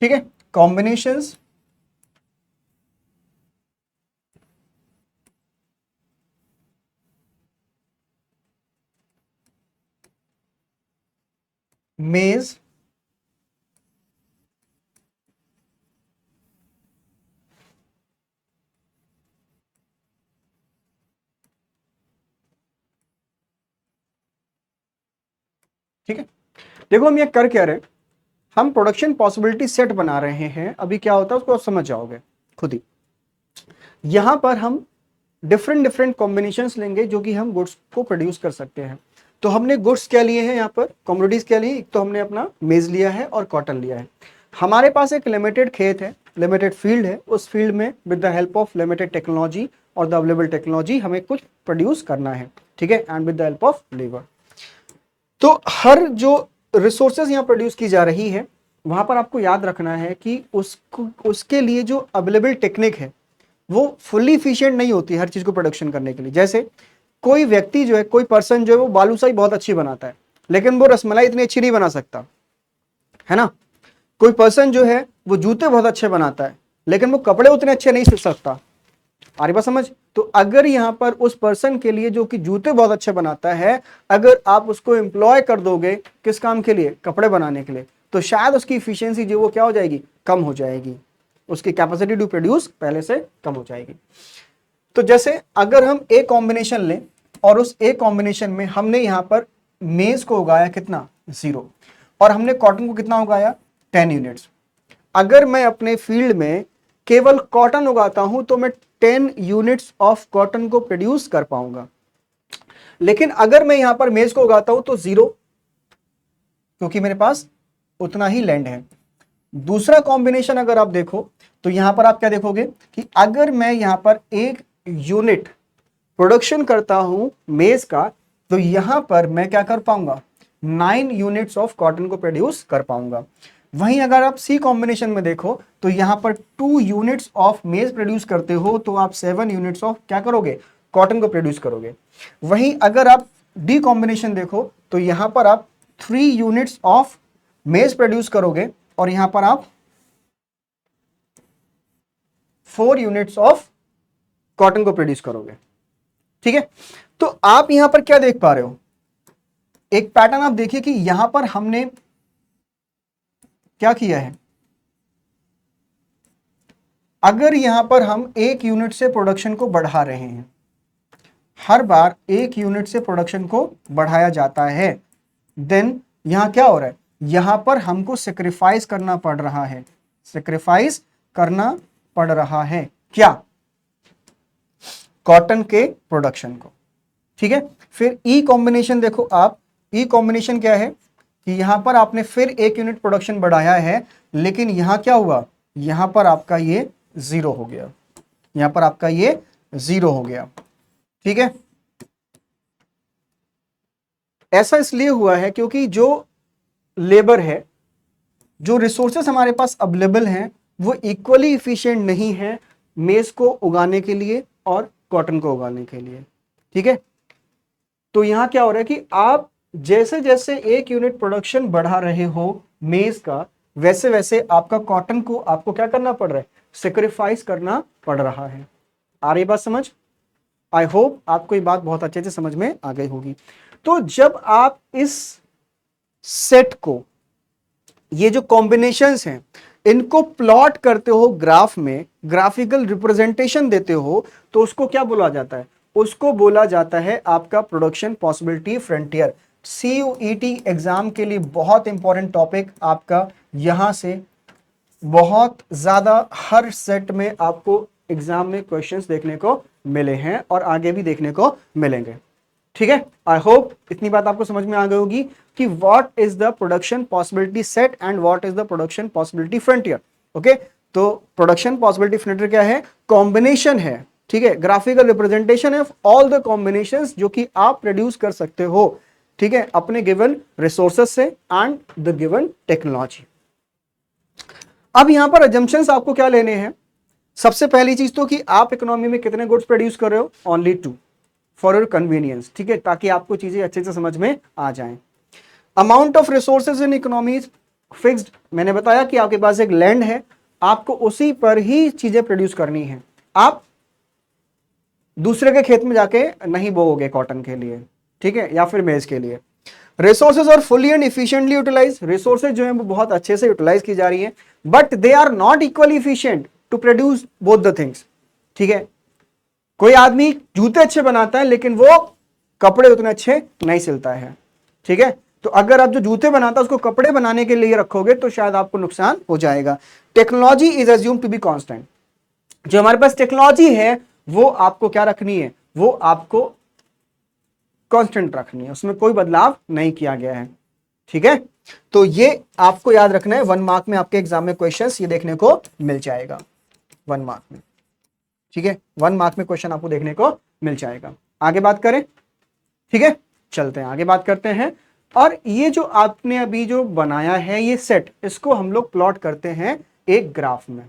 Speaker 1: ठीक है, कॉम्बिनेशंस मेज ठीक है। देखो हम ये कर क्या रहे हैं, हम प्रोडक्शन पॉसिबिलिटी सेट बना रहे हैं। अभी क्या होता है उसको आप समझ जाओगे खुद ही। यहां पर हम डिफरेंट डिफरेंट कॉम्बिनेशंस लेंगे जो कि हम गुड्स को प्रोड्यूस कर सकते हैं। तो हमने गुड्स क्या लिए हैं, यहाँ पर कमोडिटीज क्या लिए, एक तो हमने अपना मेज लिया है और कॉटन लिया है। हमारे पास एक लिमिटेड खेत है, लिमिटेड फील्ड है, उस फील्ड में with the help of limited technology और द अवेलेबल टेक्नोलॉजी हमें कुछ प्रोड्यूस करना है, ठीक है, and with the help of labour. तो हर जो रिसोर्सेज यहाँ प्रोड्यूस की जा रही है वहां पर आपको याद रखना है कि उसके लिए जो अवेलेबल टेक्निक है वो फुल्ली इफिशिएंट नहीं होती हर चीज को प्रोडक्शन करने के लिए। जैसे कोई व्यक्ति जो है, कोई पर्सन जो है वो बालूशाही बहुत अच्छी बनाता है, लेकिन वो रसमलाई इतनी अच्छी नहीं बना सकता, है ना। कोई पर्सन जो है वो जूते बहुत अच्छे बनाता है, लेकिन वो कपड़े उतने अच्छे नहीं सिल सकता। आ रही बात समझ। तो अगर यहां पर उस पर्सन के लिए जो कि जूते बहुत अच्छे बनाता है, अगर आप उसको एम्प्लॉय कर दोगे किस काम के लिए, कपड़े बनाने के लिए, तो शायद उसकी इफिशियंसी जो वो क्या हो जाएगी, कम हो जाएगी, उसकी कैपेसिटी टू प्रोड्यूस पहले से कम हो जाएगी। तो जैसे अगर हम ए कॉम्बिनेशन लें और उस ए कॉम्बिनेशन में हमने यहां पर मेज को उगाया कितना, 0, और हमने कॉटन को कितना उगाया, 10 यूनिट्स। अगर मैं अपने फील्ड में केवल कॉटन उगाता हूं तो मैं 10 यूनिट्स ऑफ कॉटन को प्रोड्यूस कर पाऊंगा। लेकिन अगर मैं यहां पर मेज को उगाता हूं तो 0, क्योंकि मेरे पास उतना ही लैंड है। दूसरा कॉम्बिनेशन अगर आप देखो तो यहां पर आप क्या देखोगे कि अगर मैं यहां पर 1 यूनिट प्रोडक्शन करता हूं मेज का, तो यहां पर मैं क्या कर पाऊंगा, 9 यूनिट्स ऑफ कॉटन को प्रोड्यूस कर पाऊंगा। वहीं अगर आप सी कॉम्बिनेशन में देखो तो यहां पर 2 यूनिट्स ऑफ मेज प्रोड्यूस करते हो तो आप 7 यूनिट्स ऑफ क्या करोगे, कॉटन को प्रोड्यूस करोगे। वहीं अगर आप डी कॉम्बिनेशन देखो तो यहां पर आप 3 यूनिट्स ऑफ मेज प्रोड्यूस करोगे और यहां पर आप 4 यूनिट्स ऑफ कॉटन को प्रोड्यूस करोगे, ठीक है। तो आप यहां पर क्या देख पा रहे हो, एक पैटर्न आप देखिए कि यहां पर हमने क्या किया है। अगर यहां पर हम 1 यूनिट से प्रोडक्शन को बढ़ा रहे हैं, हर बार 1 यूनिट से प्रोडक्शन को बढ़ाया जाता है, देन यहां क्या हो रहा है, यहां पर हमको सेक्रीफाइस करना पड़ रहा है, सेक्रीफाइस करना पड़ रहा है क्या, कॉटन के प्रोडक्शन को, ठीक है। फिर ई कॉम्बिनेशन देखो आप, ई कॉम्बिनेशन क्या है कि यहां पर आपने फिर 1 यूनिट प्रोडक्शन बढ़ाया है, लेकिन यहां क्या हुआ, यहां पर आपका ये 0 हो गया, यहां पर आपका ये 0 हो गया, ठीक है। ऐसा इसलिए हुआ है क्योंकि जो लेबर है, जो रिसोर्सेस हमारे पास अवेलेबल हैं, वो इक्वली इफिशिएंट नहीं है मेज को उगाने के लिए और कॉटन को उगाने के लिए, ठीक है। तो यहां क्या हो रहा है कि आप जैसे जैसे 1 यूनिट प्रोडक्शन बढ़ा रहे हो मेज का, वैसे वैसे आपका कॉटन को आपको क्या करना पड़ रहा है, सेक्रीफाइस करना पड़ रहा है। आ रही बात समझ। आई होप आपको ये बात बहुत अच्छे से समझ में आ गई होगी। तो जब आप इस सेट को, ये जो कॉम्बिनेशंस हैं, इनको प्लॉट करते हो ग्राफ में, ग्राफिकल रिप्रेजेंटेशन देते हो, तो उसको क्या बोला जाता है, उसको बोला जाता है आपका production possibility frontier. CUET exam के लिए बहुत इंपॉर्टेंट टॉपिक आपका, यहां से बहुत ज्यादा हर सेट में आपको एग्जाम में क्वेश्चंस देखने को मिले हैं और आगे भी देखने को मिलेंगे, ठीक है। आई होप इतनी बात आपको समझ में आ गई होगी कि what is the production possibility set and what is the production possibility frontier. Okay, तो प्रोडक्शन पॉसिबिलिटी फ्रंटियर क्या है, कॉम्बिनेशन है, ठीक है, graphical representation of all the combinations जो कि आप प्रोड्यूस कर सकते हो, ठीक है, अपने गिवन रिसोर्सेस से एंड द गिवन टेक्नोलॉजी। अब यहां पर अजम्पशंस आपको क्या लेने हैं, सबसे पहली चीज तो कि आप इकोनॉमी में कितने गुड्स प्रोड्यूस कर रहे हो, ओनली 2 फॉर योर कन्वीनियंस, ठीक है, ताकि आपको चीजें अच्छे से समझ में आ जाएं। Amount of resources in economies fixed, मैंने बताया कि आपके पास एक लैंड है, आपको उसी पर ही चीजें प्रोड्यूस करनी है, आप दूसरे के खेत में जाके नहीं बोओगे कॉटन के लिए, ठीक है, या फिर मेज के लिए। Resources are fully and efficiently utilise, resources जो है वो बहुत अच्छे से यूटिलाइज की जा रही है, but they are not equally efficient to produce both the things, ठीक है। कोई आदमी जूते अच्छे बनाता है लेकिन वो कपड़े उतने अच्छे नहीं सिलता है, ठीक है। तो अगर आप जो जूते बनाता है उसको कपड़े बनाने के लिए रखोगे तो शायद आपको नुकसान हो जाएगा। Technology is assume to be constant, जो हमारे पास टेक्नोलॉजी है वो आपको क्या रखनी है, वो आपको कांस्टेंट रखनी है, उसमें कोई बदलाव नहीं किया गया है, ठीक है। तो ये आपको याद रखना है, 1 मार्क में आपके एग्जाम में क्वेश्चंस ये देखने को मिल जाएगा 1 मार्क में, ठीक है। 1 मार्क में क्वेश्चन आपको देखने को मिल जाएगा। आगे बात करें, ठीक है, चलते हैं आगे बात करते हैं। और ये जो आपने अभी जो बनाया है ये सेट, इसको हम लोग प्लॉट करते हैं एक ग्राफ में।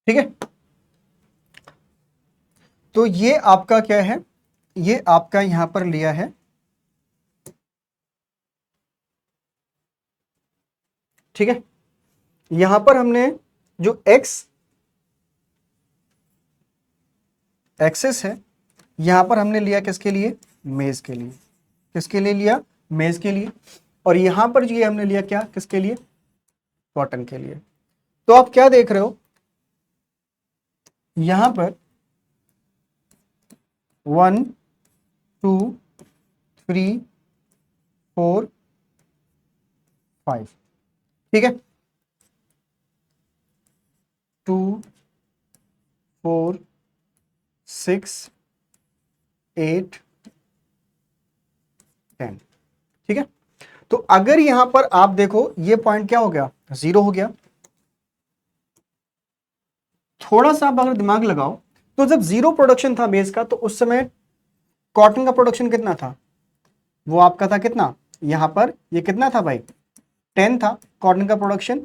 Speaker 1: ठीक है, तो ये आपका क्या है, ये आपका यहां पर लिया है, ठीक है। यहां पर हमने जो एक्स एक्सेस है, यहां पर हमने लिया किसके लिए, मेज के लिए, किसके लिए लिया, मेज के लिए। और यहां पर ये हमने लिया क्या, किसके लिए, कॉटन के लिए। तो आप क्या देख रहे हो, यहां पर 1 2 3 4 5, ठीक है, 2 4 6 8 10, ठीक है। तो अगर यहां पर आप देखो ये पॉइंट क्या हो गया, 0 हो गया। थोड़ा सा आप अगर दिमाग लगाओ तो जब 0 प्रोडक्शन था बेस का, तो उस समय कॉटन का प्रोडक्शन कितना था, वो आपका था कितना, यहां पर ये कितना था भाई, 10 था कॉटन का प्रोडक्शन,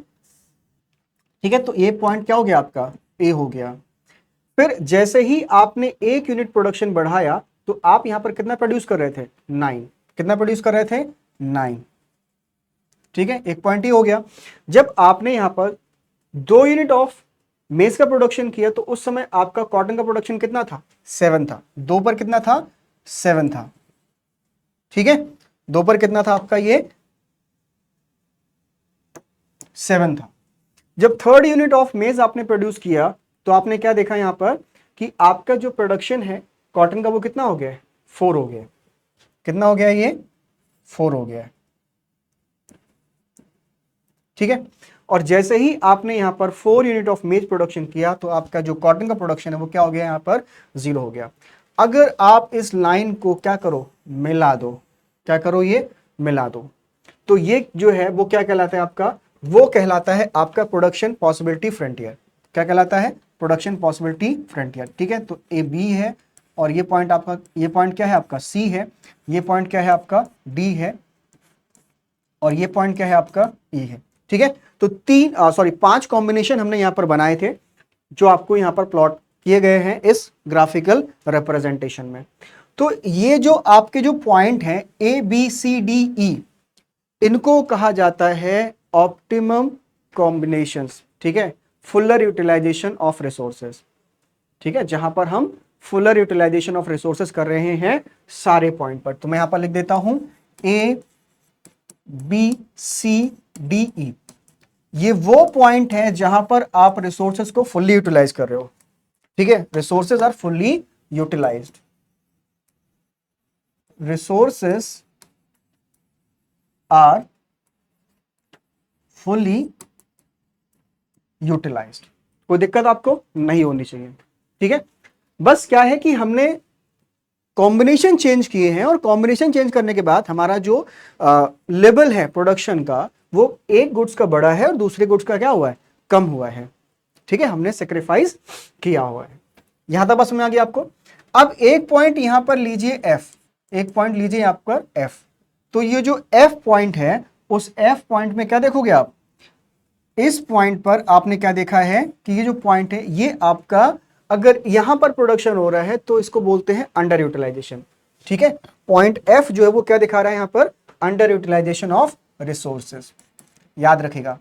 Speaker 1: ठीक है। तो ये पॉइंट क्या हो गया आपका, ए हो गया। फिर जैसे ही आपने 1 यूनिट प्रोडक्शन बढ़ाया तो आप यहां पर कितना प्रोड्यूस कर रहे थे, 9, कितना प्रोड्यूस कर रहे थे, 9, ठीक है, एक पॉइंट ही हो गया। जब आपने यहां पर 2 यूनिट ऑफ मेज का प्रोडक्शन किया तो उस समय आपका कॉटन का प्रोडक्शन कितना था, 7 था, 2 पर कितना था, 7 था, ठीक है। 2 पर कितना था आपका, ये 7 था। जब 3rd यूनिट ऑफ मेज आपने प्रोड्यूस किया तो आपने क्या देखा यहां पर कि आपका जो प्रोडक्शन है कॉटन का वो कितना हो गया, 4 हो गया, कितना हो गया, ये 4 हो गया, ठीक है। और जैसे ही आपने यहां पर 4 यूनिट ऑफ मेज प्रोडक्शन किया तो आपका जो कॉटन का प्रोडक्शन है वो क्या हो गया, यहां पर 0 हो गया। अगर आप इस लाइन को क्या करो, मिला दो, क्या करो, ये मिला दो, तो ये जो है वो क्या कहलाता है आपका, वो कहलाता है आपका प्रोडक्शन पॉसिबिलिटी फ्रंटियर। क्या कहलाता है, प्रोडक्शन पॉसिबिलिटी फ्रंटियर, ठीक है। तो ए बी है, और ये पॉइंट आपका, ये पॉइंट क्या है आपका, सी है, ये पॉइंट क्या है आपका, डी है, और ये पॉइंट क्या है आपका, ई है, ठीक है। तो 5 कॉम्बिनेशन हमने यहां पर बनाए थे जो आपको यहां पर प्लॉट किए गए हैं इस ग्राफिकल रिप्रेजेंटेशन में। तो ये जो आपके जो पॉइंट हैं A B C D E, इनको कहा जाता है ऑप्टिमम कॉम्बिनेशंस, ठीक है, फुलर यूटिलाइजेशन ऑफ रिसोर्सेज, ठीक है, जहां पर हम फुलर यूटिलाइजेशन ऑफ रिसोर्सेज कर रहे हैं सारे पॉइंट पर। तो मैं यहां पर लिख देता हूं A B C D E, ये वो पॉइंट है जहां पर आप रिसोर्सेज को फुल्ली यूटिलाइज कर रहे हो, ठीक है, resources are fully utilised, resources are fully utilised, कोई दिक्कत आपको नहीं होनी चाहिए। ठीक है, बस क्या है कि हमने कॉम्बिनेशन चेंज किए हैं और कॉम्बिनेशन चेंज करने के बाद हमारा जो लेवल है प्रोडक्शन का वो एक गुड्स का बढ़ा है और दूसरे गुड्स का क्या हुआ है, कम हुआ है। ठीक है, हमने सेक्रीफाइस किया हुआ है। यहां तक बस में आ गया आपको। अब एक पॉइंट यहां पर लीजिए एफ, एक पॉइंट लीजिए यहां पर एफ। तो ये जो एफ पॉइंट है उस एफ पॉइंट में क्या देखोगे आप, इस पॉइंट पर आपने क्या देखा है कि ये जो पॉइंट है ये आपका अगर यहां पर प्रोडक्शन हो रहा है तो इसको बोलते हैं अंडर यूटिलाइजेशन। ठीक है, पॉइंट एफ जो है वो क्या दिखा रहा है यहां पर, अंडर यूटिलाइजेशन ऑफ रिसोर्सेज। याद रखेगा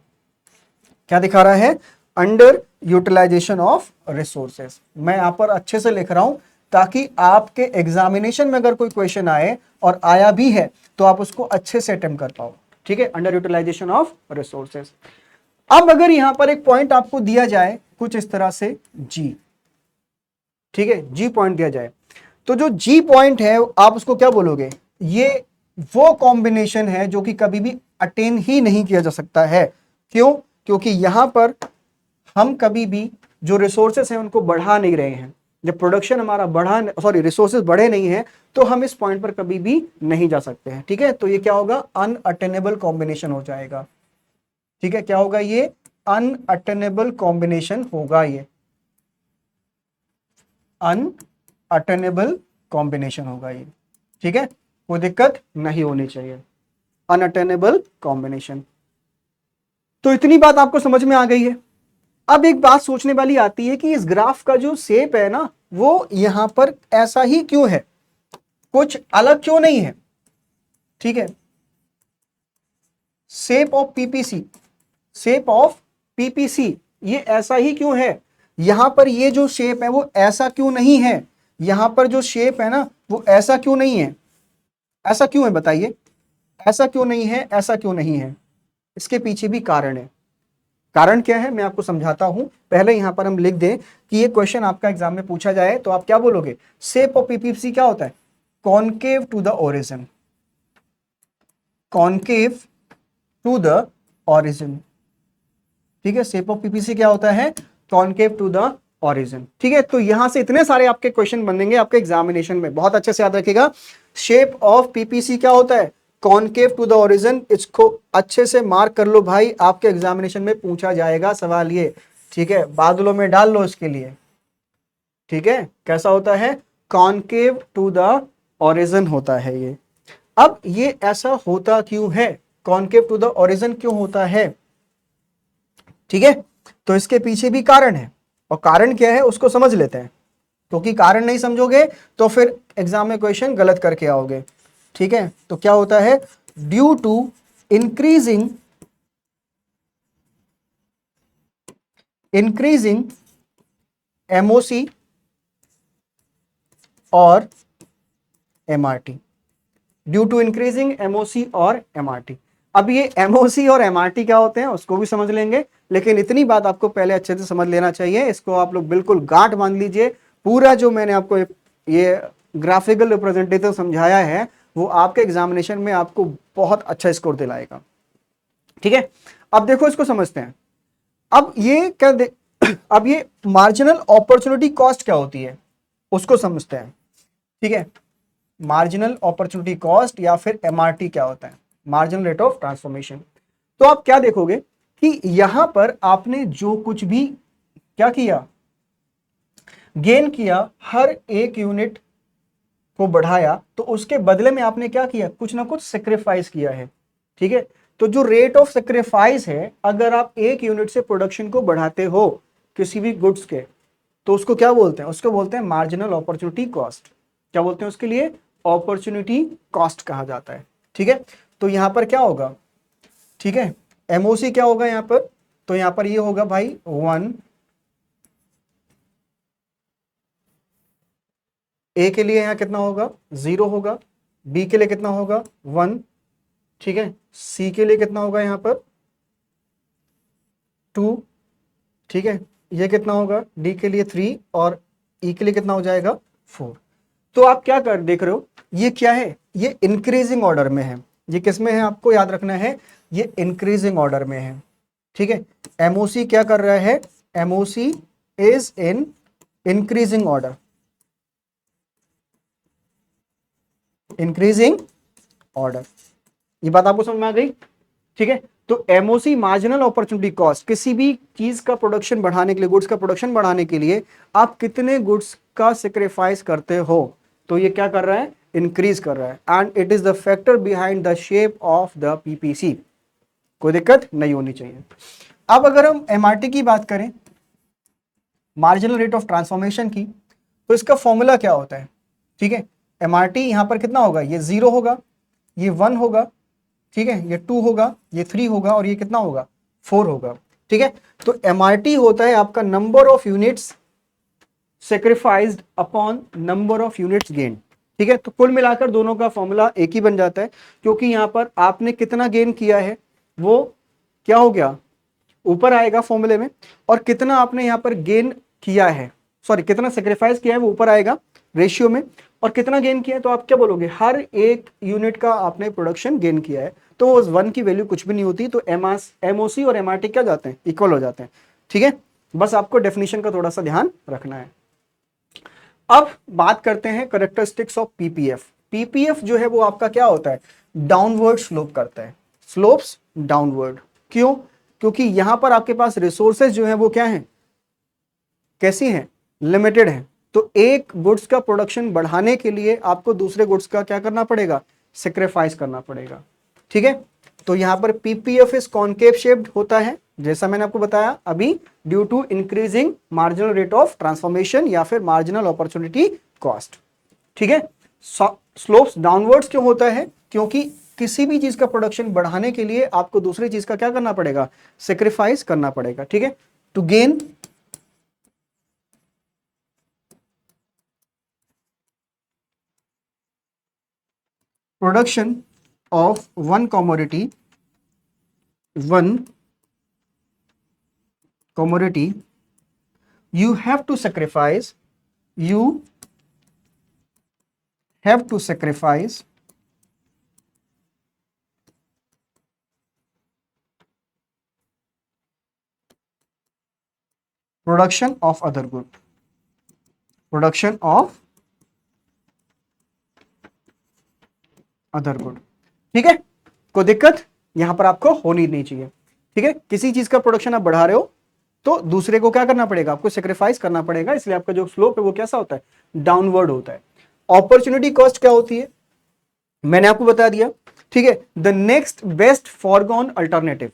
Speaker 1: क्या दिखा रहा है, अंडर यूटिलाइजेशन ऑफ रिसोर्सेज। मैं यहां पर अच्छे से लिख रहा हूं ताकि आपके एग्जामिनेशन में अगर कोई क्वेश्चन आए और आया भी है तो आप उसको अच्छे से अटेम्प्ट कर पाओ। ठीक है, अंडर यूटिलाइजेशन ऑफ रिसोर्सेज। अब अगर यहां पर एक पॉइंट आपको दिया जाए कुछ इस तरह से जी, ठीक है, जी पॉइंट दिया जाए, तो जो जी पॉइंट है आप उसको क्या बोलोगे, ये वो कॉम्बिनेशन है जो कि कभी भी अटेन ही नहीं किया जा सकता है। क्यों, क्योंकि यहां पर हम कभी भी जो रिसोर्सेस हैं उनको बढ़ा नहीं रहे हैं। जब प्रोडक्शन हमारा रिसोर्सेस बढ़े नहीं है तो हम इस पॉइंट पर कभी भी नहीं जा सकते हैं। ठीक है, तो ये क्या होगा, अनअटेनेबल कॉम्बिनेशन हो जाएगा। ठीक है, क्या होगा, ये अनअटेनेबल कॉम्बिनेशन होगा, ये अनअटेनेबल कॉम्बिनेशन होगा ये। ठीक है, कोई दिक्कत नहीं होनी चाहिए, अनअटेनेबल कॉम्बिनेशन। तो इतनी बात आपको समझ में आ गई है। अब एक बात सोचने वाली आती है कि इस ग्राफ का जो शेप है ना वो यहां पर ऐसा ही क्यों है, कुछ अलग क्यों नहीं है। ठीक है, shape of PPC, shape of PPC ये ऐसा ही क्यों है, यहां पर ये जो शेप है वो ऐसा क्यों नहीं है, यहां पर जो शेप है ना वो ऐसा क्यों नहीं है, ऐसा क्यों है बताइए, ऐसा क्यों नहीं है, ऐसा क्यों नहीं है। इसके पीछे भी कारण है। कारण क्या है मैं आपको समझाता हूं, पहले यहां पर हम लिख दें कि ये क्वेश्चन आपका एग्जाम में पूछा जाए तो आप क्या बोलोगे, शेप ऑफ पीपीसी क्या होता है, concave to the origin, concave to the origin. ठीक है, शेप ऑफ पीपीसी क्या होता है, कॉनकेव टू द ओरिजिन। ठीक है, तो यहां से इतने सारे आपके क्वेश्चन बनेंगे आपके एग्जामिनेशन में, बहुत अच्छे से याद रखिएगा। शेप ऑफ पीपीसी क्या होता है, कॉनकेव टू द ओरिजिन। इसको अच्छे से मार्क कर लो भाई, आपके एग्जामिनेशन में पूछा जाएगा सवाल ये। ठीक है, बादलों में डाल लो इसके लिए। ठीक है, कैसा होता है, कॉनकेव टू द ओरिजिन होता है ये। अब ये ऐसा होता क्यों है, कॉनकेव टू द ओरिजिन क्यों होता है। ठीक है, तो इसके पीछे भी कारण है, और कारण क्या है उसको समझ लेते हैं, क्योंकि कारण नहीं समझोगे तो फिर एग्जाम में क्वेश्चन गलत करके आओगे। ठीक है, तो क्या होता है, ड्यू टू इंक्रीजिंग एमओसी और MRT, due to increasing MOC और एमआरटी। अब ये एमओसी और एमआरटी क्या होते हैं उसको भी समझ लेंगे, लेकिन इतनी बात आपको पहले अच्छे से समझ लेना चाहिए, इसको आप लोग बिल्कुल गांठ बांध लीजिए। पूरा जो मैंने आपको ये ग्राफिकल रिप्रेजेंटेटिव समझाया है वो आपके एग्जामिनेशन में आपको बहुत अच्छा स्कोर दिलाएगा। ठीक है, अब देखो इसको समझते हैं। अब ये अब ये मार्जिनल अपॉर्चुनिटी कॉस्ट क्या होती है उसको समझते हैं। ठीक है, मार्जिनल अपॉर्चुनिटी कॉस्ट या फिर एमआरटी क्या होता है, मार्जिनल रेट ऑफ ट्रांसफॉर्मेशन। तो आप क्या देखोगे कि यहां पर आपने जो कुछ भी क्या किया, गेन किया, हर एक यूनिट को बढ़ाया, तो उसके बदले में आपने क्या किया, कुछ ना कुछ सेक्रीफाइस किया है। ठीक है, तो जो रेट ऑफ सेक्रीफाइस है, अगर आप एक यूनिट से प्रोडक्शन को बढ़ाते हो किसी भी गुड्स के, तो उसको क्या बोलते हैं, उसको बोलते हैं मार्जिनल अपॉर्चुनिटी कॉस्ट। क्या बोलते हैं उसके लिए, अपॉर्चुनिटी कॉस्ट कहा जाता है। ठीक है, तो यहां पर क्या होगा, ठीक है, एमओसी क्या होगा यहां पर, तो यहां पर ये होगा भाई 1, ए के लिए यहां कितना होगा 0 होगा, बी के लिए कितना होगा 1, ठीक है, सी के लिए कितना होगा यहां पर 2, ठीक है, ये कितना होगा डी के लिए 3 और ई के लिए कितना हो जाएगा 4। तो आप क्या कर देख रहे हो, ये क्या है, ये इंक्रीजिंग ऑर्डर में है। ये किस में है आपको याद रखना है, ये इंक्रीजिंग ऑर्डर में है। ठीक है, एमओसी क्या कर रहा है, MOC is in increasing order, increasing order. ये बात आपको समझ में आ गई? ठीक है, तो एमओसी मार्जिनल अपॉर्चुनिटी कॉस्ट, किसी भी चीज का प्रोडक्शन बढ़ाने के लिए, गुड्स का प्रोडक्शन बढ़ाने के लिए आप कितने गुड्स का सेक्रीफाइस करते हो, तो ये क्या कर रहा है, इंक्रीज कर रहा है। And it is the factor behind the shape of the PPC. कोई दिक्कत नहीं होनी चाहिए। अब अगर हम एमआरटी की बात करें, मार्जिनल रेट ऑफ ट्रांसफॉर्मेशन की, तो इसका फॉर्मूला क्या होता है? ठीक है, एमआरटी यहां पर कितना होगा, ये 0 होगा, ये 1 होगा, ठीक है, ये 2 होगा, ये 3 होगा, और ये कितना होगा, 4 होगा। ठीक है, तो एमआरटी होता है आपका number of units sacrificed upon number of units gain. ठीक है, तो कुल मिलाकर दोनों का फॉर्मूला एक ही बन जाता है, क्योंकि यहां पर आपने कितना गेन किया है वो क्या हो गया, ऊपर आएगा फॉर्मूले में, और कितना आपने यहां पर गेन किया है, सॉरी कितना सेक्रीफाइस किया है वो ऊपर आएगा रेशियो में, और कितना गेन किया है तो आप क्या बोलोगे, हर एक यूनिट का आपने प्रोडक्शन गेन किया है, तो उस 1 की वैल्यू कुछ भी नहीं होती, तो एमओसी और एमआरटी क्या जाते हैं, इक्वल हो जाते हैं। ठीक है, बस आपको डेफिनेशन का थोड़ा सा ध्यान रखना है। अब बात करते हैं कैरेक्टरिस्टिक्स ऑफ पीपीएफ। पीपीएफ जो है वो आपका क्या होता है, डाउनवर्ड स्लोप करता है, स्लोप्स डाउनवर्ड। क्यों? क्योंकि यहां पर आपके पास रिसोर्सेज जो है वो क्या है, कैसी हैं, लिमिटेड है। तो एक गुड्स का प्रोडक्शन बढ़ाने के लिए आपको दूसरे गुड्स का क्या करना पड़ेगा, सेक्रीफाइस करना पड़ेगा। ठीक है, तो यहां पर पीपीएफ इज कॉनकेव शेप्ड होता है, जैसा मैंने आपको बताया अभी, due to increasing marginal rate of transformation या फिर मार्जिनल अपॉर्चुनिटी कॉस्ट। ठीक है, स्लोप्स डाउनवर्ड्स क्यों होता है, क्योंकि किसी भी चीज का प्रोडक्शन बढ़ाने के लिए आपको दूसरी चीज का क्या करना पड़ेगा, सेक्रीफाइस करना पड़ेगा। ठीक है, to gain production of one commodity you have to sacrifice production of other good, production of other good. ठीक है, कोई दिक्कत यहां पर आपको होनी नहीं चाहिए। ठीक है, किसी चीज का प्रोडक्शन आप बढ़ा रहे हो तो दूसरे को क्या करना पड़ेगा, आपको सेक्रीफाइस करना पड़ेगा, इसलिए आपका जो स्लोप है वो कैसा होता है, डाउनवर्ड होता है। अपॉर्चुनिटी कॉस्ट क्या होती है, मैंने आपको बता दिया। ठीक है, the next best foregone alternative.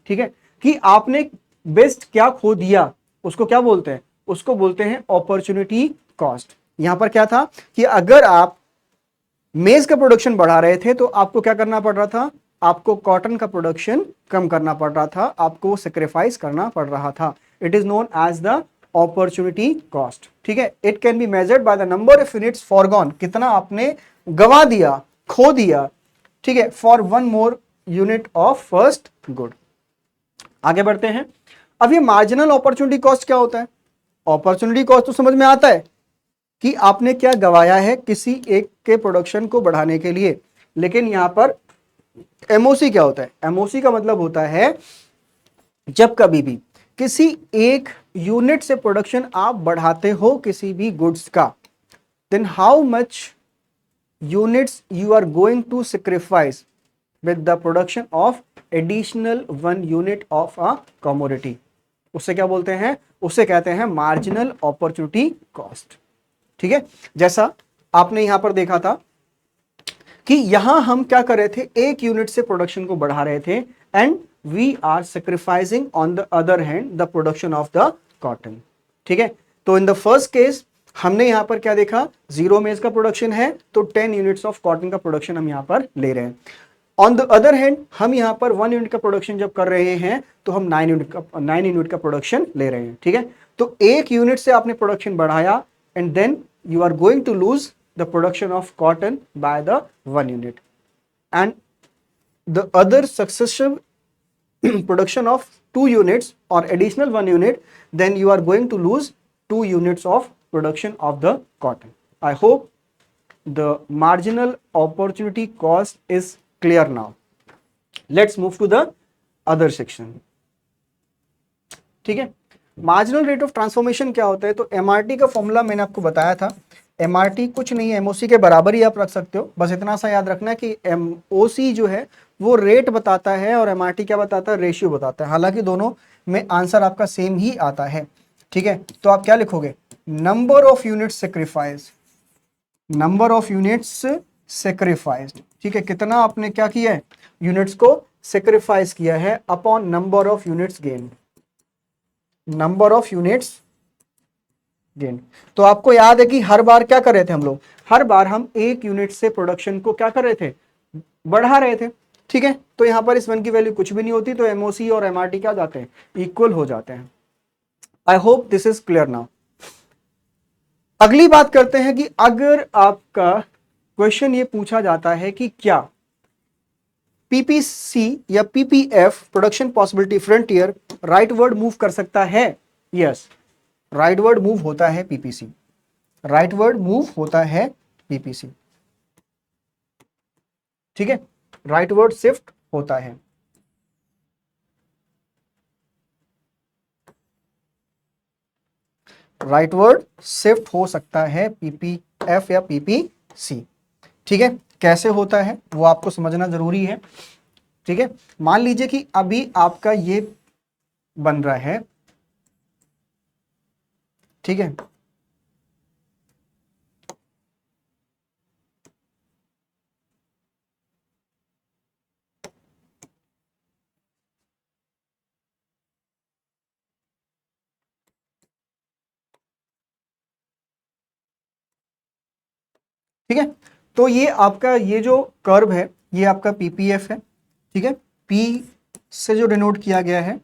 Speaker 1: ठीक है, कि आपने बेस्ट क्या खो दिया, उसको क्या बोलते हैं, उसको बोलते हैं अपॉर्चुनिटी कॉस्ट। यहां पर क्या था कि अगर आप मेज का प्रोडक्शन बढ़ा रहे थे तो आपको क्या करना पड़ रहा था, आपको कॉटन का प्रोडक्शन कम करना पड़ रहा था, आपको सेक्रीफाइस करना पड़ रहा था। It is known as the opportunity cost. ठीक है, it can be measured by the number of units forgone, कितना आपने गवा दिया, खो दिया। ठीक है, for one more unit of first good. आगे बढ़ते हैं। अब ये मार्जिनल अपॉर्चुनिटी कॉस्ट क्या होता है, अपॉर्चुनिटी कॉस्ट तो समझ में आता है कि आपने क्या गवाया है किसी एक के प्रोडक्शन को बढ़ाने के लिए, लेकिन यहां पर एमओसी क्या होता है, एमओसी का मतलब होता है जब कभी भी किसी एक यूनिट से प्रोडक्शन आप बढ़ाते हो किसी भी गुड्स का, then how much units you are going to sacrifice with the production of additional 1 unit of a commodity, उससे क्या बोलते हैं, उससे कहते हैं मार्जिनल अपॉर्चुनिटी कॉस्ट। ठीक है, जैसा आपने यहां पर देखा था कि यहां हम क्या कर रहे थे, एक यूनिट से प्रोडक्शन को बढ़ा रहे थे, and we are sacrificing on the other hand the production of the cotton. ठीक है, तो इन द फर्स्ट केस हमने यहां पर क्या देखा, 0 मेज का प्रोडक्शन है तो 10 यूनिट्स ऑफ कॉटन का प्रोडक्शन हम यहां पर ले रहे हैं। ऑन द अदर हैंड हम यहां पर 1 यूनिट का प्रोडक्शन जब कर रहे हैं तो हम 9 यूनिट का प्रोडक्शन ले रहे हैं। ठीक है, तो एक यूनिट से आपने प्रोडक्शन बढ़ाया and then you are going to lose the production of cotton by the 1 unit, and the other successive production of 2 units or additional 1 unit, then you are going to lose 2 units of production of the cotton. I hope the marginal opportunity cost is clear now. Let's move to the other section. ठीक है, marginal rate of transformation क्या होता है? तो MRT का formula मैंने आपको बताया था। एमआरटी कुछ नहीं है, एमओसी के बराबर ही आप रख सकते हो। बस इतना सा याद रखना कि एमओसी जो है वो रेट बताता है और एमआरटी क्या बताता है? रेशियो बताता है। हालांकि दोनों में आंसर आपका सेम ही आता है। ठीक है, तो आप क्या लिखोगे? Number of units sacrifice, number of units sacrifice. ठीक है, कितना आपने क्या किया है? यूनिट्स को सेक्रीफाइस किया है upon number of units gain, number of units gain. तो आपको याद है कि हर बार क्या कर रहे थे हम लोग? हर बार हम एक यूनिट से प्रोडक्शन को क्या कर रहे थे? बढ़ा रहे थे। ठीक है, तो यहां पर इस वन की वैल्यू कुछ भी नहीं होती, तो एमओसी और एमआरटी क्या जाते हैं? इक्वल हो जाते हैं। I hope this is clear now. अगली बात करते हैं कि अगर आपका क्वेश्चन ये पूछा जाता है कि क्या पीपीसी या PPF production possibility frontier right word move कर सकता है? यस, राइट वर्ड मूव होता है पीपीसी, राइट वर्ड मूव होता है पीपीसी। ठीक है, राइट वर्ड शिफ्ट होता है। राइट वर्ड शिफ्ट हो सकता है पीपीएफ या पीपीसी। ठीक है, कैसे होता है वो आपको समझना जरूरी है। ठीक है, मान लीजिए कि अभी आपका ये बन रहा है। ठीक है, ठीक है, तो ये आपका ये जो कर्व है ये आपका पीपीएफ है। ठीक है, पी से जो डिनोट किया गया है।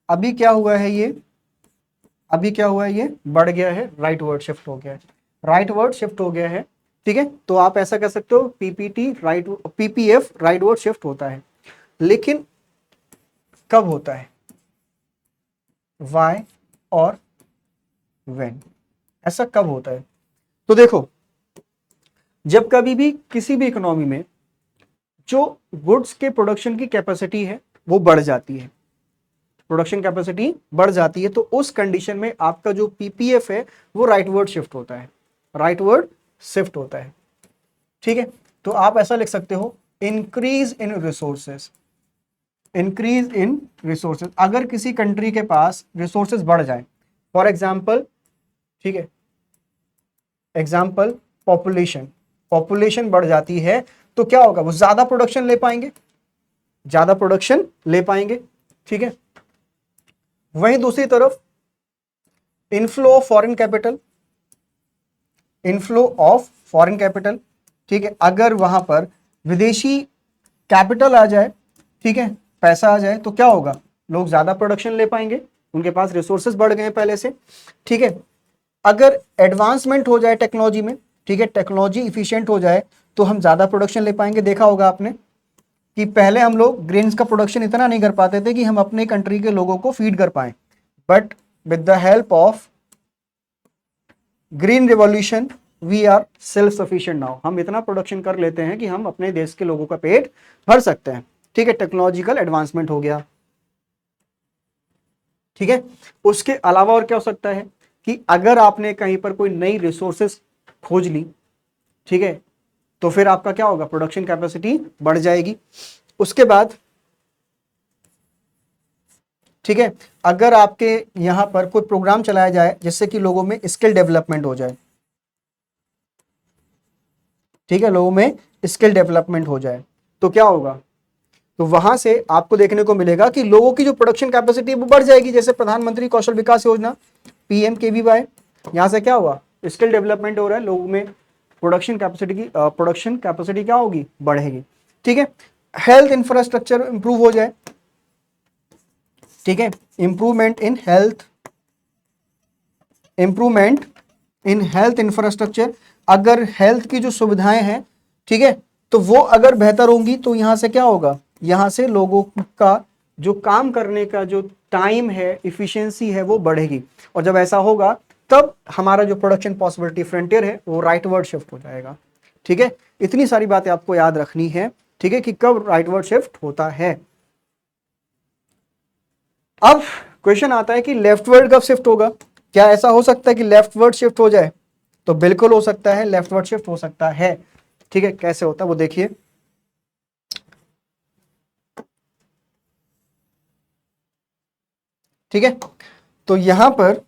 Speaker 1: अभी क्या हुआ है? ये अभी क्या हुआ है? ये बढ़ गया है, राइट वर्ड शिफ्ट हो गया है, राइट वर्ड शिफ्ट हो गया है। ठीक है, तो आप ऐसा कह सकते हो PPT right, PPF right word shift होता है। लेकिन कब होता है? वाई और व्हेन, ऐसा कब होता है? तो देखो, जब कभी भी किसी भी इकोनॉमी में जो गुड्स के प्रोडक्शन की कैपेसिटी है वो बढ़ जाती है, प्रोडक्शन कैपेसिटी बढ़ जाती है, तो उस कंडीशन में आपका जो पीपीएफ है वो राइट वर्ड शिफ्ट होता है, राइट वर्ड शिफ्ट होता है। ठीक है, तो आप ऐसा लिख सकते हो increase in resources, increase in resources. अगर किसी कंट्री के पास रिसोर्सेस बढ़ जाए, फॉर एग्जाम्पल, ठीक है, एग्जाम्पल पॉपुलेशन, पॉपुलेशन बढ़ जाती है तो क्या होगा? वो ज्यादा प्रोडक्शन ले पाएंगे, ज्यादा प्रोडक्शन ले पाएंगे। ठीक है, वहीं दूसरी तरफ inflow of foreign capital, inflow of foreign capital. ठीक है, अगर वहां पर विदेशी कैपिटल आ जाए, ठीक है, पैसा आ जाए, तो क्या होगा? लोग ज्यादा प्रोडक्शन ले पाएंगे, उनके पास रिसोर्सेज बढ़ गए पहले से। ठीक है, अगर एडवांसमेंट हो जाए टेक्नोलॉजी में, ठीक है, टेक्नोलॉजी इफिशिएंट हो जाए, तो हम ज्यादा प्रोडक्शन ले पाएंगे। देखा होगा आपने कि पहले हम लोग ग्रेन्स का प्रोडक्शन इतना नहीं कर पाते थे कि हम अपने कंट्री के लोगों को फीड कर पाए, but with the help of green revolution we are self sufficient now. हम इतना प्रोडक्शन कर लेते हैं कि हम अपने देश के लोगों का पेट भर सकते हैं। ठीक है, टेक्नोलॉजिकल एडवांसमेंट हो गया। ठीक है, उसके अलावा और क्या हो सकता है कि अगर आपने कहीं पर कोई नई रिसोर्सेस खोज ली, ठीक है, तो फिर आपका क्या होगा? प्रोडक्शन कैपेसिटी बढ़ जाएगी। उसके बाद, ठीक है, अगर आपके यहां पर कोई प्रोग्राम चलाया जाए जिससे कि लोगों में स्किल डेवलपमेंट हो जाए, ठीक है, लोगों में स्किल डेवलपमेंट हो जाए, तो क्या होगा? तो वहां से आपको देखने को मिलेगा कि लोगों की जो प्रोडक्शन कैपेसिटी वो बढ़ जाएगी। जैसे प्रधानमंत्री कौशल विकास योजना, पीएमकेवीवाई, यहां से क्या हुआ? स्किल डेवलपमेंट हो रहा है, लोगों में प्रोडक्शन कैपेसिटी क्या होगी? बढ़ेगी। ठीक है, हेल्थ इंफ्रास्ट्रक्चर इंप्रूव हो जाए, ठीक है, improvement in health, improvement in health infrastructure. अगर हेल्थ की जो सुविधाएं हैं, ठीक है, तो वो अगर बेहतर होंगी तो यहां से क्या होगा? यहां से लोगों का जो काम करने का जो टाइम है, इफिशियंसी है, वो बढ़ेगी। और जब ऐसा होगा तब हमारा जो प्रोडक्शन पॉसिबिलिटी फ्रंटियर है वो राइट वर्ड शिफ्ट हो जाएगा। ठीक है, इतनी सारी बातें आपको याद रखनी है। ठीक है, कि कब राइट वर्ड शिफ्ट होता है। अब क्वेश्चन आता है कि लेफ्टवर्ड कब शिफ्ट होगा, क्या ऐसा हो सकता है कि लेफ्टवर्ड शिफ्ट हो जाए? तो बिल्कुल हो सकता है, लेफ्टवर्ड शिफ्ट हो सकता है। ठीक है, कैसे होता है वो देखिए। ठीक है, तो यहां पर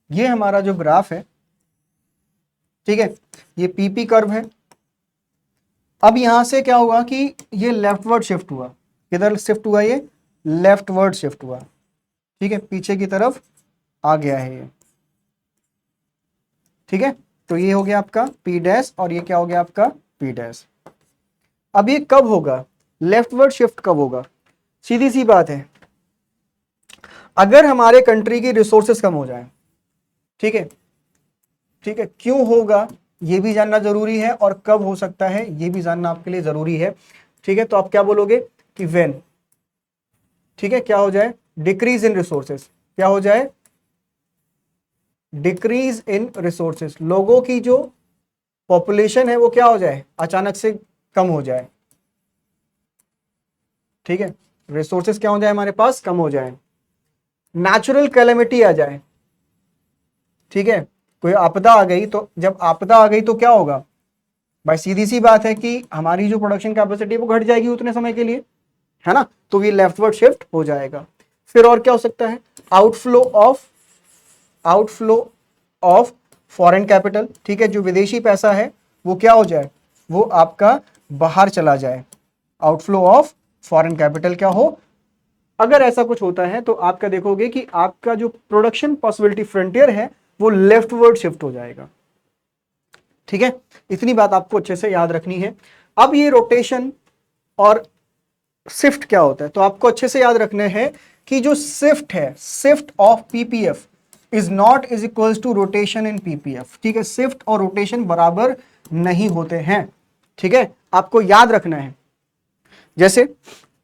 Speaker 1: ये हमारा जो ग्राफ है, ठीक है, ये पीपी कर्व है। अब यहां से क्या हुआ कि ये लेफ्टवर्ड शिफ्ट हुआ, किधर शिफ्ट हुआ? ये लेफ्टवर्ड शिफ्ट हुआ। ठीक है, पीछे की तरफ आ गया है ये। ठीक है, तो ये हो गया आपका पी डैश और ये क्या हो गया आपका पी डैश। अब ये कब होगा, लेफ्टवर्ड शिफ्ट कब होगा? सीधी सी बात है, अगर हमारे कंट्री की रिसोर्सेस कम हो जाए। ठीक है, ठीक है, क्यों होगा ये भी जानना जरूरी है और कब हो सकता है ये भी जानना आपके लिए जरूरी है। ठीक है, तो आप क्या बोलोगे कि व्हेन, ठीक है, क्या हो जाए? डिक्रीज इन रिसोर्सेस, क्या हो जाए? डिक्रीज इन रिसोर्सेस, लोगों की जो पॉपुलेशन है वो क्या हो जाए? अचानक से कम हो जाए। ठीक है, रिसोर्सेस क्या हो जाए? हमारे पास कम हो जाए। नेचुरल कैलेमिटी आ जाए। ठीक है, कोई आपदा आ गई, तो जब आपदा आ गई तो क्या होगा भाई? सीधी सी बात है कि हमारी जो प्रोडक्शन कैपेसिटी है वो घट जाएगी उतने समय के लिए, है ना? तो ये लेफ्टवर्ड शिफ्ट हो जाएगा। फिर और क्या हो सकता है? Outflow of, outflow of foreign capital. ठीक है, जो विदेशी पैसा है वो क्या हो जाए? वो आपका बाहर चला जाए। आउटफ्लो ऑफ फॉरेन कैपिटल क्या हो? अगर ऐसा कुछ होता है तो आपका देखोगे कि आपका जो प्रोडक्शन पॉसिबिलिटी फ्रंटियर है वो लेफ्टवर्ड शिफ्ट हो जाएगा। ठीक है, इतनी बात आपको अच्छे से याद रखनी है। अब ये रोटेशन और शिफ्ट क्या होता है, तो आपको अच्छे से याद रखने हैं कि जो शिफ्ट है, shift of PPF is not is equals to rotation in PPF. ठीक है, शिफ्ट और रोटेशन बराबर नहीं होते हैं। ठीक है, आपको याद रखना है। जैसे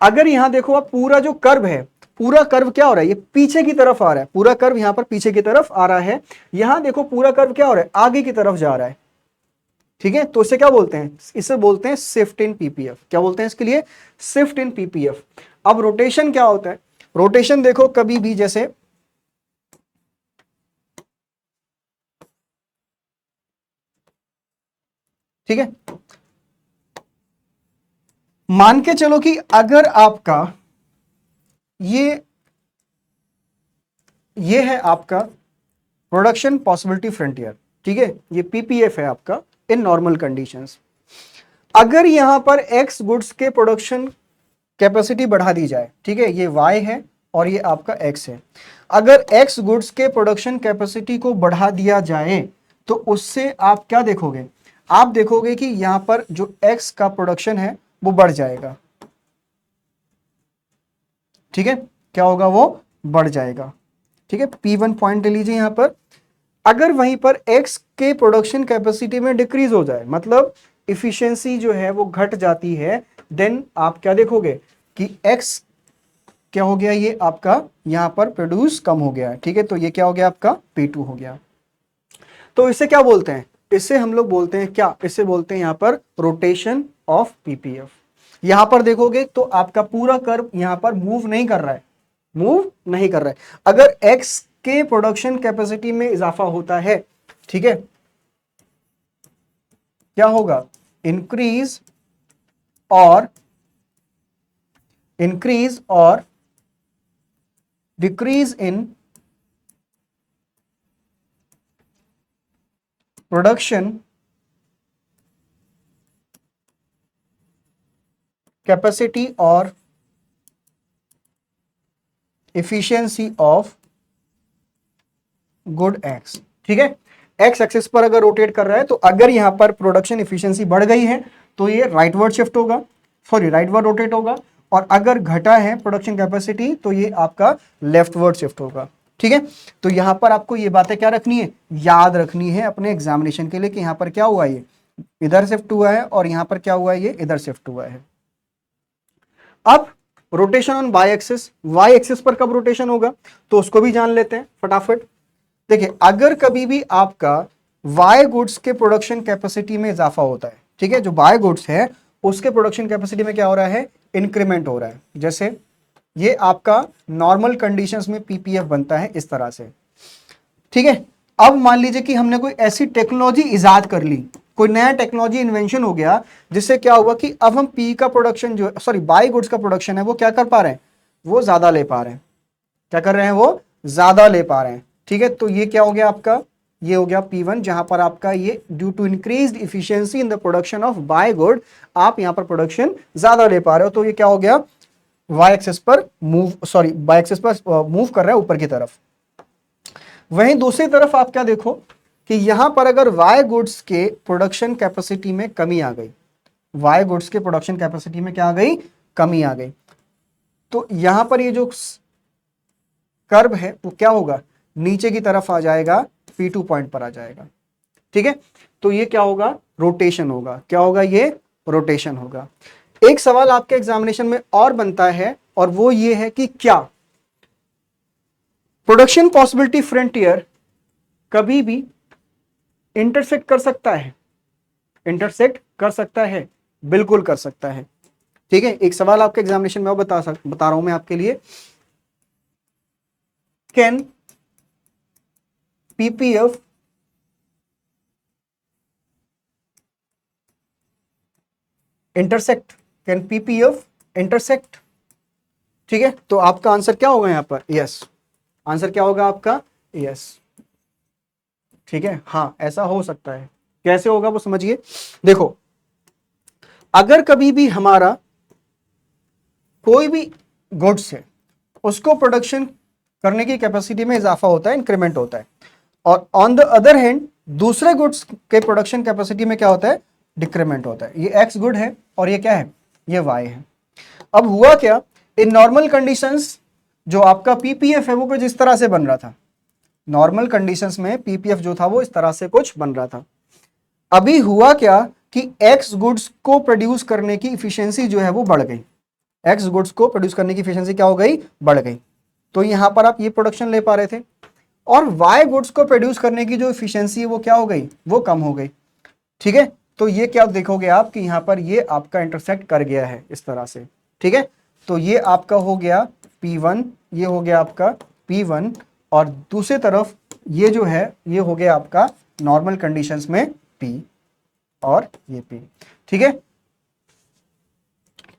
Speaker 1: अगर यहां देखो आप, पूरा जो कर्व है, पूरा कर्व क्या हो रहा है? ये पीछे की तरफ आ रहा है, पूरा कर्व यहां पर पीछे की तरफ आ रहा है। यहां देखो पूरा कर्व क्या हो रहा है? आगे की तरफ जा रहा है। ठीक है, तो इसे क्या बोलते हैं? इसे बोलते हैं शिफ्ट इन पीपीएफ। क्या बोलते हैं इसके लिए? Shift in PPF. अब रोटेशन क्या होता है? रोटेशन देखो कभी भी, जैसे ठीक है, मान के चलो कि अगर आपका ये है आपका प्रोडक्शन पॉसिबिलिटी फ्रंटियर। ठीक है, ये पीपीएफ है आपका इन नॉर्मल कंडीशंस। अगर यहां पर एक्स गुड्स के प्रोडक्शन कैपेसिटी बढ़ा दी जाए, ठीक है, ये y है और ये आपका x है। अगर x गुड्स के प्रोडक्शन कैपेसिटी को बढ़ा दिया जाए तो उससे आप क्या देखोगे? आप देखोगे कि यहां पर जो x का प्रोडक्शन है वो बढ़ जाएगा। ठीक है, क्या होगा? वो बढ़ जाएगा। ठीक है, P1 पॉइंट ले लीजिए यहां पर। अगर वहीं पर x के प्रोडक्शन कैपेसिटी में डिक्रीज हो जाए, मतलब इफिशियंसी जो है वो घट जाती है, देन आप क्या देखोगे कि x क्या हो गया? ये आपका यहां पर प्रोड्यूस कम हो गया है। ठीक है, तो ये क्या हो गया? आपका P2 हो गया। तो इसे क्या बोलते हैं? इसे हम लोग बोलते हैं क्या? इसे बोलते हैं यहां पर रोटेशन ऑफ पीपीएफ। यहां पर देखोगे तो आपका पूरा कर्व यहां पर मूव नहीं कर रहा है, मूव नहीं कर रहा है। अगर x के प्रोडक्शन कैपेसिटी में इजाफा होता है, ठीक है, क्या होगा? इंक्रीज और डिक्रीज इन प्रोडक्शन कैपेसिटी और एफिशिएंसी ऑफ गुड एक्स। ठीक है, एक्स एक्सिस पर अगर रोटेट कर रहा है तो अगर यहां पर प्रोडक्शन एफिशिएंसी बढ़ गई है तो ये राइटवर्ड शिफ्ट होगा, सॉरी राइटवर्ड रोटेट होगा। और अगर घटा है प्रोडक्शन कैपेसिटी तो ये आपका लेफ्टवर्ड शिफ्ट होगा। ठीक है, तो यहां पर आपको ये बातें क्या रखनी है? याद रखनी है अपने एग्जामिनेशन के लिए कि यहां पर क्या हुआ, ये इधर शिफ्ट हुआ है और यहां पर क्या हुआ है? ये इधर शिफ्ट हुआ है। अब rotation on Y axis, Y axis पर कब रोटेशन होगा तो उसको भी जान लेते हैं फटाफट। देखिए, अगर कभी भी आपका वाई गुड्स के प्रोडक्शन कैपेसिटी में इजाफा होता है, ठीक है, जो वाई गुड्स है उसके प्रोडक्शन कैपेसिटी में क्या हो रहा है? इंक्रीमेंट हो रहा है। जैसे ये आपका नॉर्मल कंडीशंस में पीपीएफ बनता है इस तरह से, ठीक है। अब मान लीजिए कि हमने कोई ऐसी टेक्नोलॉजी इजाद कर ली, कोई नया टेक्नोलॉजी इन्वेंशन हो गया, जिससे क्या हुआ कि अब हम पी का प्रोडक्शन जो सॉरी बाई गुड्स का प्रोडक्शन है वो क्या कर पा रहे हैं, वो ज्यादा ले पा रहे हैं। क्या कर रहे हैं, वो ज्यादा ले पा रहे हैं, ठीक है। तो ये क्या हो गया आपका, ये हो गया P1, जहां पर आपका ये due to increased efficiency in the production of by good, आप यहां पर प्रोडक्शन ज्यादा ले पा रहे हो। तो ये क्या हो गया, वाई एक्सेस पर मूव, सॉरी बाय एक्सेस पर मूव कर रहा है ऊपर की तरफ। वहीं दूसरी तरफ आप क्या देखो कि यहां पर अगर वाई गुड्स के प्रोडक्शन कैपेसिटी में कमी आ गई, वाई गुड्स के प्रोडक्शन कैपेसिटी में क्या आ गई, कमी आ गई, तो यहां पर ये जो कर्व है वो क्या होगा, नीचे की तरफ आ जाएगा, P2 पॉइंट पर आ जाएगा, ठीक है। तो ये क्या होगा, रोटेशन होगा। क्या होगा, ये रोटेशन होगा। एक सवाल आपके एग्जामिनेशन में और बनता है, और वो ये है कि क्या प्रोडक्शन पॉसिबिलिटी फ्रंटियर कभी भी इंटरसेक्ट कर सकता है, इंटरसेक्ट कर सकता है, बिल्कुल कर सकता है, ठीक है। एक सवाल आपके एग्जामिनेशन में और बता रहा हूं मैं आपके लिए, can PPF intersect, can PPF intersect, ठीक है। तो आपका आंसर क्या होगा यहां पर, यस। आंसर क्या होगा आपका, यस, ठीक है। हाँ, ऐसा हो सकता है। कैसे होगा वो समझिए। देखो, अगर कभी भी हमारा कोई भी गुड्स है उसको प्रोडक्शन करने की कैपेसिटी में इजाफा होता है, इंक्रीमेंट होता है, और ऑन द अदर हैंड दूसरे गुड्स के प्रोडक्शन कैपेसिटी में क्या होता है, डिक्रीमेंट होता है। ये एक्स गुड है और ये क्या है, ये वाई है। अब हुआ क्या, इन नॉर्मल कंडीशंस जो आपका पीपीएफ है वो कुछ इस तरह से बन रहा था, नॉर्मल कंडीशंस में पीपीएफ जो था वो इस तरह से कुछ बन रहा था। अभी हुआ क्या कि एक्स गुड्स को प्रोड्यूस करने की इफिशियंसी जो है वो बढ़ गई, एक्स गुड्स को प्रोड्यूस करने की इफिशियंसी क्या हो गई, बढ़ गई। तो यहां पर आप ये प्रोडक्शन ले पा रहे थे, और वाई गुड्स को प्रोड्यूस करने की जो इफिशियंसी है वो क्या हो गई, वो कम हो गई, ठीक है। तो ये क्या देखोगे आप कि यहां पर ये आपका इंटरसेक्ट कर गया है इस तरह से, ठीक है। तो ये आपका हो गया P1, ये हो गया आपका P1, और दूसरी तरफ ये जो है ये हो गया आपका नॉर्मल कंडीशंस में P, और ये P, ठीक है।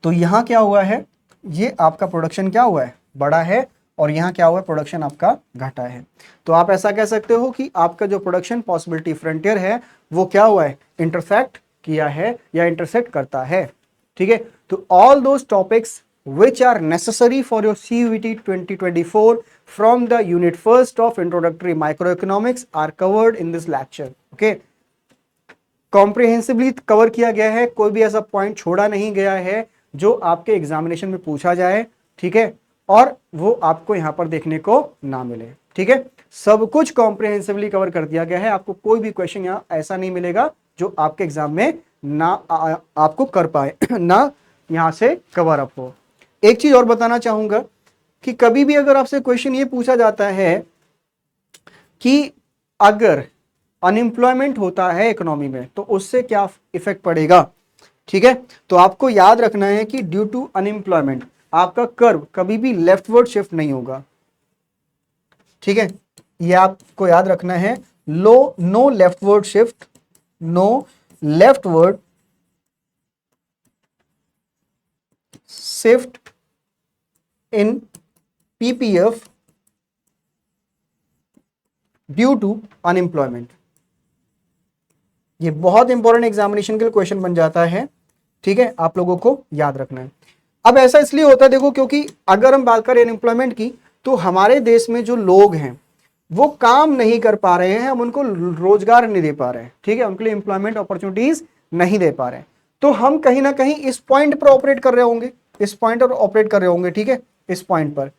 Speaker 1: तो यहां क्या हुआ है, ये आपका प्रोडक्शन क्या हुआ है, बड़ा है, और यहां क्या हुआ है, प्रोडक्शन आपका घटा है। तो आप ऐसा कह सकते हो कि आपका जो प्रोडक्शन पॉसिबिलिटी फ्रंटियर है वो क्या हुआ है, इंटरसेक्ट किया है या इंटरसेक्ट करता है, ठीक है। तो all those topics which are necessary for your CUET 2024 from the unit 1st of introductory microeconomics are covered in this lecture, okay। Comprehensively cover किया गया है, कोई भी ऐसा पॉइंट छोड़ा नहीं गया है जो आपके एग्जामिनेशन में पूछा जाए, ठीक है, और वो आपको यहां पर देखने को ना मिले, ठीक है। सब कुछ कॉम्प्रिहेंसिवली कवर कर दिया गया है, आपको कोई भी क्वेश्चन यहां ऐसा नहीं मिलेगा जो आपके एग्जाम में ना आपको कर पाए ना यहां से कवर अप हो। एक चीज और बताना चाहूंगा कि कभी भी अगर आपसे क्वेश्चन ये पूछा जाता है कि अगर अनएम्प्लॉयमेंट होता है इकोनॉमी में तो उससे क्या इफेक्ट पड़ेगा, ठीक है। तो आपको याद रखना है कि ड्यू टू अनएम्प्लॉयमेंट आपका कर्व कभी भी लेफ्टवर्ड शिफ्ट नहीं होगा, ठीक है। ये आपको याद रखना है, no leftward shift, no leftward shift in PPF due to unemployment. ये बहुत इंपॉर्टेंट एग्जामिनेशन के लिए क्वेश्चन बन जाता है, ठीक है, आप लोगों को याद रखना है। अब ऐसा इसलिए होता है, देखो, क्योंकि अगर हम बात करें अनएम्प्लॉयमेंट की तो हमारे देश में जो लोग हैं वो काम नहीं कर पा रहे हैं, हम उनको रोजगार नहीं दे पा रहे हैं, ठीक है, उनके लिए एम्प्लॉयमेंट अपॉर्चुनिटीज नहीं दे पा रहे हैं। तो हम कहीं ना कहीं इस पॉइंट पर ऑपरेट कर रहे होंगे, इस पॉइंट पर ऑपरेट कर रहे होंगे, ठीक है, इस पॉइंट पर।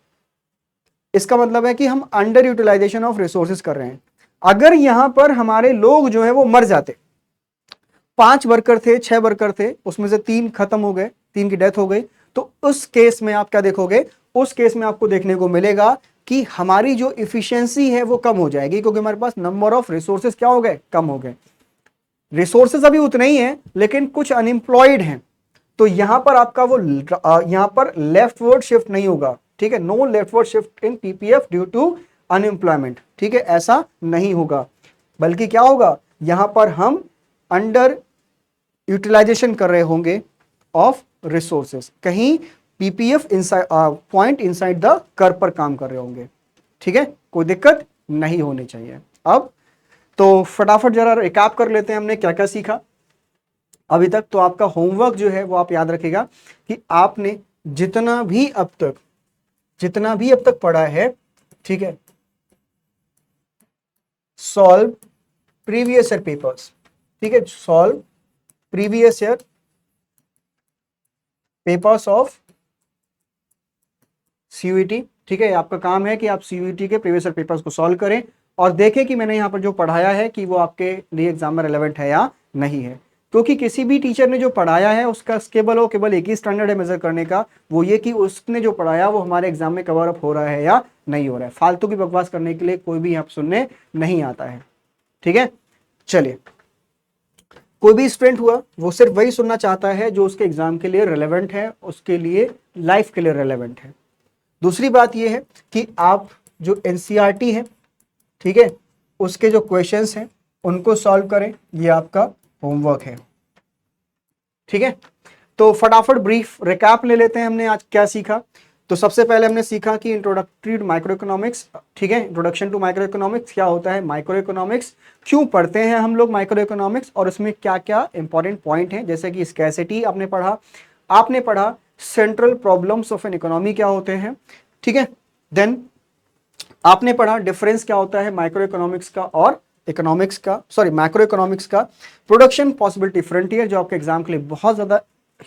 Speaker 1: इसका मतलब है कि हम अंडर यूटिलाइजेशन ऑफ रिसोर्सेज कर रहे हैं। अगर यहां पर हमारे लोग जो है वो मर जाते, 5 वर्कर थे, 6 वर्कर थे, उसमें से 3 खत्म हो गए, 3 की डेथ हो गई, तो उस केस में आप क्या देखोगे, उस केस में आपको देखने को मिलेगा कि हमारी जो इफिशियंसी है वो कम हो जाएगी, क्योंकि हमारे पास नंबर ऑफ रिसोर्सेज क्या हो गए, कम हो गए। रिसोर्सेज अभी उतने ही हैं लेकिन कुछ अनएम्प्लॉयड हैं, तो यहां पर आपका वो यहां पर लेफ्टवर्ड शिफ्ट नहीं होगा, ठीक है, no leftward shift in PPF due to unemployment, ठीक है, ऐसा नहीं होगा, बल्कि क्या होगा, यहां पर हम अंडर यूटिलाइजेशन कर रहे होंगे ऑफ रिसोर्सेस, कहीं PPF inside point inside the curve पर काम कर रहे होंगे, ठीक है, कोई दिक्कत नहीं होनी चाहिए। अब तो फटाफट जरा रिकैप कर लेते हैं हमने क्या क्या सीखा अभी तक। तो आपका होमवर्क जो है वो आप याद रखिएगा कि आपने जितना भी अब तक पढ़ा है, ठीक है, सॉल्व प्रीवियस ईयर पेपर्स, ठीक है, solve previous year papers of CUET, ठीक है, आपका काम है कि आप सीयूईटी के प्रीवियस ईयर पेपर्स को सॉल्व करें और देखें कि मैंने यहाँ पर जो पढ़ाया है कि वो आपके लिए एग्जाम में रेलेवेंट है या नहीं है। क्योंकि किसी भी टीचर ने जो पढ़ाया है उसका केवल एक ही स्टैंडर्ड है मेजर करने का, वो ये कि उसने जो पढ़ाया वो हमारे एग्जाम में कवर अप हो रहा है या नहीं हो रहा है। फालतू की बकवास करने के लिए कोई भी यहाँ सुनने नहीं आता है, ठीक है। चलिए, कोई भी स्टूडेंट हुआ वो सिर्फ वही सुनना चाहता है जो उसके एग्जाम के लिए रेलेवेंट है, उसके लिए लाइफ के लिए रेलेवेंट है। दूसरी बात यह है कि आप जो एनसीईआरटी है, ठीक है, उसके जो क्वेश्चंस हैं उनको सॉल्व करें, ये आपका होमवर्क है, ठीक है। तो फटाफट ब्रीफ रिकैप ले लेते हैं हमने आज क्या सीखा। तो सबसे पहले हमने सीखा कि इंट्रोडक्टरी टू माइक्रो इकोनॉमिक्स, ठीक है, इंट्रोडक्शन टू माइक्रो इकोनॉमिक्स, क्या होता है माइक्रो इकोनॉमिक्स, क्यों पढ़ते हैं हम लोग माइक्रो इकोनॉमिक्स और उसमें क्या क्या इंपॉर्टेंट पॉइंट हैं, जैसे कि स्कैसिटी आपने पढ़ा central problems of an economy क्या होते हैं, ठीक है। देन आपने पढ़ा डिफरेंस क्या होता है माइक्रो इकोनॉमिक्स का और मैक्रो इकोनॉमिक्स का। प्रोडक्शन पॉसिबिलिटी फ्रंटियर जो आपके एग्जाम के लिए बहुत ज्यादा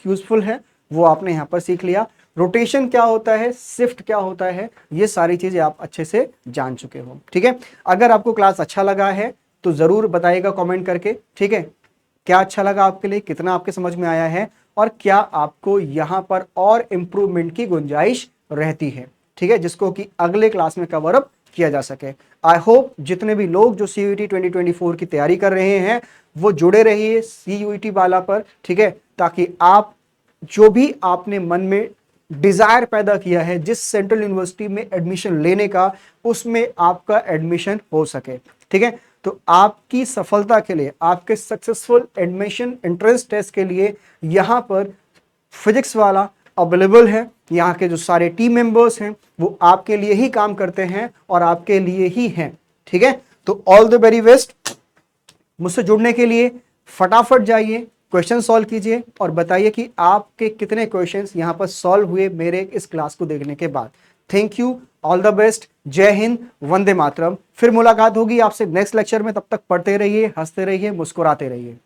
Speaker 1: यूजफुल है वो आपने यहां पर सीख लिया। रोटेशन क्या होता है, शिफ्ट क्या होता है, ये सारी चीजें आप अच्छे से जान चुके हो, ठीक है। अगर आपको क्लास अच्छा लगा है तो जरूर बताइएगा कमेंट करके, ठीक है, क्या अच्छा लगा आपके लिए, कितना आपके समझ में आया है और क्या आपको यहां पर और इंप्रूवमेंट की गुंजाइश रहती है, ठीक है, जिसको कि अगले क्लास में कवर अप किया जा सके। आई होप जितने भी लोग जो सीयूईटी 2024 की तैयारी कर रहे हैं वो जुड़े रहिए सीयूईटी वाला पर, ठीक है, ताकि आप जो भी आपने मन में डिजायर पैदा किया है जिस सेंट्रल यूनिवर्सिटी में एडमिशन लेने का, उसमें आपका एडमिशन हो सके, ठीक है। तो आपकी सफलता के लिए, आपके सक्सेसफुल एडमिशन एंट्रेंस टेस्ट के लिए यहां पर फिजिक्स वाला अवेलेबल है। यहाँ के जो सारे टीम मेंबर्स हैं वो आपके लिए ही काम करते हैं और आपके लिए ही हैं, ठीक है। तो ऑल द वेरी बेस्ट। मुझसे जुड़ने के लिए फटाफट जाइए, क्वेश्चन सॉल्व कीजिए और बताइए कि आपके कितने क्वेश्चंस यहाँ पर सॉल्व हुए मेरे इस क्लास को देखने के बाद। Thank you, all the best, जय हिंद, वंदे मातरम। फिर मुलाकात होगी आपसे नेक्स्ट लेक्चर में, तब तक पढ़ते रहिए, हंसते रहिए, मुस्कुराते रहिए।